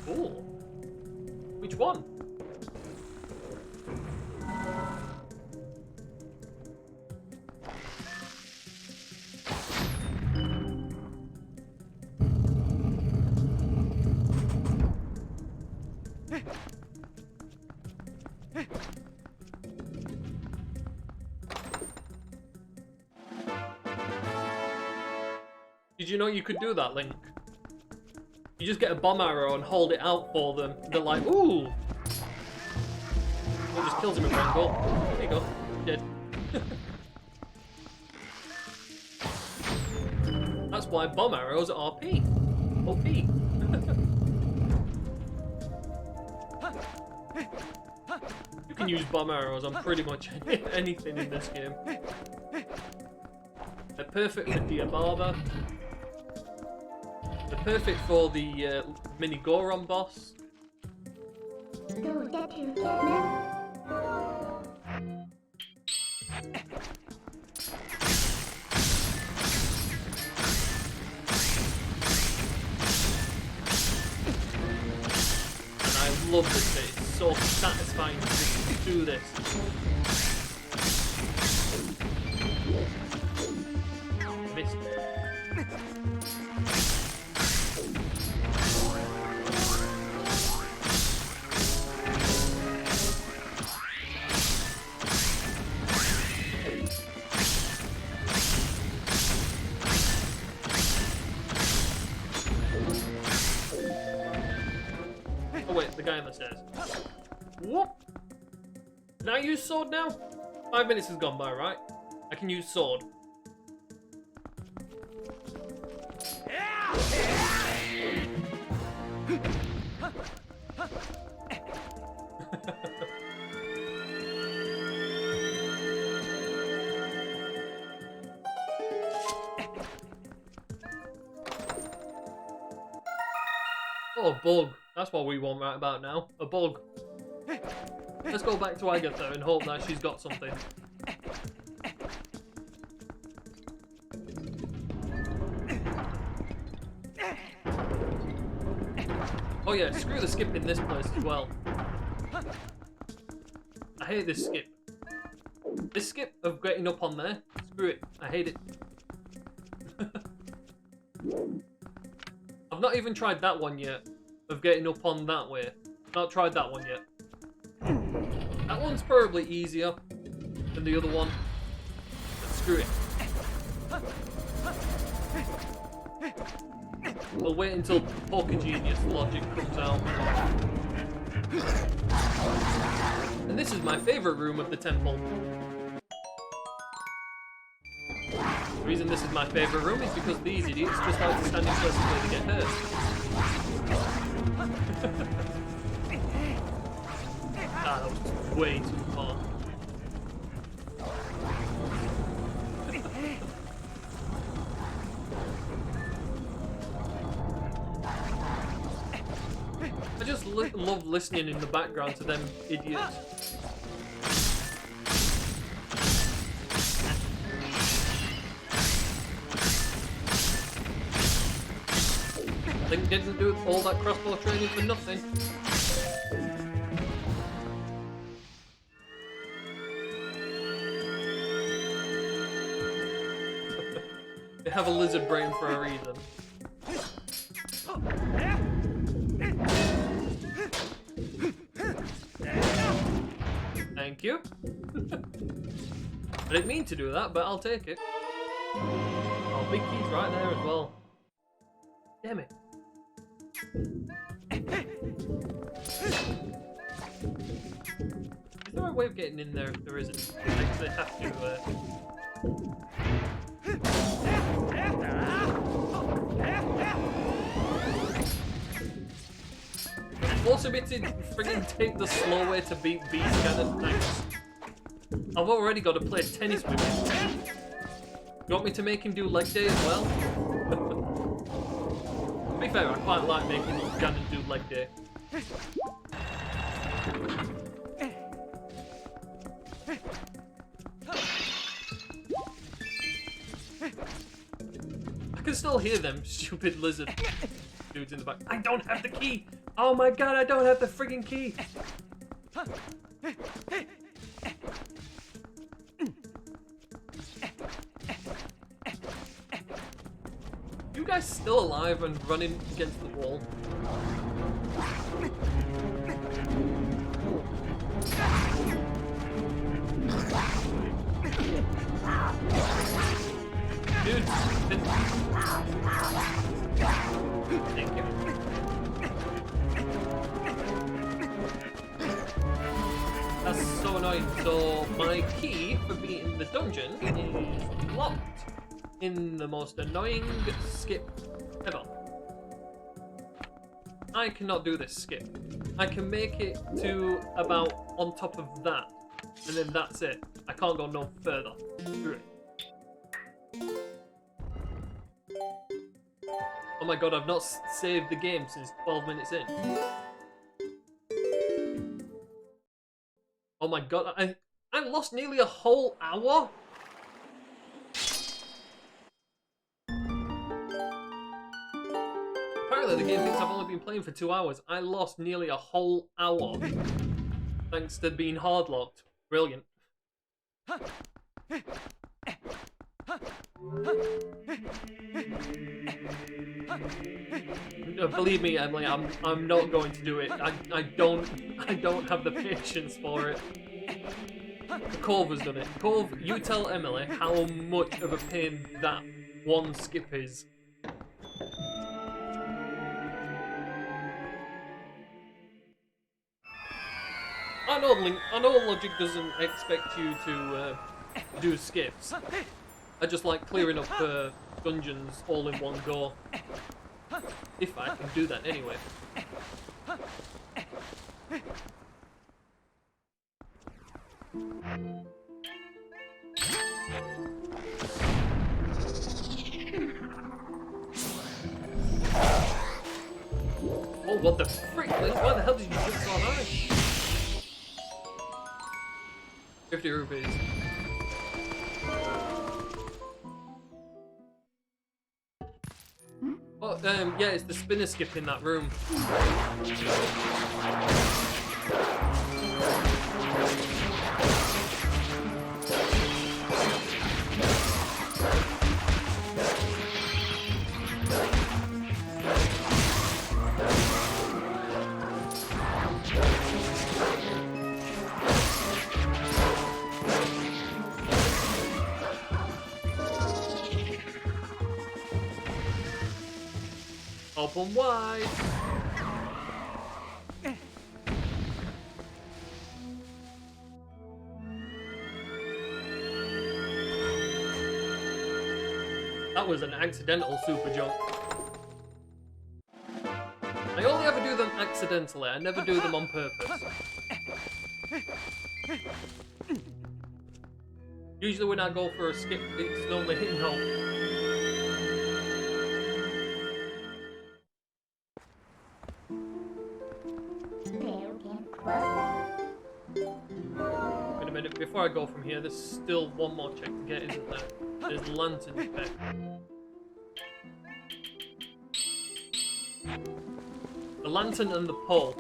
Cool. Which one? Did you know you could do that, Link? You just get a bomb arrow and hold it out for them. They're like, ooh! It just kills him in one go. There you go. Dead. That's why bomb arrows are OP. OP. You can use bomb arrows on pretty much anything in this game. They're perfect for Diababa. They're perfect for the mini Goron boss. Go get to NesmaN. And I love this bit. It's so satisfying to just do this. Missed. Oh wait, the guy on the stairs. What? Can I use sword now? 5 minutes has gone by, right? I can use sword. Oh, a bug. That's what we want right about now. A bug. Let's go back to Agatha and hope that she's got something. Oh yeah, screw the skip in this place as well. I hate this skip. This skip of getting up on there, screw it, I hate it. I've not even tried that one yet, of getting up on that way. Not tried that one yet. That one's probably easier than the other one, but screw it. I'll wait until Poker Genius Logic comes out. And this is my favourite room of the temple. The reason this is my favourite room is because these idiots just like to stand in places where they get hurt. That was just way too far. I just love listening in the background to them idiots. They didn't do all that crossbow training for nothing. They have a lizard brain for a reason. Thank you. I didn't mean to do that, but I'll take it. Oh, big key's right there as well. Damn it. Is there a way of getting in there if there isn't? I actually have to, Also, bit to friggin' take the slow way to beat Beast Cannon. Thanks. I've already got to play tennis with him. You want me to make him do leg day as well? To be fair, I quite like making Ganon do leg day. I can still hear them stupid lizard dudes in the back. I don't have the key! Oh my god, I don't have the friggin' key! You guys still alive and running against the wall? Dude, thank you. That's so annoying. So my key for beating the dungeon is locked in the most annoying skip ever. I cannot do this skip. I can make it to about on top of that, and then that's it. I can't go no further. Screw it. Oh my god, I've not saved the game since 12 minutes in. Oh my god, I lost nearly a whole hour? Apparently the game thinks I've only been playing for 2 hours. I lost nearly a whole hour. Thanks to being hardlocked. Brilliant. Believe me, Emily, I'm not going to do it. I don't have the patience for it. Corv has done it. Corv, you tell Emily how much of a pain that one skip is. I know Logic doesn't expect you to do skips. I just like clearing up dungeons all in one go. If I can do that anyway. Oh, what the frick? Why the hell did you jump so high? 50 rupees. Oh, yeah, it's the spinner skip in that room. Open wide. That was an accidental super jump. I only ever do them accidentally, I never do them on purpose. Usually when I go for a skip, it's normally hitting home. Wait a minute, before I go from here, there's still one more check to get, isn't there? There's the lantern effect. The lantern and the pole.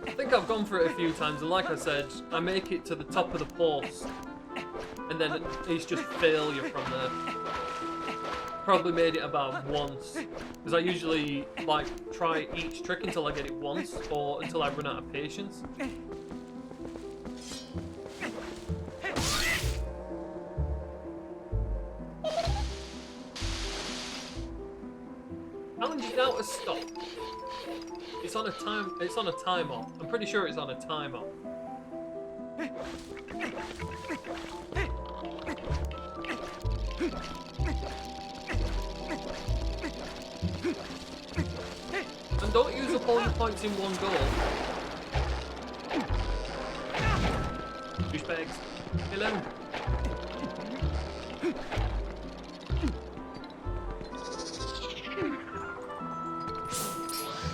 I think I've gone for it a few times, and like I said, I make it to the top of the post, and then it's just failure from there. Probably made it about once, because I usually like try each trick until I get it once, or until I run out of patience. Challenge it out to stop. It's on a timer. I'm pretty sure it's on a timer. And don't use up all your points in one go. Douchebags. Kill him.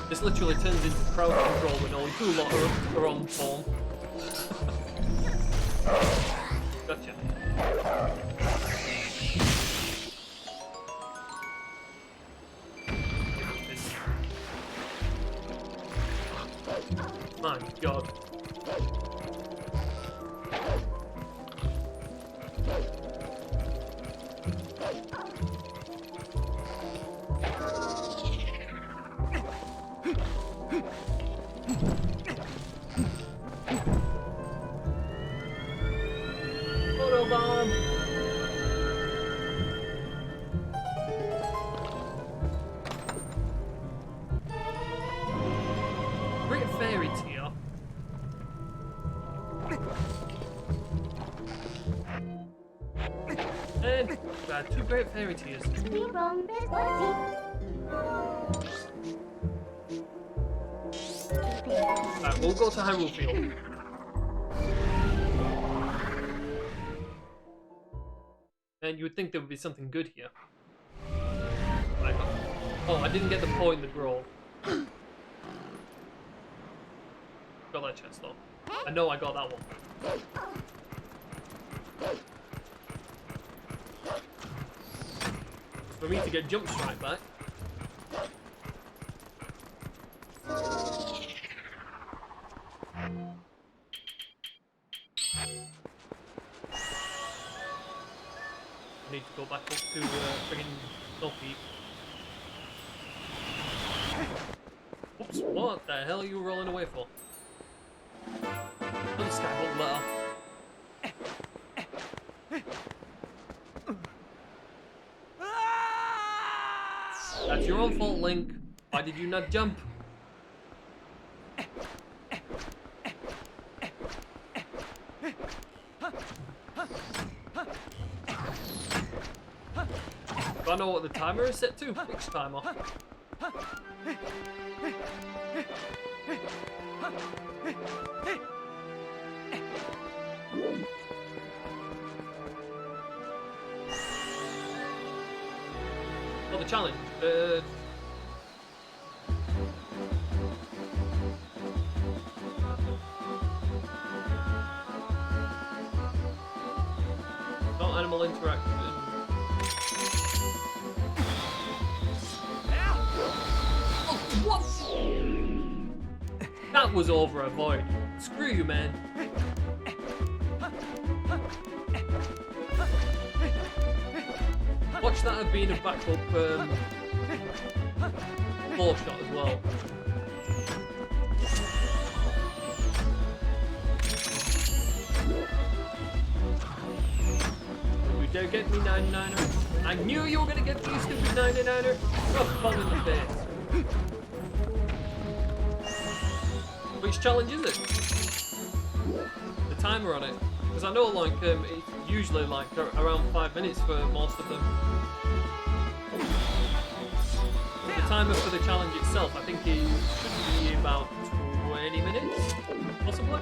This literally turns into crowd control when only 2 lot are on form. Gotcha. My god. Photobomb! Great fairy tear. And we had 2 great fairy tears. Alright, we'll go to Hyrule Field. And you would think there would be something good here. Right. Oh, I didn't get the point in the grove. Got that chest though. I know I got that one. For me to get jump strike back. I need to go back up to friggin' Snow Peak. Oops, what the hell are you rolling away for? Another skybolt letter. That's your own fault, Link. Why did you not jump? Do I know what the timer is set to? Which timer? Oh, the challenge. No animal interaction. What? That was over a void. Screw you, man. watch that have been a backup floor shot as well. You dare get me 99er? I knew you were gonna get me, you stupid 99er. Oh, bomb in the face. Which challenge is it? The timer on it. Because I know like it's usually like around 5 minutes for most of them. The timer for the challenge itself, I think it should be about 20 minutes, possibly.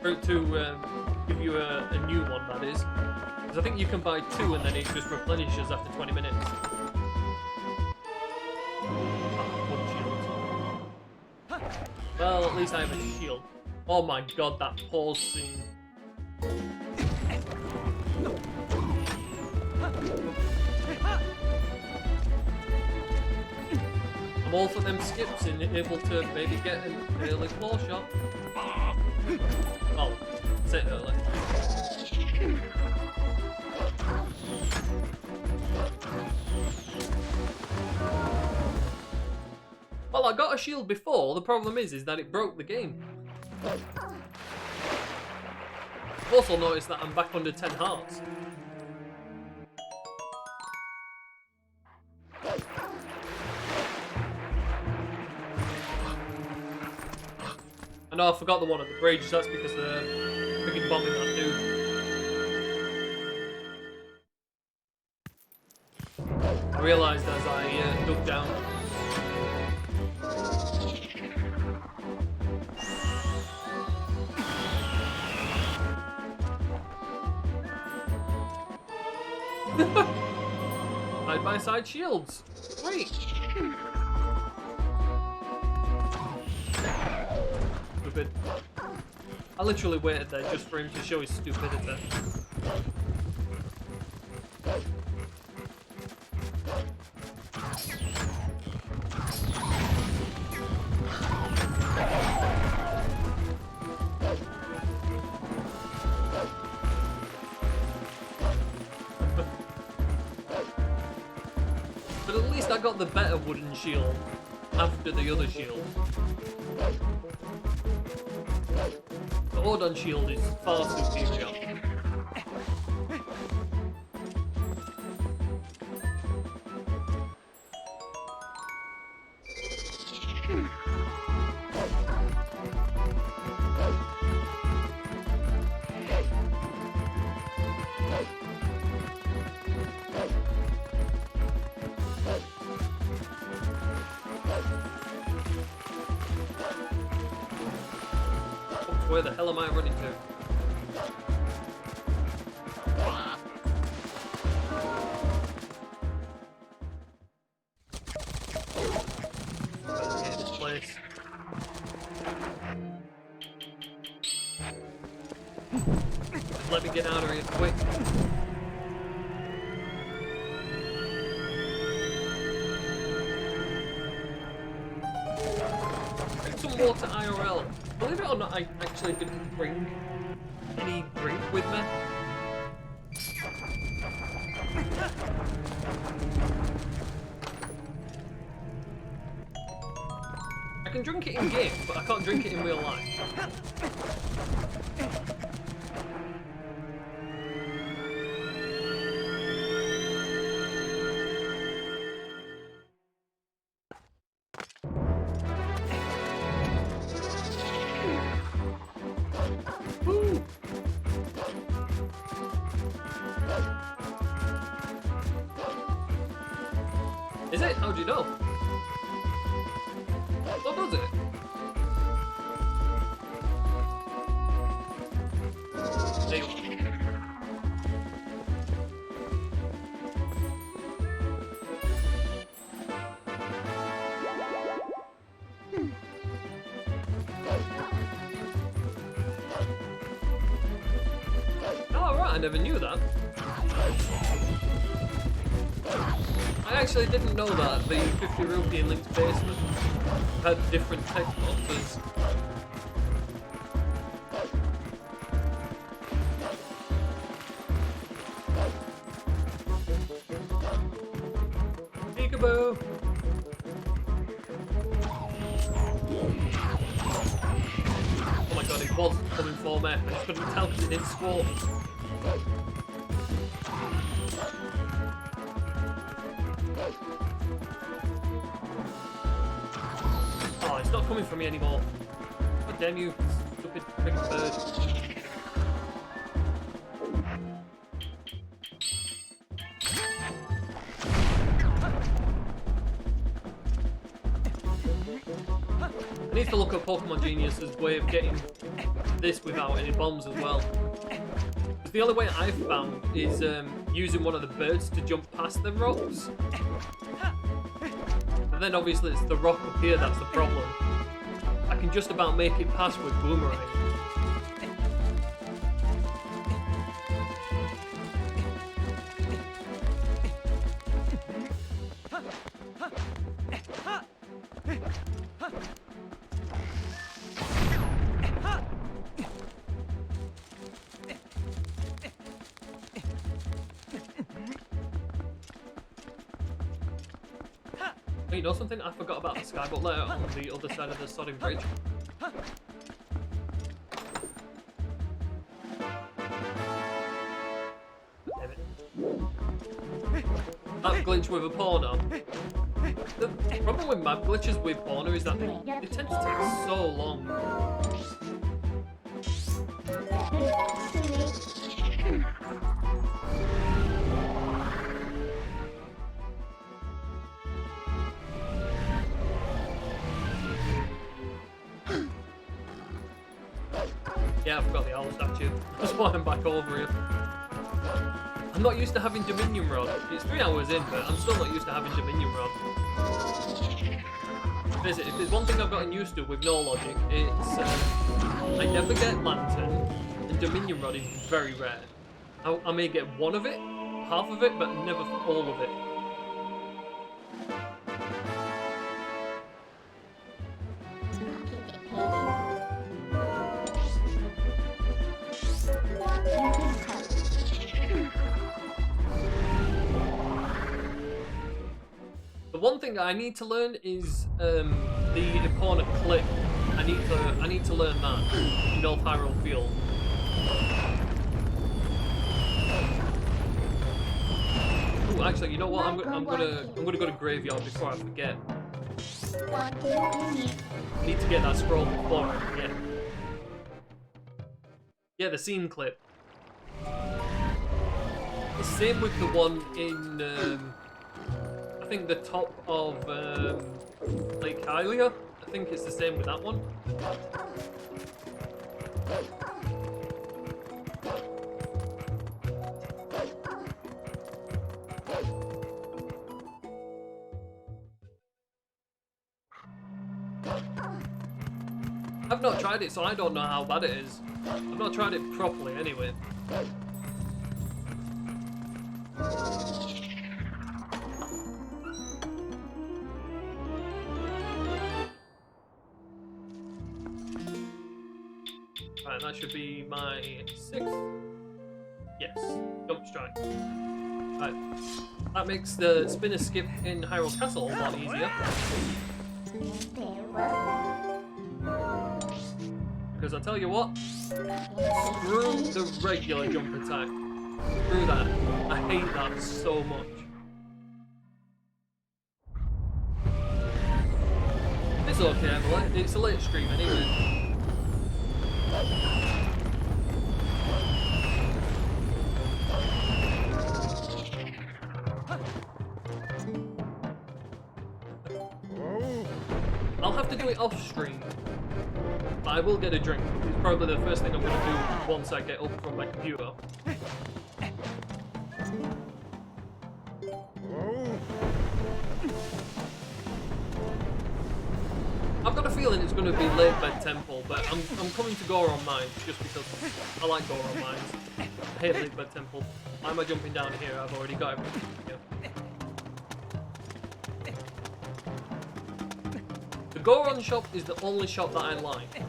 For to give you a new one, that is. Because I think you can buy 2 and then it just replenishes after 20 minutes. Well, at least I have a shield. Oh my god, that pause scene. I'm all for them skips and able to maybe get an early claw shot. Well, say it early. Well, I got a shield before. The problem is that it broke the game. I've also noticed that I'm back under 10 hearts. I know I forgot the one at the bridge, that's because they're freaking bombing that dude. I realised as I dug down. Side by side shields. Wait. Stupid. I literally waited there just for him to show his stupidity. But at least I got the better wooden shield after the other shield. The Ordon shield is far superior. Where the hell am I running to? Let's get this place. Let me get out of here quick. Drink some water IRL. Believe it or not, I actually didn't bring any drink with me. I can drink it in game, but I can't drink it in real life. Is it? How do you know? What does it? There you go. Oh, right, I never knew that. I actually didn't know that the 50 rupee in Link's Basement had different text boxes. god, it was coming for me. I just couldn't tell because it didn't squat. Oh, it's not coming for me anymore. God damn you, stupid freaking bird. I need to look at Pokemon Genius's way of getting this without any bombs as well. Because the only way I've found is using one of the birds to jump past the rocks. But then obviously it's the rock up here that's the problem. I can just about make it past with Boomerang. You know something? I forgot about the sky butler on the other side of the sodding bridge. Damn it. That glitch with a Pawner. The problem with map glitches with Pawner is that they tend to take so long. Yeah, I forgot the owl statue. That's why I'm back over here. I'm not used to having Dominion Rod. It's 3 hours in, but I'm still not used to having Dominion Rod. If there's one thing I've gotten used to with No-Logic, it's I never get Lantern, and Dominion Rod is very rare. I may get one of it, half of it, but never all of it. The one thing I need to learn is the opponent clip. I need to learn that in North Hyrule Field. Ooh, actually, you know what? I'm gonna go to Graveyard before I forget. I need to get that scroll before I forget. Yeah, the scene clip. The same with the one in I think the top of Lake Hylia. I think it's the same with that one. I've not tried it, so I don't know how bad it is. I've not tried it properly anyway. Right, that should be my 6th. Yes, jump strike. Right, that makes the spinner skip in Hyrule Castle a lot easier. Because I tell you what, screw the regular jump attack. Screw that. I hate that so much. It's okay, Emily. It's a late stream anyway. I'll have to do it off stream, but I will get a drink. It's probably the first thing I'm going to do once I get up from my computer. I've got a feeling it's going to be late bed temple, but I'm coming to Goron Mines just because I like Goron Mines. I hate late bed temple. Why am I jumping down here? I've already got everything. Yeah. The Goron shop is the only shop that I like.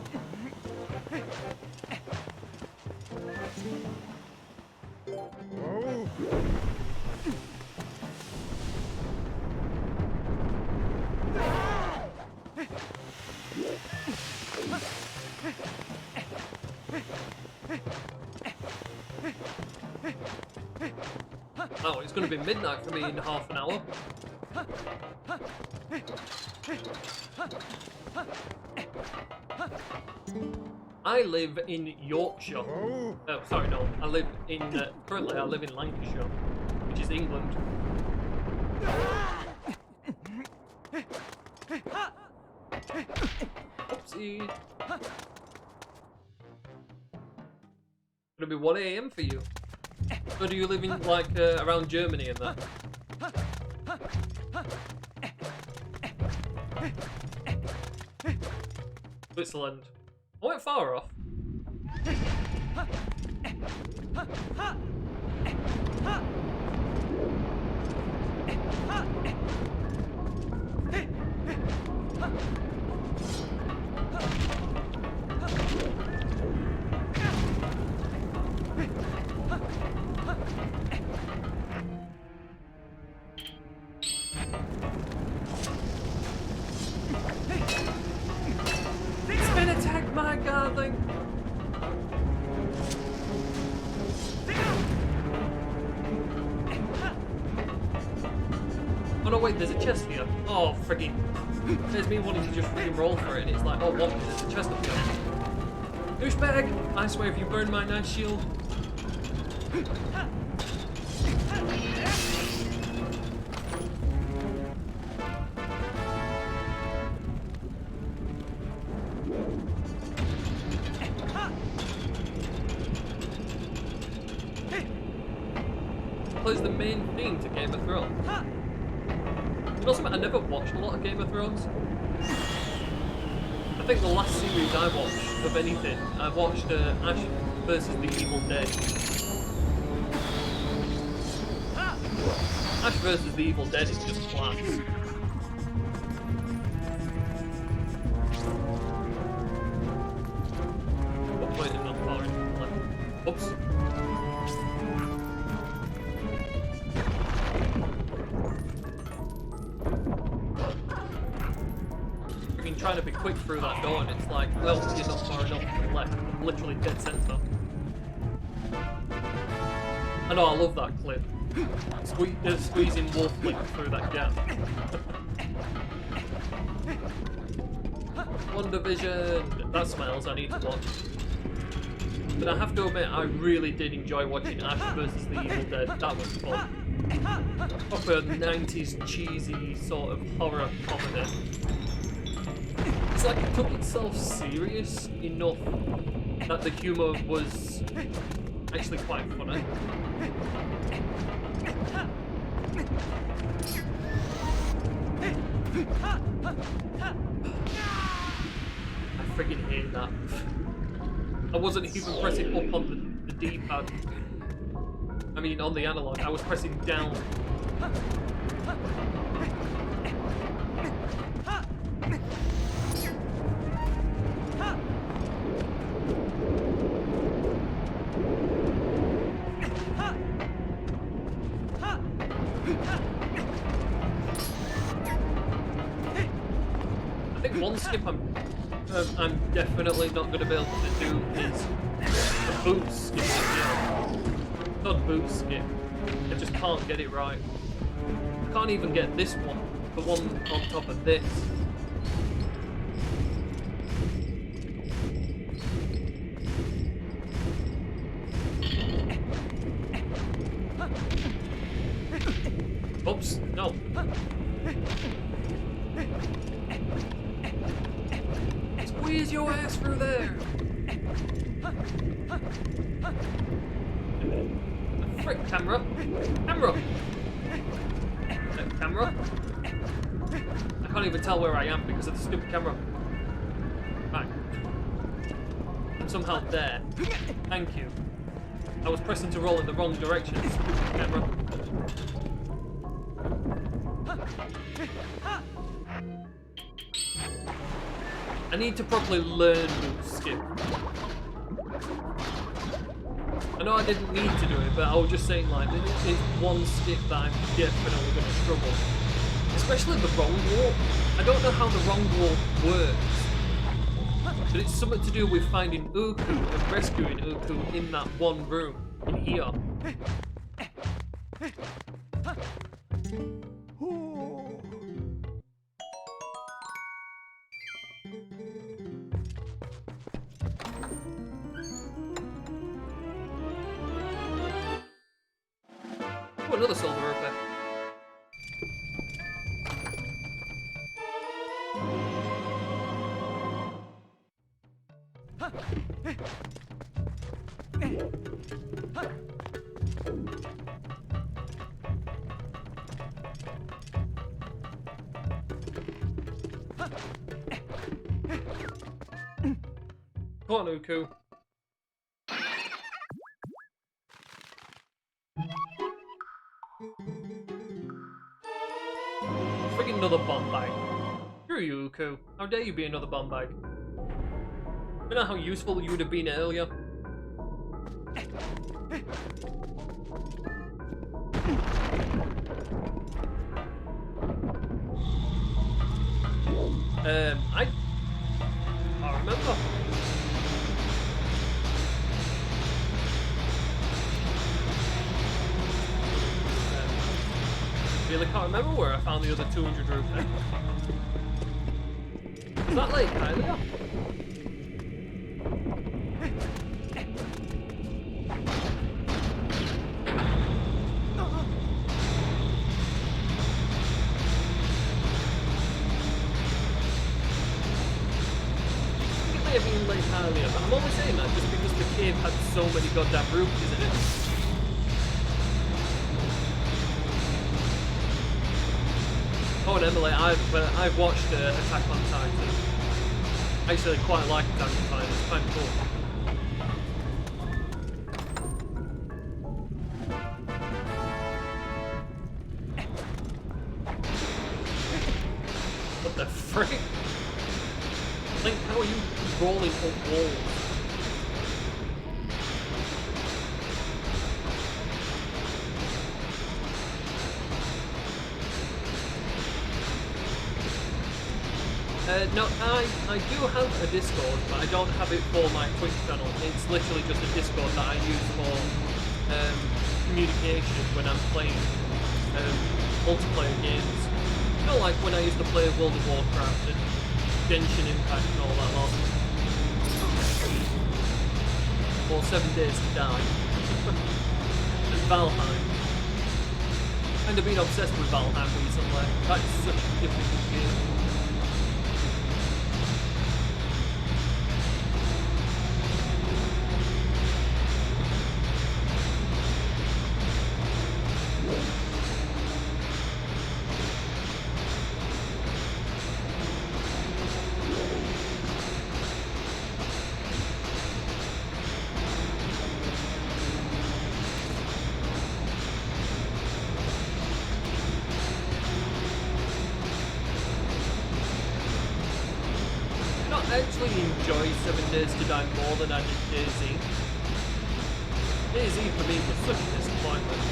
going to be midnight for me in half an hour. I live in Yorkshire. Oh, sorry, no. I live in, currently I live in Lancashire, which is England. Oopsie. It'll be 1 AM for you. So do you live in, like, around Germany and that? Switzerland. I went far off. Spin attack, my godling! Oh no, wait, there's a chest here. Oh, friggin'. There's me wanting to just friggin' roll for it, and it's like, oh, what? There's a chest up here. Douchebag! I swear if you burn my nice shield. Plays the main theme to Game of Thrones. You know something? I never watched a lot of Game of Thrones. I think the last series I watched of anything, I watched Ash versus the Evil Dead. Ash versus the Evil Dead is just class. Oh, wait, not far in. Oops. Trying to be quick through that door, and it's like, well, you're not far enough to the left. Literally dead center. I know, I love that clip. Squeezing Wolf Link through that gap. WandaVision! That smells, I need to watch. But I have to admit, I really did enjoy watching Ash vs. the Evil Dead. That was fun. Proper 90s cheesy sort of horror comedy. It's like it took itself serious enough that the humour was actually quite funny. I friggin' hate that. I wasn't even pressing up on the D-pad. I mean, on the analog, I was pressing down. One skip I'm definitely not going to be able to do is a boot skip. Yeah. Not boot skip. I just can't get it right. I can't even get this one, the one on top of this. Oops, no. Squeeze your ass through there! Frick, camera! Camera! Camera? I can't even tell where I am because of the stupid camera. Right. I'm somehow there. Thank you. I was pressing to roll in the wrong direction. Stupid camera. I need to properly learn boot skip. I know I didn't need to do it, but I was just saying, like, this is one skip that I'm definitely going to struggle. Especially the wrong warp. I don't know how the wrong warp works. But it's something to do with finding Uku and rescuing Uku in that one room, in here. Oh, another silver rupee. Come on, Uku. Friggin' another bomb bag. Screw you, Uku. How dare you be another bomb bag? You know how useful you would have been earlier? I can't remember. Really can't remember where I found the other 200 rupees. Is that Lake Hylia? Lake Hylia, but I'm only saying that just because the cave had so many goddamn rupees in it. Oh, and Emily, I've watched Attack on Titan. I actually quite like Attack on Titan. It's quite cool. What the frick? Link, how are you rolling up walls? No, I do have a Discord, but I don't have it for my Twitch channel. It's literally just a Discord that I use for communication when I'm playing multiplayer games. You know, like when I used to play World of Warcraft and Genshin Impact and all that lot. Or 7 Days to Die. And Valheim. I've been obsessed with Valheim recently. That's such a difficult game. I actually enjoy 7 Days to Die more than I did DayZ. DayZ for me was such a disappointment.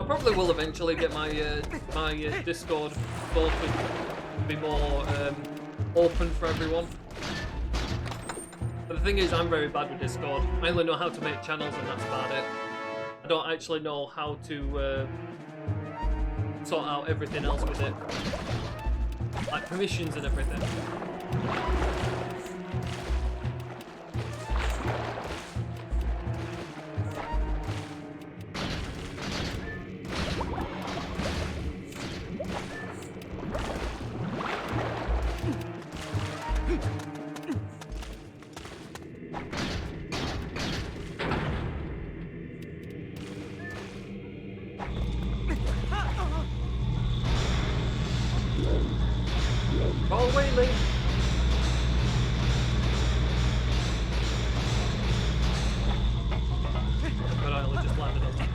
Probably will eventually get my my Discord open, be more open for everyone. But the thing is, I'm very bad with Discord. I only know how to make channels, and that's about it. I don't actually know how to sort out everything else with it, like permissions and everything. Go away, Link. But I only just landed on that.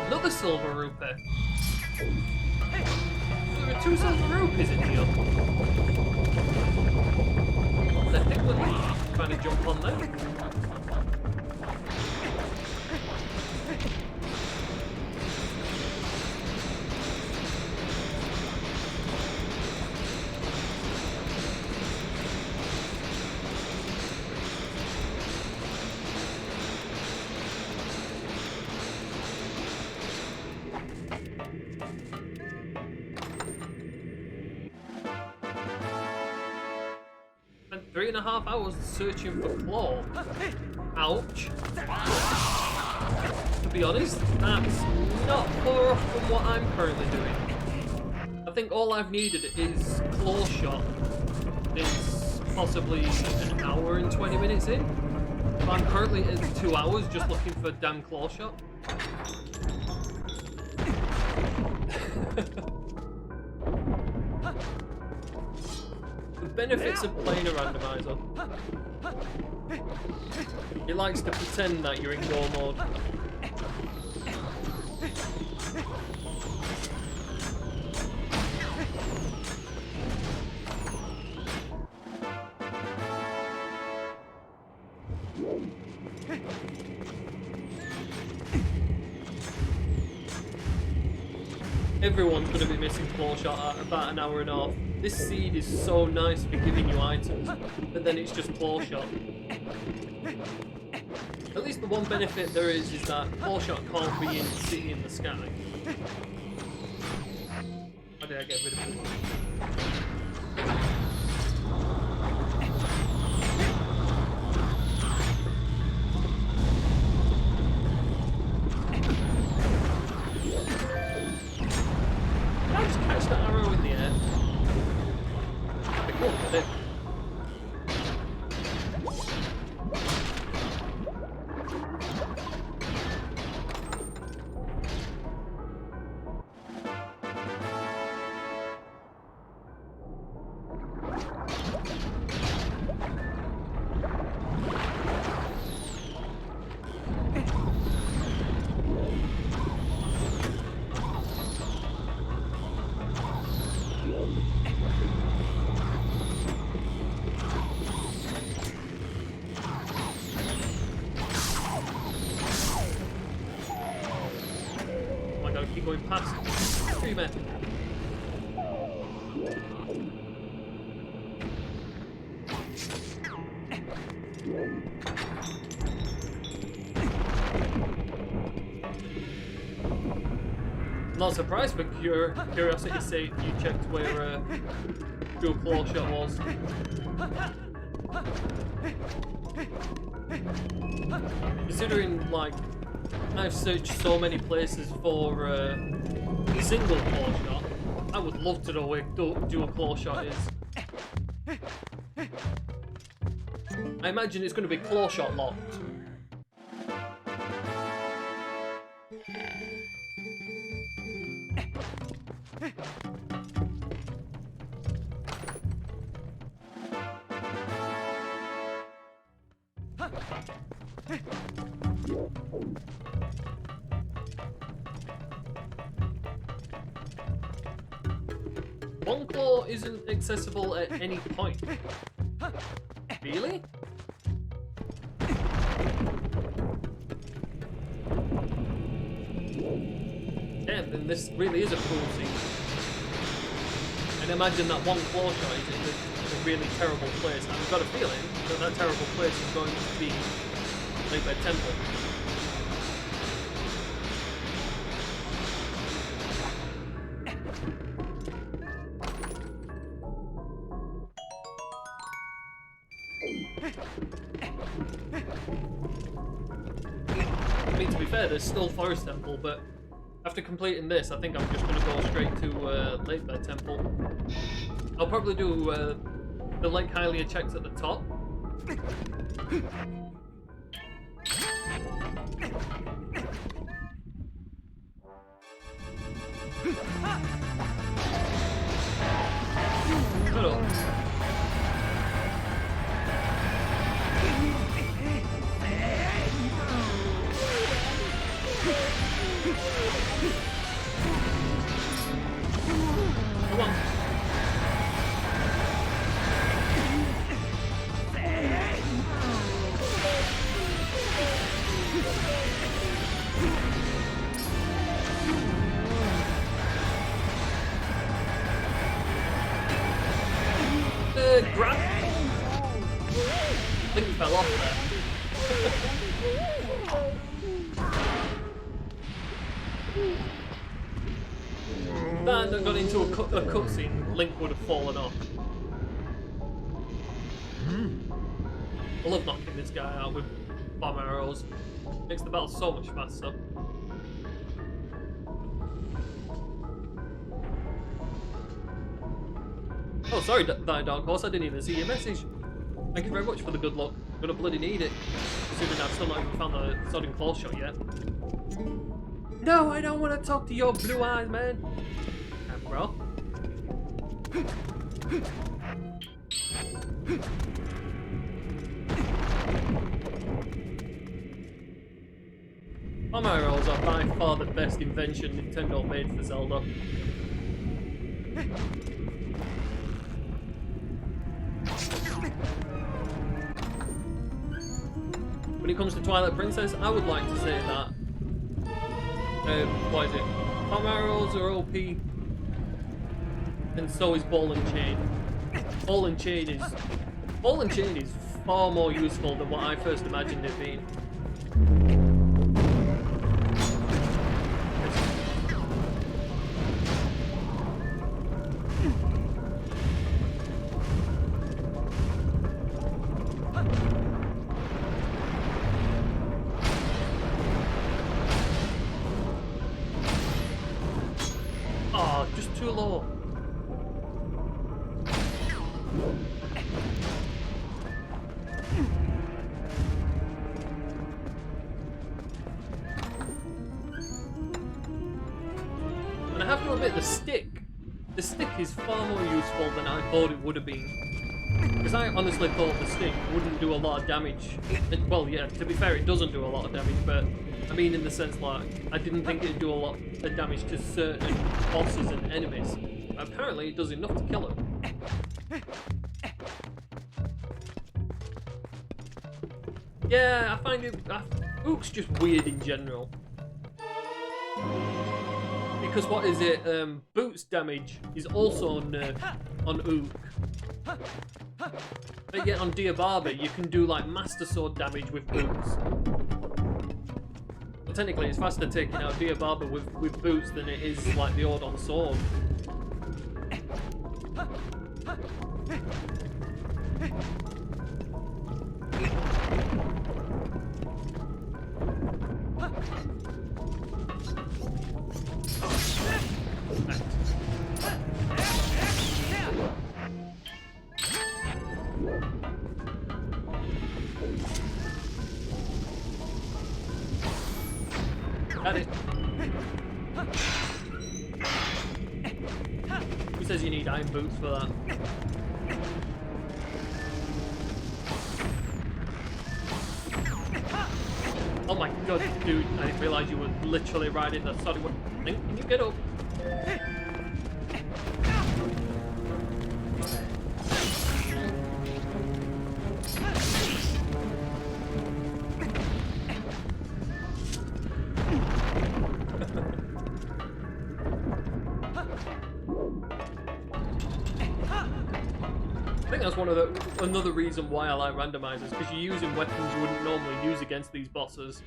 Another silver rupee. There are 2 silver rupees in here. The heck would we trying to jump on them? Spent 3.5 hours searching for claw. Ouch. To be honest, that's not far off from what I'm currently doing. I think all I've needed is claw shot. It's possibly an hour and 20 minutes in. But I'm currently at 2 hours just looking for damn claw shot. The benefits of playing a randomizer. It likes to pretend that you're in go mode. Everyone's going to be missing claw shot at about an hour and a half. This seed is so nice for giving you items, but then it's just claw shot. At least the one benefit there is that claw shot can't be in sitting in the sky. How did I get rid of it? Did I just catch that arrow in the air? That'd be cool, wouldn't it? Keep going past 3 men. I'm not surprised, but curiosity's sake, you checked where your claw shot was. Considering, like, I've searched so many places for single claw shot. I would love to know where dual claw shot is. I imagine it's going to be claw shot locked. One claw isn't accessible at any point. Really? Damn, then this really is a cool scene. And imagine that one claw shot is in a really terrible place. I've got a feeling that that terrible place is going to be like a temple. I mean, to be fair, there's still Forest Temple, but After completing this, I think I'm just going to go straight to Ladybird Temple. I'll probably do the Lake Hylia checks at the top. Shut up. Come on. Grab. I think he fell off there. That got into a cutscene, Link would have fallen off. I love knocking this guy out with bomb arrows. Makes the battle so much faster. Oh, sorry, Dark Horse, I didn't even see your message. Thank you very much for the good luck. I'm gonna bloody need it, considering I've still not even found the Sword and Claw shot yet. No, I don't want to talk to your blue eyes, man. Bro. Bomb arrows are by far the best invention Nintendo made for Zelda. When it comes to Twilight Princess, I would like to say that what is it? Bomb arrows are OP, and so is ball and chain. Ball and chain is far more useful than what I first imagined it being. Oh, just too low. And I have to admit, the stick is far more useful than I thought it would have been. Because I honestly thought the stick wouldn't do a lot of damage. Well, yeah, to be fair, it doesn't do a lot of damage, but I mean in the sense like, I didn't think it'd do a lot of damage to certain bosses and enemies. Apparently it does enough to kill them. Yeah, I find Ook's just weird in general. Because what is it, Boots damage is also nerfed on Ook. But yet on Diababa you can do like Master Sword damage with Boots. Well, technically it's faster taking out Diababa with Boots than it is like the Ordon Sword. Got it. Who says you need iron boots for that? Oh my god, dude, I didn't realise you were literally riding the solid one. Can you get up? I think that's another reason why I like randomizers, because you're using weapons you wouldn't normally use against these bosses.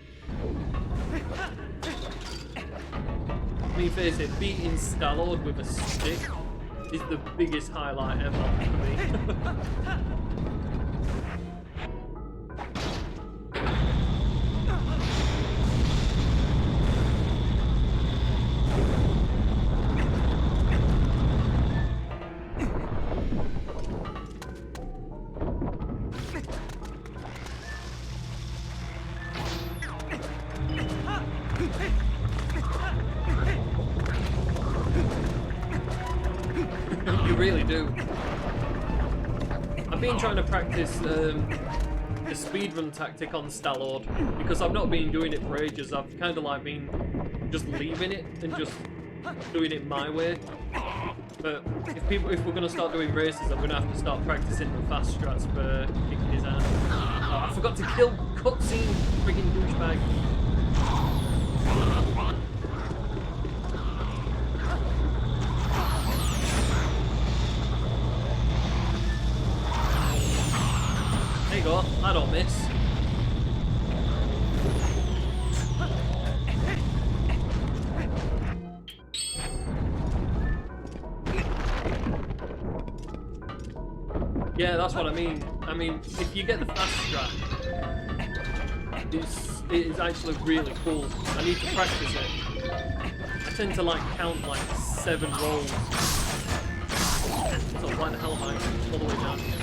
I mean, face it, beating Star-Lord with a stick is the biggest highlight ever for me. do. I've been trying to practice the speedrun tactic on Stallord because I've not been doing it for ages. I've kind of like been just leaving it and just doing it my way. But if we're gonna start doing races, I'm gonna have to start practicing the fast strats for kicking his ass. Oh, I forgot to kill cutscene, friggin' douchebag. There you go, I don't miss. Yeah, that's what I mean. I mean, if you get the fast strat, it is actually really cool. I need to practice it. I tend to like count like 7 rolls. So why the hell am I all the way down here?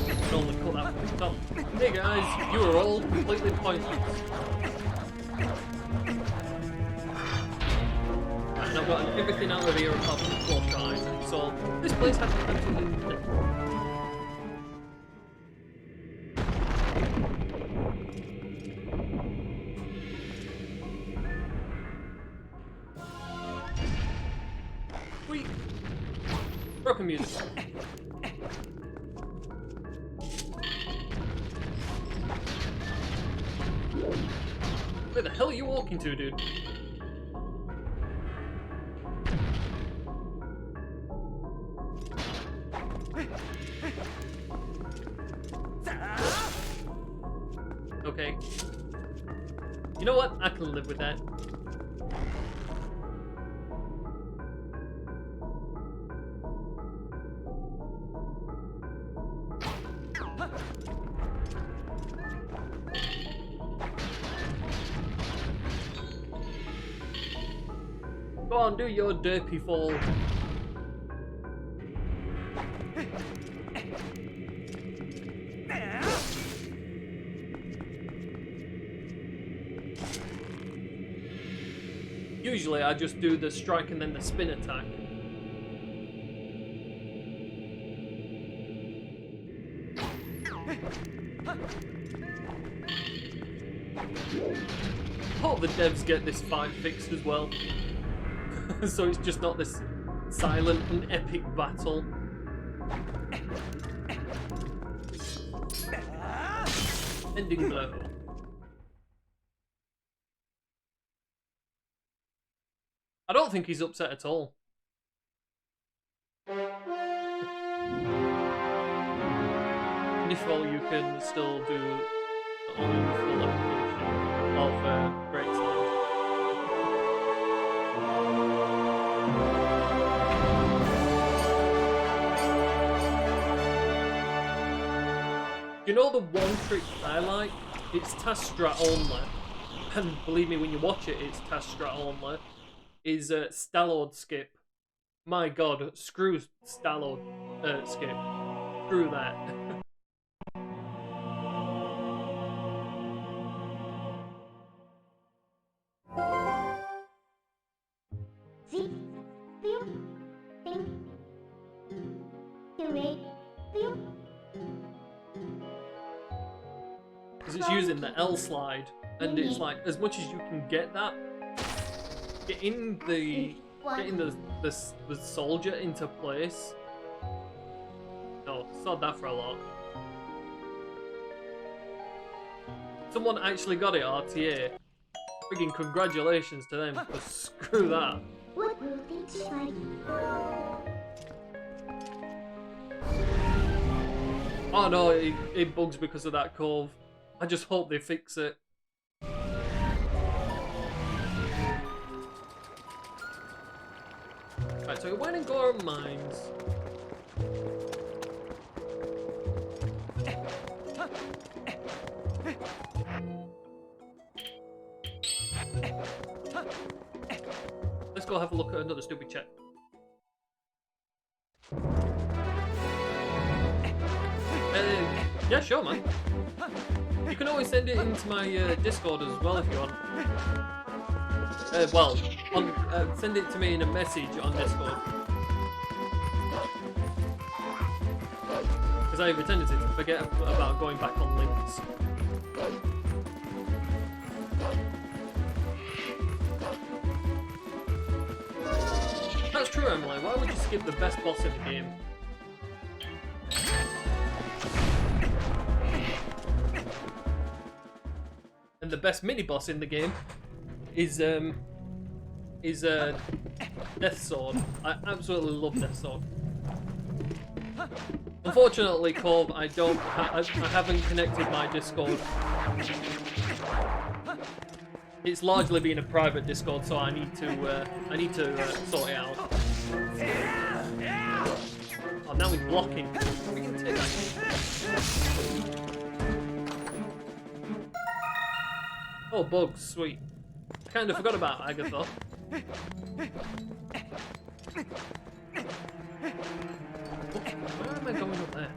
I can only cut that from the top. Hey guys, you are all completely pointless. And I've got everything out of here apart from the floor shrine, so this place has absolutely nothing. Sweet! Broken music. Where the hell are you walking to, dude? Okay. You know what? I can live with that. Go on, do your derpy fall. Usually I just do the strike and then the spin attack. Hope the devs get this fight fixed as well. So it's just not this silent and epic battle. Ending blow. I don't think he's upset at all. And if all, you can still do the full application of Great Slam. You know the one trick I like? It's task strat only. And believe me, when you watch it, it's task strat only. Is Stallord skip. My god, screw Stallord skip. Screw that. Because it's using the L slide, and it's like, as much as you can get that, getting the soldier into place. No, sod that for a lot. Someone actually got it, RTA. Friggin' congratulations to them, but screw that. What will teach like? Oh no, it bugs because of that cove. I just hope they fix it. Right, so we went and got our mines. Let's go have a look at another stupid chat. Yeah, sure, man. You can always send it into my Discord as well if you want. Well, send it to me in a message on Discord. Because I have a tendency to forget about going back on links. That's true, Emily. Why would you skip the best boss in the game? And the best mini boss in the game is Death Sword. I absolutely love Death Sword. Unfortunately, Corv, I haven't connected my Discord. It's largely been a private Discord, so I need to sort it out. Oh, now he's blocking. We can take that. Oh, bugs, sweet. I kind of forgot about Agatha. Where am I going up there?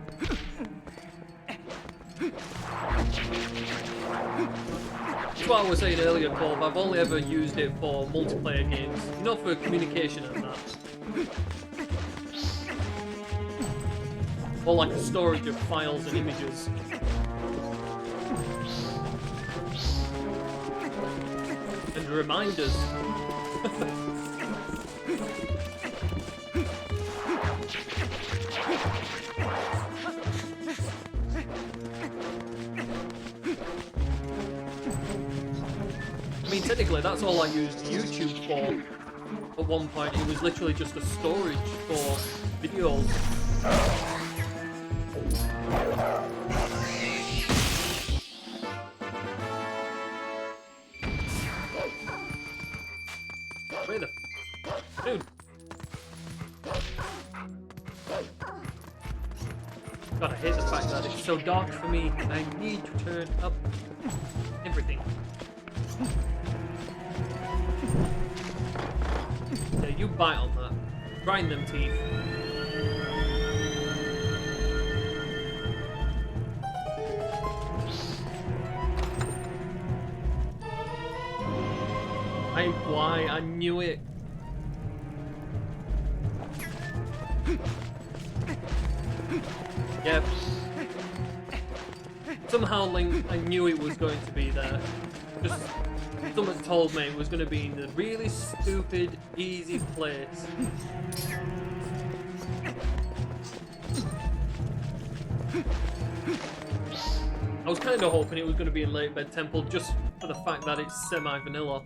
That's what I was saying earlier, Paul. I've only ever used it for multiplayer games, not for communication and that. Or like a storage of files and images. And reminders. I mean, technically, that's all I used YouTube for. At one point, it was literally just a storage for videos. Where the... Dude! God, I hate the fact that it's so dark for me. I need to turn up everything. Yeah, you bite on that. Grind them teeth. Why? I knew it. Yep. Somehow, Link, I knew it was going to be there. Just someone told me it was going to be in the really stupid, easy place. I was kind of hoping it was going to be in Late Bed Temple just for the fact that it's semi-vanilla.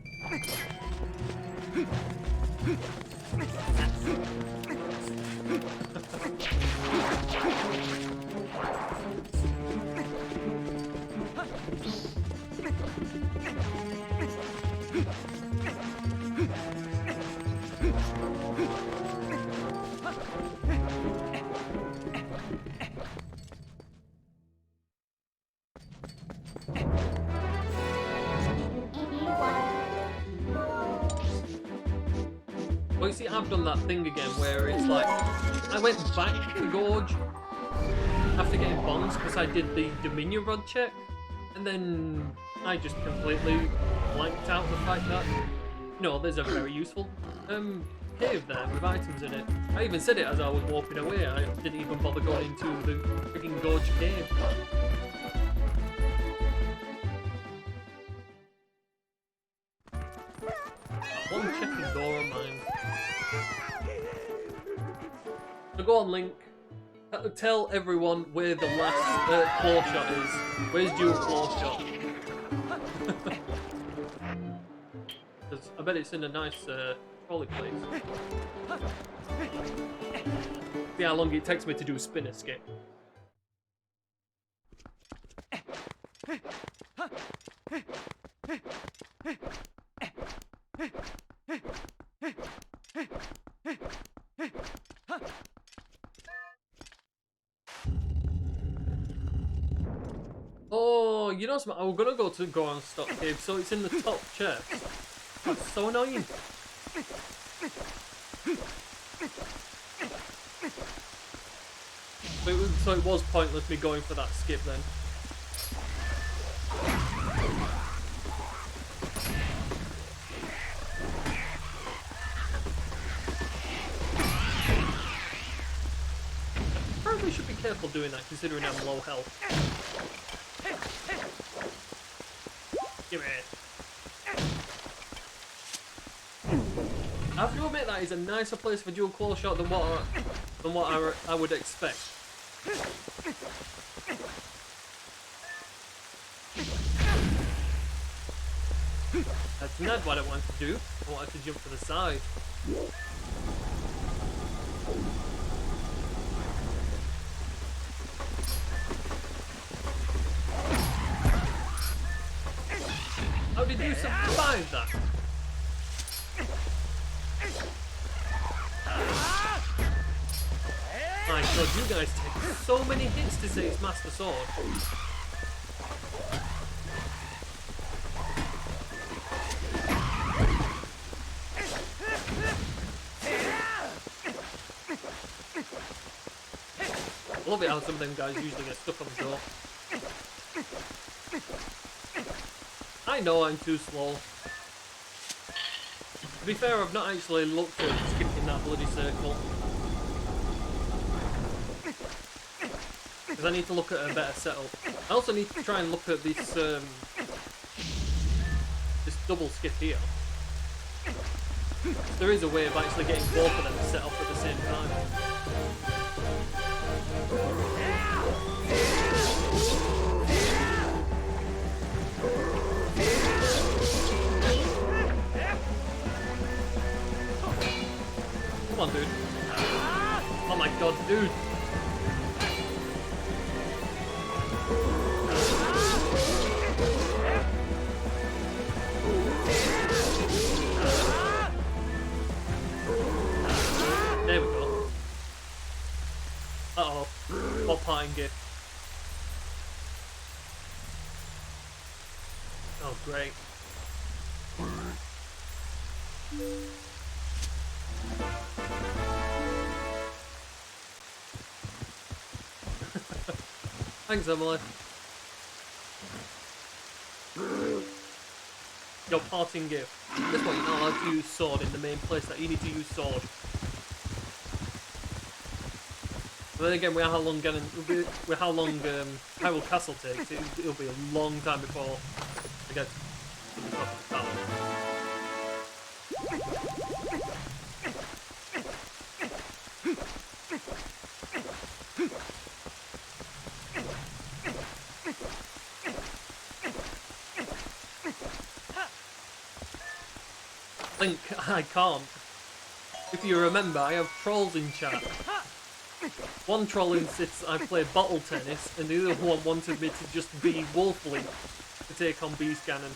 Well, you see, I've done that thing again where it's like, I went back to Gorge after getting bombs because I did the Dominion Rod check, and then I just completely blanked out the fact that, no, there's a very useful cave there with items in it. I even said it as I was walking away. I didn't even bother going into the freaking Gorge cave. One checking door on mine. So go on, Link. Tell everyone where the last claw shot is. Where's dual claw shot? Because I bet it's in a nice trolley place. See how long it takes me to do a spin escape. Oh, you know something? I'm gonna go to Goron Stock Cave, so it's in the top chest. That's so annoying. So it was pointless me going for that skip then. careful doing that, considering I'm low health. Give me it. I have to admit that is a nicer place for dual claw shot than what I would expect. That's not what I wanted to do. I wanted to jump to the side. How did you survive that? My god, you guys take so many hits to say it's Master Sword. I love it how some of them guys usually get stuck on the door. I know I'm too slow. To be fair, I've not actually looked at skipping that bloody circle. Because I need to look at a better setup. I also need to try and look at this this double skip here. There is a way of actually getting both of them set up at the same time. Come on, dude. Oh my god, dude. There we go. Uh-oh. What parting gift? Oh, great. Thanks, Emily. Your parting gift. This one, you're not allowed to use sword in the main place that you need to use sword. But then again, with how long Hyrule Castle takes, it'll be a long time before I get to the top of the tower. Link, I can't. If you remember, I have trolls in chat. One troll insists I play bottle tennis, and the other one wanted me to just be Wolf Link to take on Beast Ganon.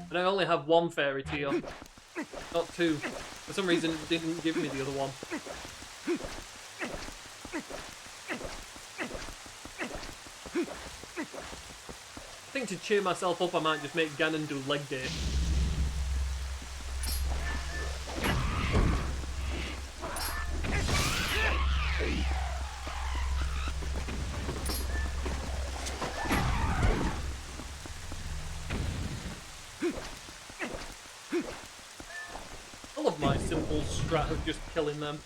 And I only have one fairy tier, not two. For some reason, it didn't give me the other one. I think to cheer myself up, I might just make Ganon do leg day. I love my simple strat of just killing them.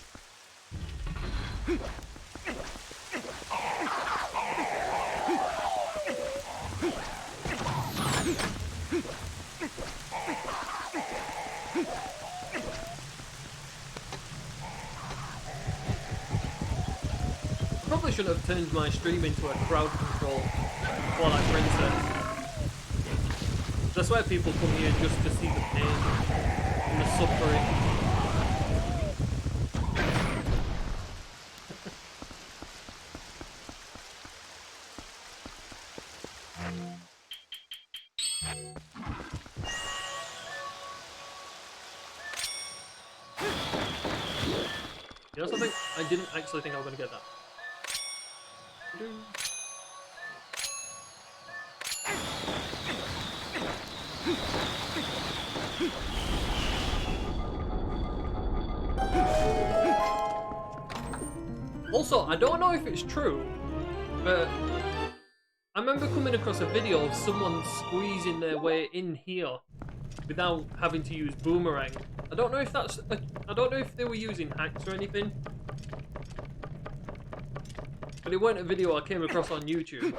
Probably shouldn't have turned my stream into a crowd control Twilight Princess. That's why people come here just to see the pain and the suffering. You know something? I didn't actually think I was going to get that. Also, I don't know if it's true, but I remember coming across a video of someone squeezing their way in here without having to use boomerang. I don't know if that's I don't know if they were using hacks or anything, but it weren't a video I came across on YouTube.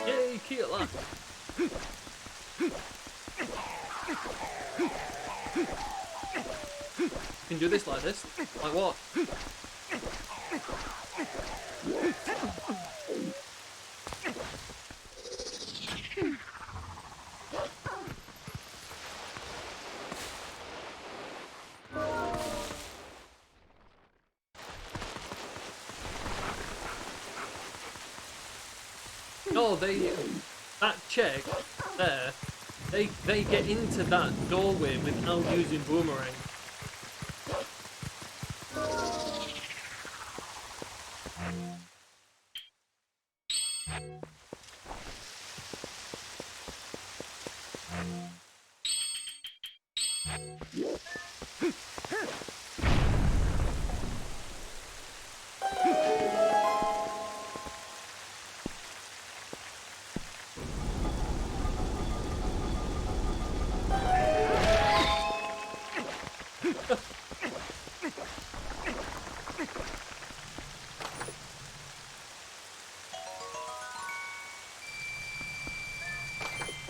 Yay, kill that. You can do this like this. Like what? No, that check there, they get into that doorway without using boomerang.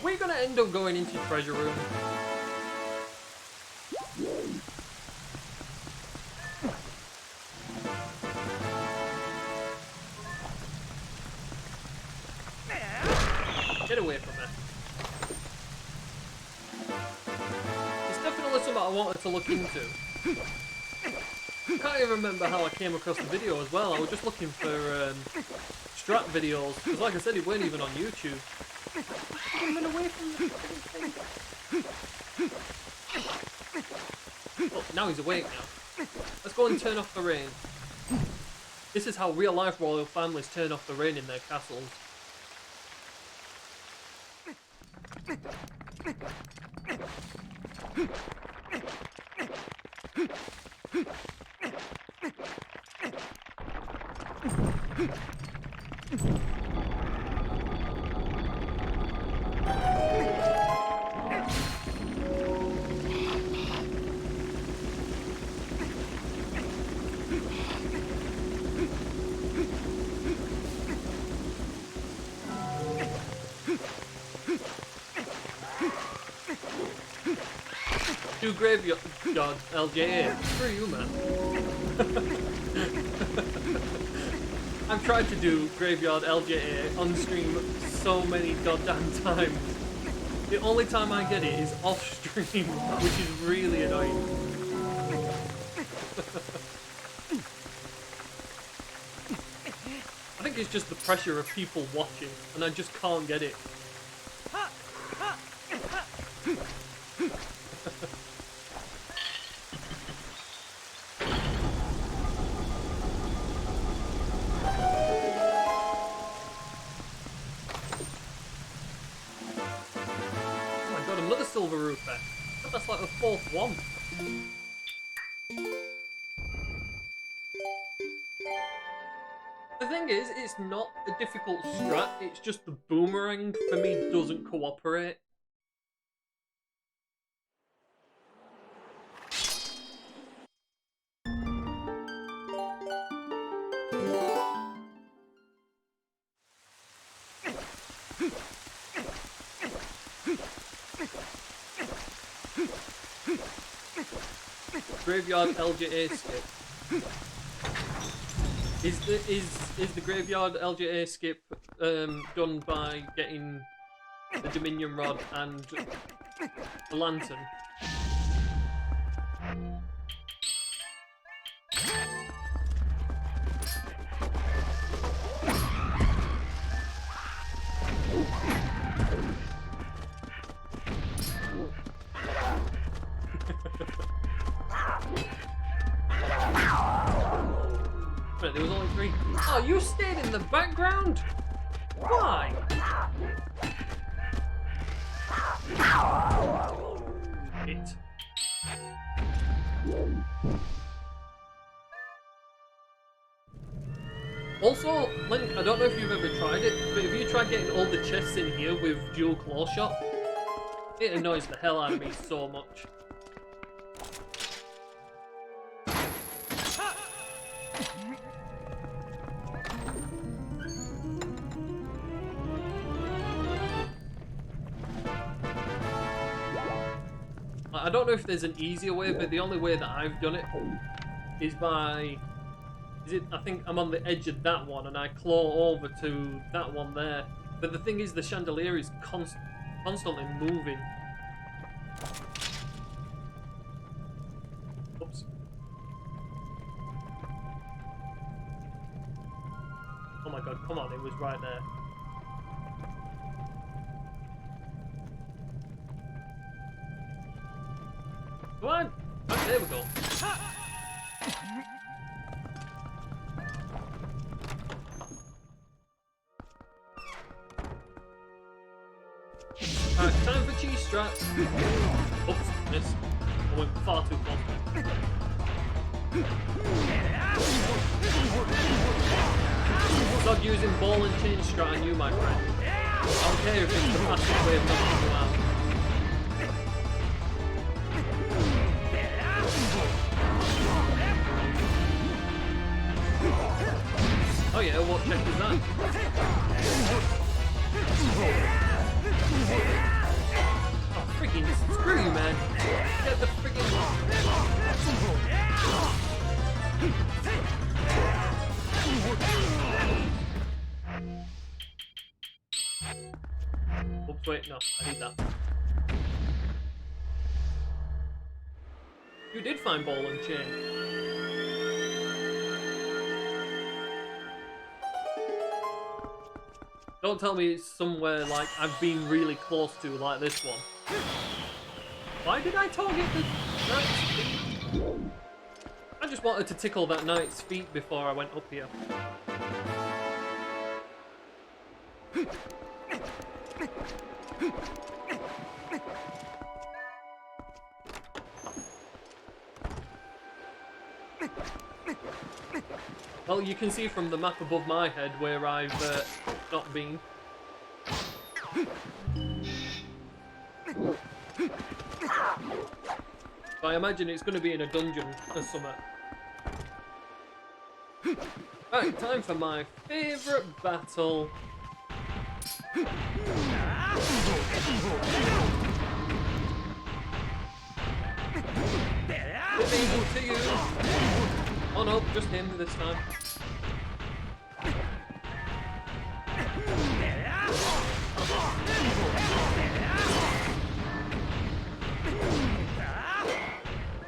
We're gonna end up going into treasure room. Get away from it. It's definitely something I wanted to look into. I can't even remember how I came across the video as well. I was just looking for strat videos, because like I said, it weren't even on YouTube. Coming away from the thing. Oh, now he's awake now. Let's go and turn off the rain. This is how real life royal families turn off the rain in their castles. Do graveyard LJA. Screw you, man. I've tried to do graveyard LJA on stream so many goddamn times. The only time I get it is off stream, which is really annoying. I think it's just the pressure of people watching, and I just can't get it. Silver roof there. That's like the fourth one. The thing is, it's not a difficult strat, it's just the boomerang for me doesn't cooperate. Graveyard LJA skip. Is the graveyard LJA skip done by getting the Dominion Rod and the lantern? There was only 3. Oh, you stayed in the background? Why? It. Also, Link, I don't know if you've ever tried it, but if you try getting all the chests in here with dual claw shot, it annoys the hell out of me so much. I don't know if there's an easier way, but the only way that I've done it is by... I think I'm on the edge of that one, and I claw over to that one there. But the thing is, the chandelier is constantly moving. Oops. Oh my god, come on, it was right there. Come on! Oh, there we go. Alright, time for cheese strat. Oops, missed. I went far too close. Stop using ball and chain strat on you, my friend. I don't care if it's the fastest way of knocking you out. Oh yeah, what check is that? Oh, freaking screw you, man. Get the freaking... Oops, wait, no, I need that. You did find ball and chain. Don't tell me it's somewhere like I've been really close to, like this one. Why did I target the knight's feet? I just wanted to tickle that knight's feet before I went up here. Well, you can see from the map above my head where I've not been. So I imagine it's going to be in a dungeon or something. Right, time for my favourite battle. Illegal to you. Oh no, just him this time.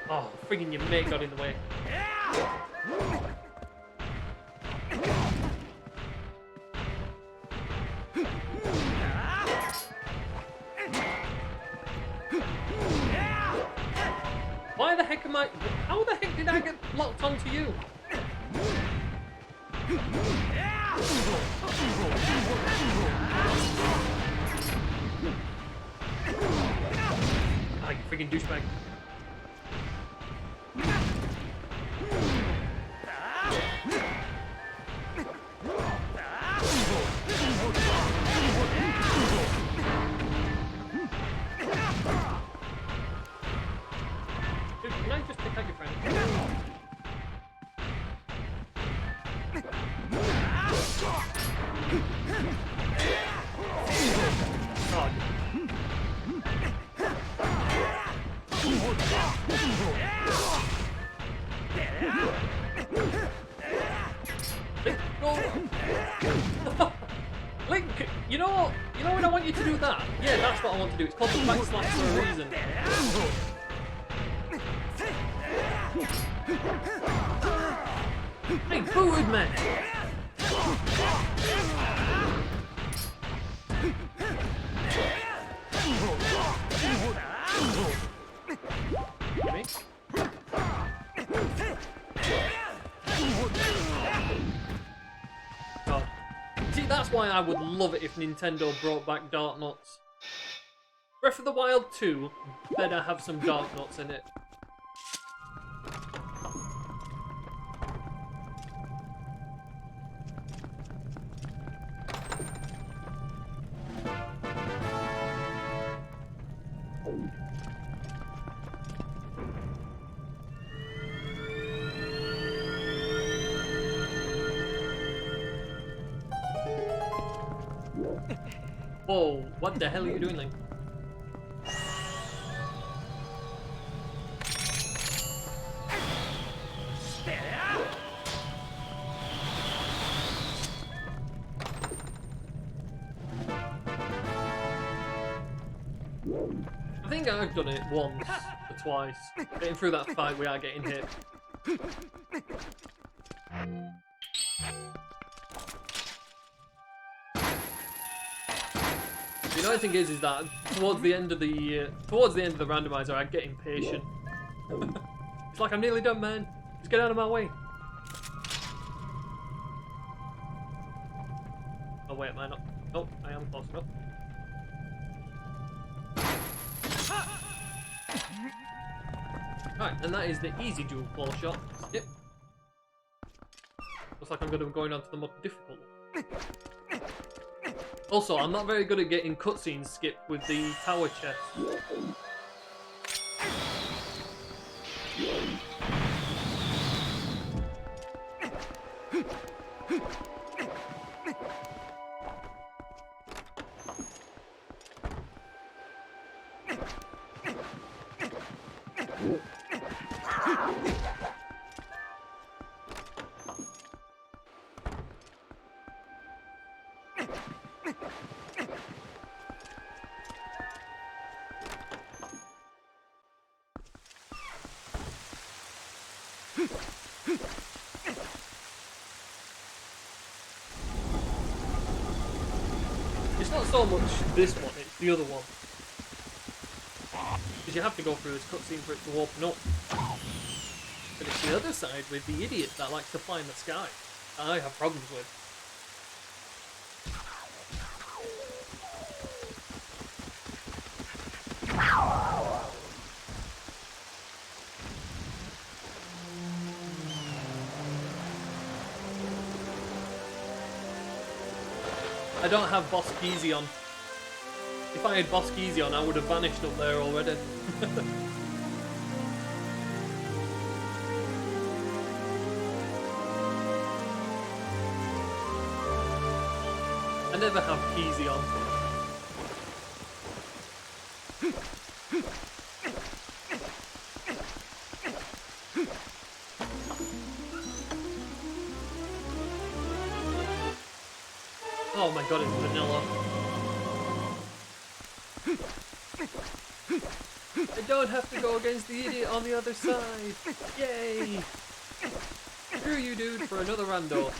Oh, friggin' your mate got in the way. Why the heck am I... How the heck did I get locked onto you? Ah, you friggin' douchebag. Dude, can I just pick out your friend? God. Link, go! Link, you know when I want you to do that? Yeah, that's what I want to do. It's called the backslash for a reason. Hey, booed man! Me? God. See, that's why I would love it if Nintendo brought back Dark Nuts. Breath of the Wild 2 better have some dark notes in it. Whoa, what the hell are you doing, Link? I think I've done it once or twice. Getting through that fight, we are getting hit. The annoying thing is that towards the end of the randomizer, I get impatient. It's like I'm nearly done, man. Just get out of my way. Oh wait, am I not? Oh, I am close enough. Right, and that is the easy dual claw shot. Yep. Looks like I'm going to be going on to the more difficult one. Also, I'm not very good at getting cutscenes skipped with the tower chest. It's not so much this one, it's the other one. Because you have to go through this cutscene for it to open up. But it's the other side with the idiot that likes to fly in the sky that I have problems with. I don't have Boss Keezy on. If I had Boss Keezy on, I would have vanished up there already. I never have Keezy on. Oh my god, it's vanilla. I don't have to go against the idiot on the other side. Yay! Screw you, dude, for another rando.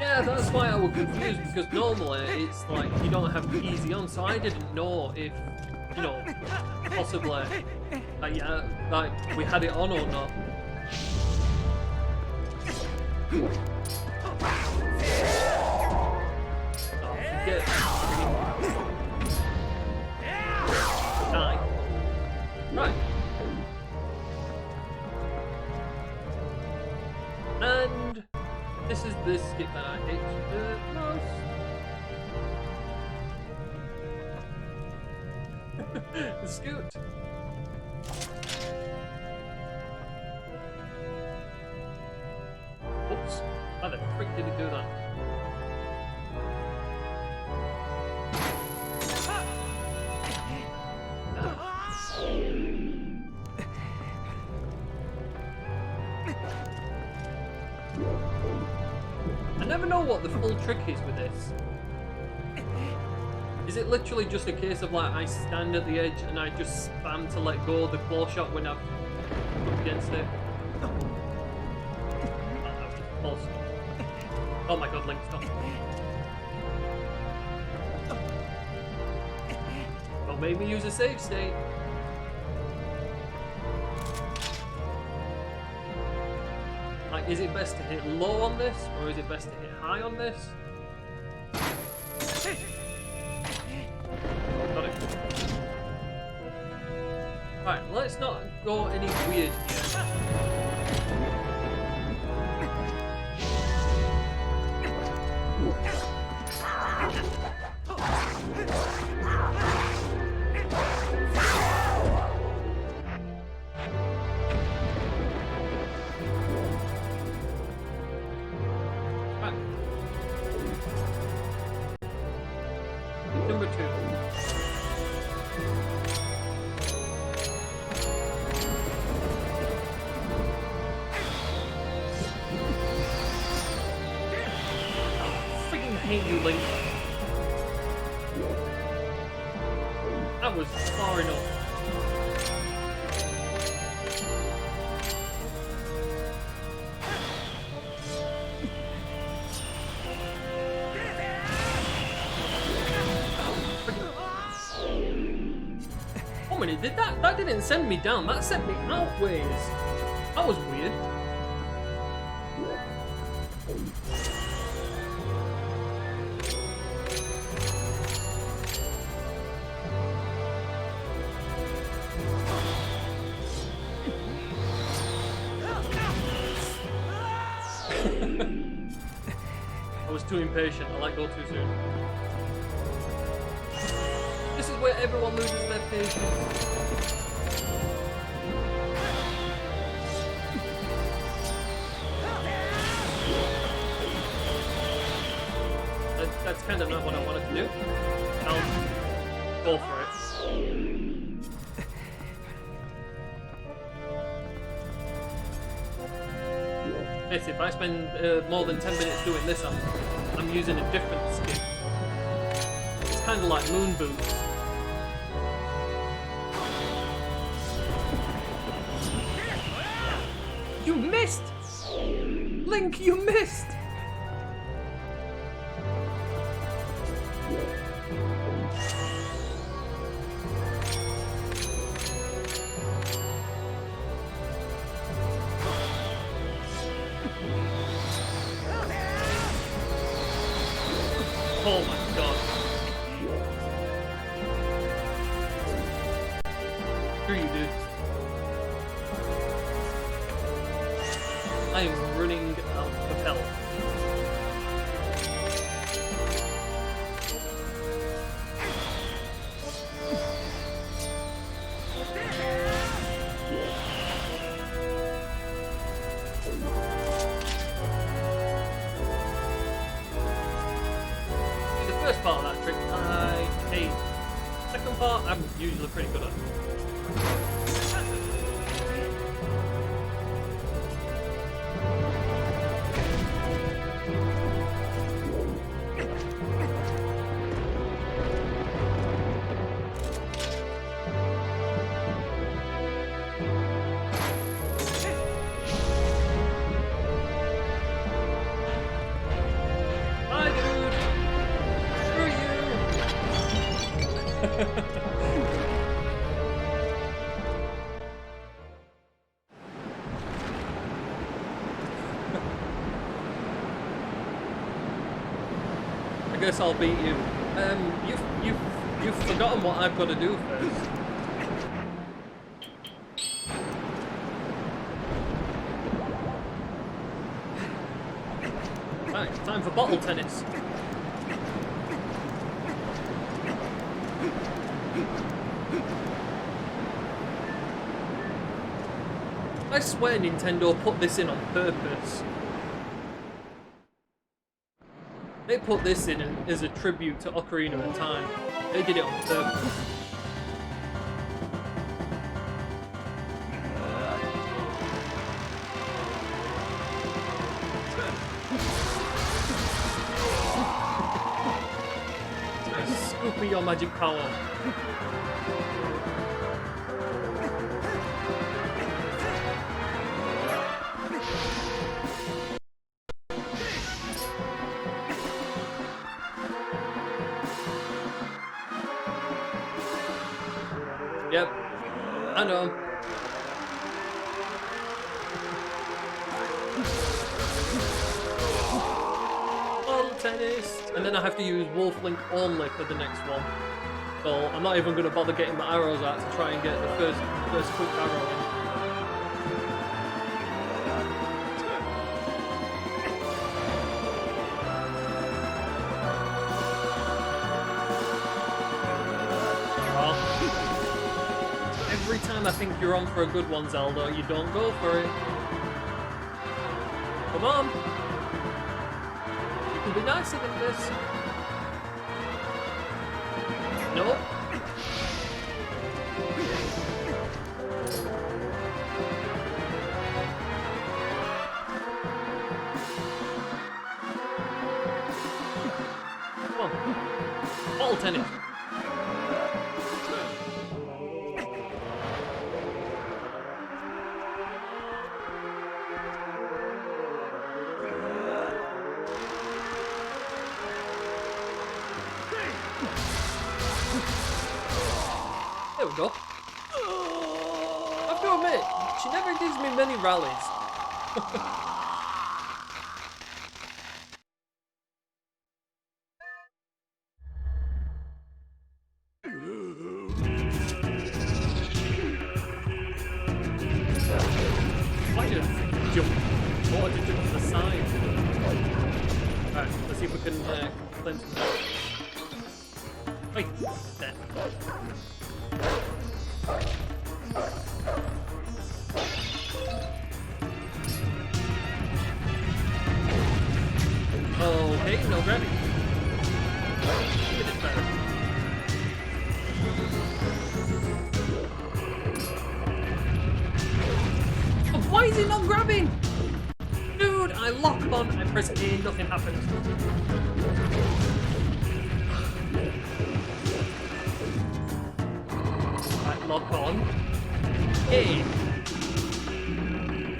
Yeah, that's why I was confused, because normally it's like you don't have Keezy on, so I didn't know if, you know, possibly like we had it on or not. Oh, forget. Die. Right. And this is the skip that I hate the most. The scoot. Oops. How the frick did he do that? I never know what the full trick is with this. Is it literally just a case of like I stand at the edge and I just spam to let go of the claw shot when I've up against it? Oh my god, Link, stop. Well, maybe use a save state. Like, is it best to hit low on this, or is it best to hit high on this? Got it. Right, let's not go any weird here. Number 2. Freaking hate you, Link. That was far enough. Did that didn't send me down, that sent me outways. That was weird. I was too impatient, I let go too soon. This is where everyone loses their patience. That's kind of not what I wanted to do. I'll go for it. Yes, if I spend more than 10 minutes doing this, I'm using a different skill. It's kind of like moon boots. You missed! Link, you missed! Oh my god. Screw you, dude. I am running out of health. First part of that trick, I hate. Second part, I'm usually pretty good at. I guess I'll beat you. You've forgotten what I've got to do first. Right, time for bottle tennis. I swear Nintendo put this in on purpose. They put this in as a tribute to Ocarina of Time. They did it on purpose. Scoopy your magic power. Yep, I know. tennis, and then I have to use Wolf Link only for the next one. So I'm not even going to bother getting my arrows out to try and get the first quick arrow in. Well, every time I think you're on for a good one, Zelda, you don't go for it. Come on! You can be nicer than this. Nope. Come on. Ball tennis. There we go. I have to admit, she never gives me many rallies. Why did I jump? What did I jump to the side? Alright, let's see if we can claim some. Wait, there. Oh, hey, no grabbing. It is better. Oh, why is he not grabbing? Dude, I lock on, I press A, nothing happens. Lock on. Hey!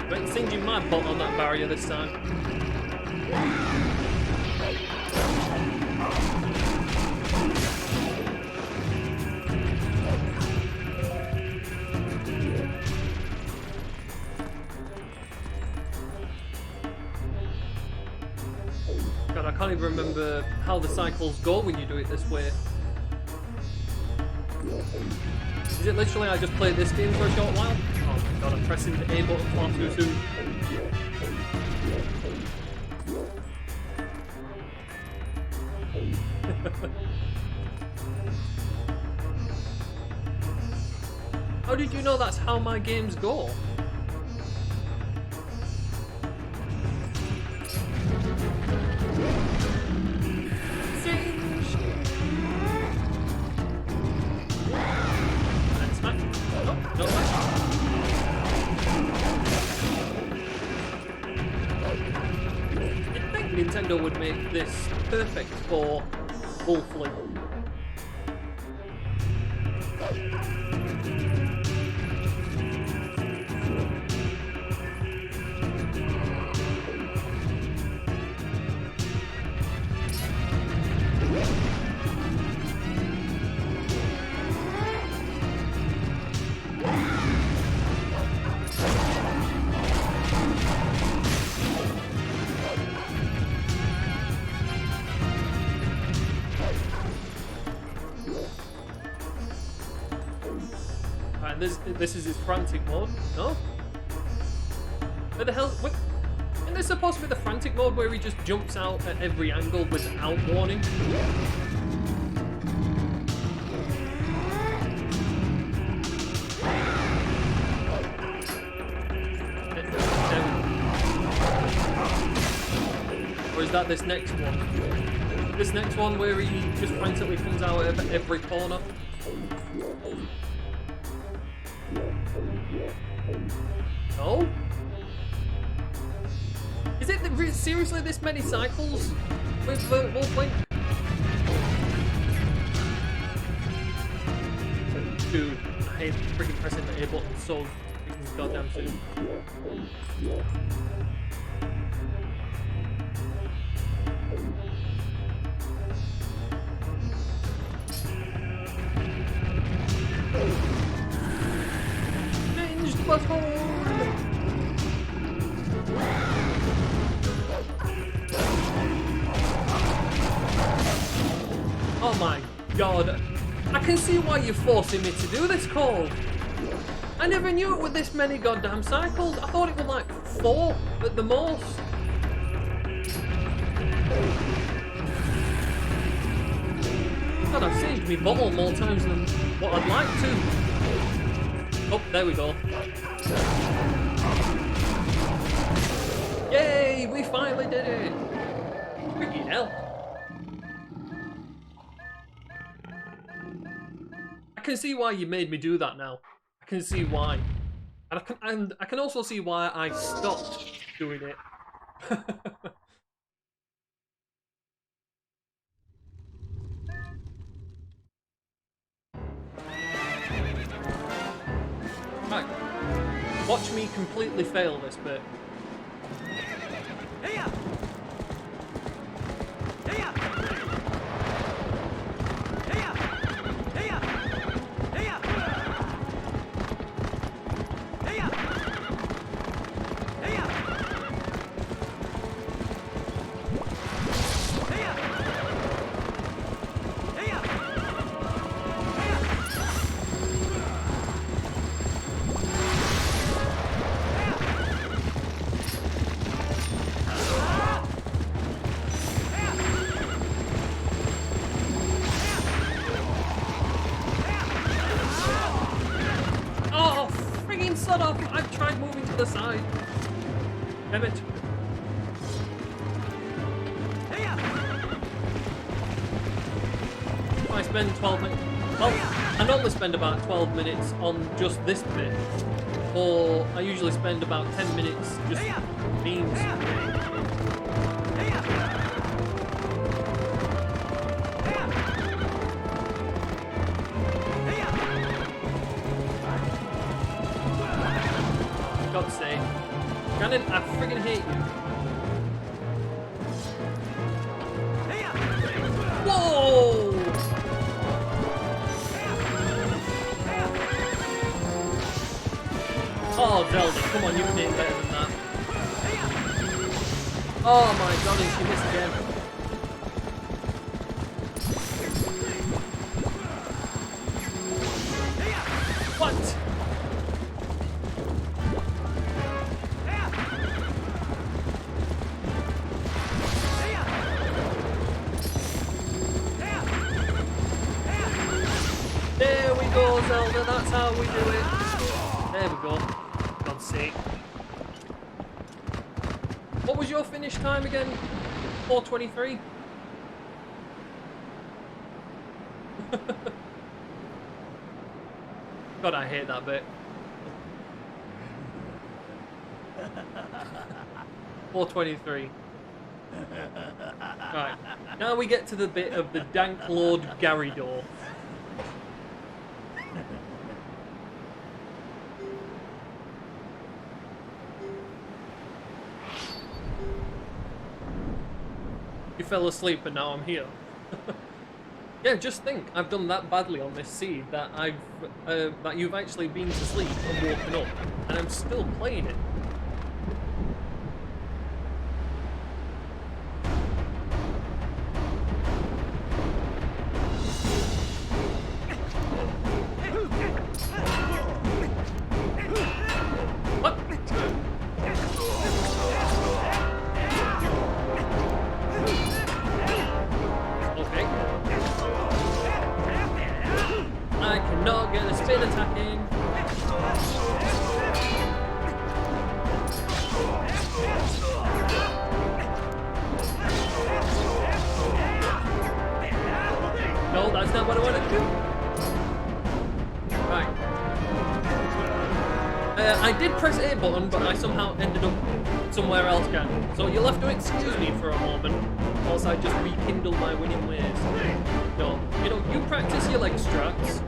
But singeing my butt on that barrier this time. God, I can't even remember how the cycles go when you do it this way. Is it literally I just played this game for a short while? Oh my god, I'm pressing the A button far too soon. How did you know that's how my games go? Nintendo would make this perfect for Wolf Link. This is his frantic mode. No? Where the hell? What? Isn't this supposed to be the frantic mode where he just jumps out at every angle without warning? Or is that this next one? This next one where he just frantically comes out at every corner? No? Is it seriously this many cycles with Wolf Link? Dude, I hate freaking pressing the A button so freaking goddamn soon. Changed butthole! my god. I can see why you're forcing me to do this call. I never knew it were this many goddamn cycles. I thought it was like 4 at the most. God, I've saved me bottle more times than what I'd like to. Oh, there we go. Yay, we finally did it. Freaking hell. I can see why you made me do that now. I can see why. And I can also see why I stopped doing it. Right. Watch me completely fail this bit. Hey-ya! Hey-ya! Hey-ya! Hey-ya! Hey-ya! Hey-ya! Hey-ya! Hey-ya! Hey-ya! Oh, frigging son off! I've tried moving to the side. Damn it. I spend 12 minutes. Well, I normally spend about 12 minutes on just this bit. Or I usually spend about 10 minutes just memes. For God's sake. Gannon, I friggin' hate you. Whoa! Oh, Zelda, come on, you can hit better than that. Oh my god, and she missed again. What? There we go, Zelda, that's how we do it. There we go. For God's sake. What was your finish time again? 4:23? God, I hate that bit. 4:23. Right, now we get to the bit of the Dank Lord Garrydor. You fell asleep and now I'm here. Yeah, just think, I've done that badly on this seed that that you've actually been to sleep and woken up, and I'm still playing it. What? Okay. I cannot get a spin attack in. No, that's not what I wanted to do. Right. I did press A button, but I somehow ended up somewhere else again. So you'll have to excuse me for a moment, whilst I just rekindle my winning ways. No, you know, you practice your leg strats.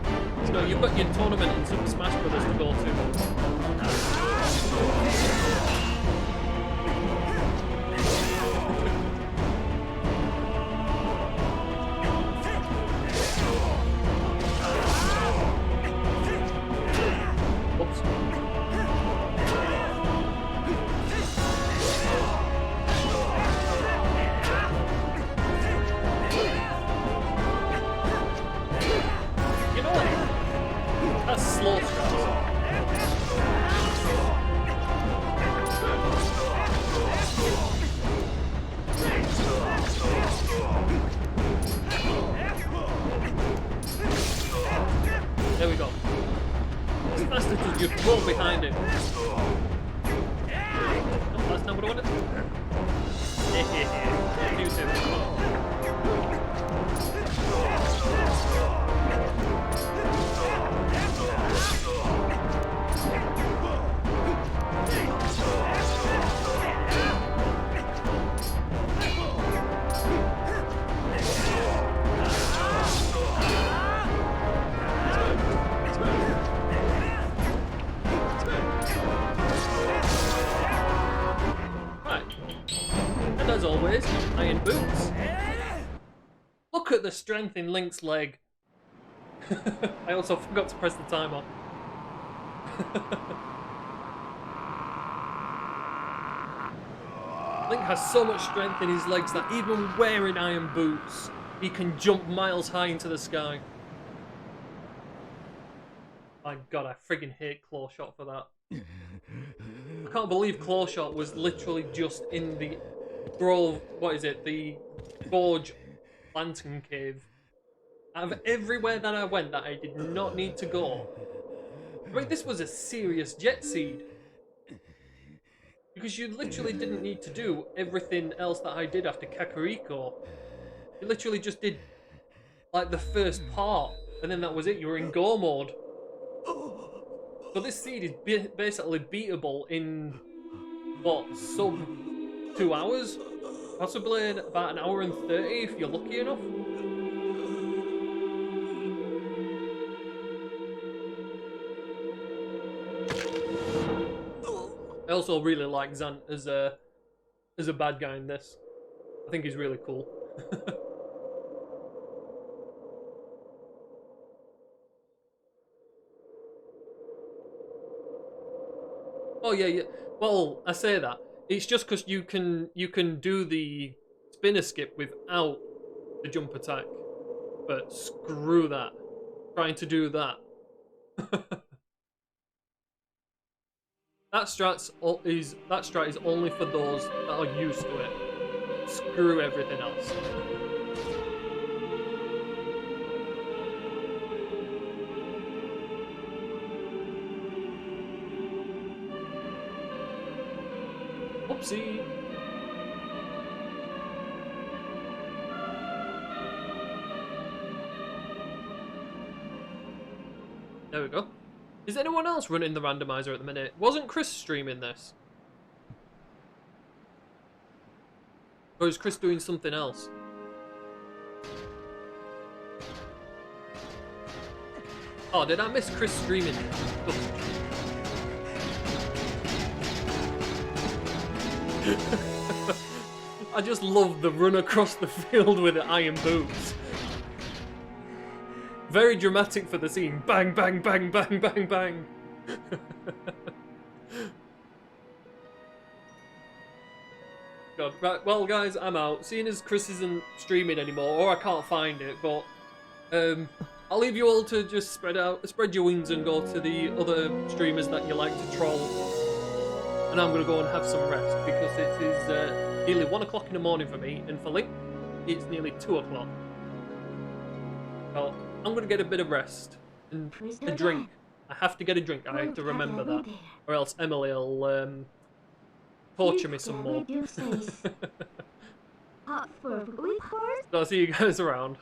So you've got your tournament and Super Smash Brothers to go to. Oops. One behind him. Oh, that's not what I wanted. Yeah. Use him. As always, iron boots. Look at the strength in Link's leg. I also forgot to press the timer. Link has so much strength in his legs that even wearing iron boots, he can jump miles high into the sky. My god, I friggin' hate Claw Shot for that. I can't believe Claw Shot was literally just in the Grove, what is it, the Gorge Lantern Cave. Out of everywhere that I went that I did not need to go, I mean, this was a serious jet seed. Because you literally didn't need to do everything else that I did after Kakariko. You literally just did, like, the first part, and then that was it, you were in Go mode. So this seed is basically beatable in, what, sub 2 hours? Possibly in about an hour and 30 if you're lucky enough. I also really like Zant as a bad guy in this. I think he's really cool. Oh yeah. Well, I say that. It's just because you can do the spinner skip without the jump attack. But screw that. Trying to do that. That strat is only for those that are used to it. Screw everything else. Oopsie. There we go. Is anyone else running the randomizer at the minute? Wasn't Chris streaming this? Or is Chris doing something else? Oh, did I miss Chris streaming? I just love the run across the field with the iron boots. Very dramatic for the scene. Bang, bang, bang, bang, bang, bang. God, right, well guys, I'm out. Seeing as Chris isn't streaming anymore, or I can't find it, but I'll leave you all to just spread your wings and go to the other streamers that you like to troll. And I'm gonna go and have some rest because it is nearly 1 o'clock in the morning for me, and for Link, it's nearly 2 o'clock. Well, I'm gonna get a bit of rest and a drink. I have to get a drink. I have to remember that, or else Emily will torture me some more. So I'll see you guys around.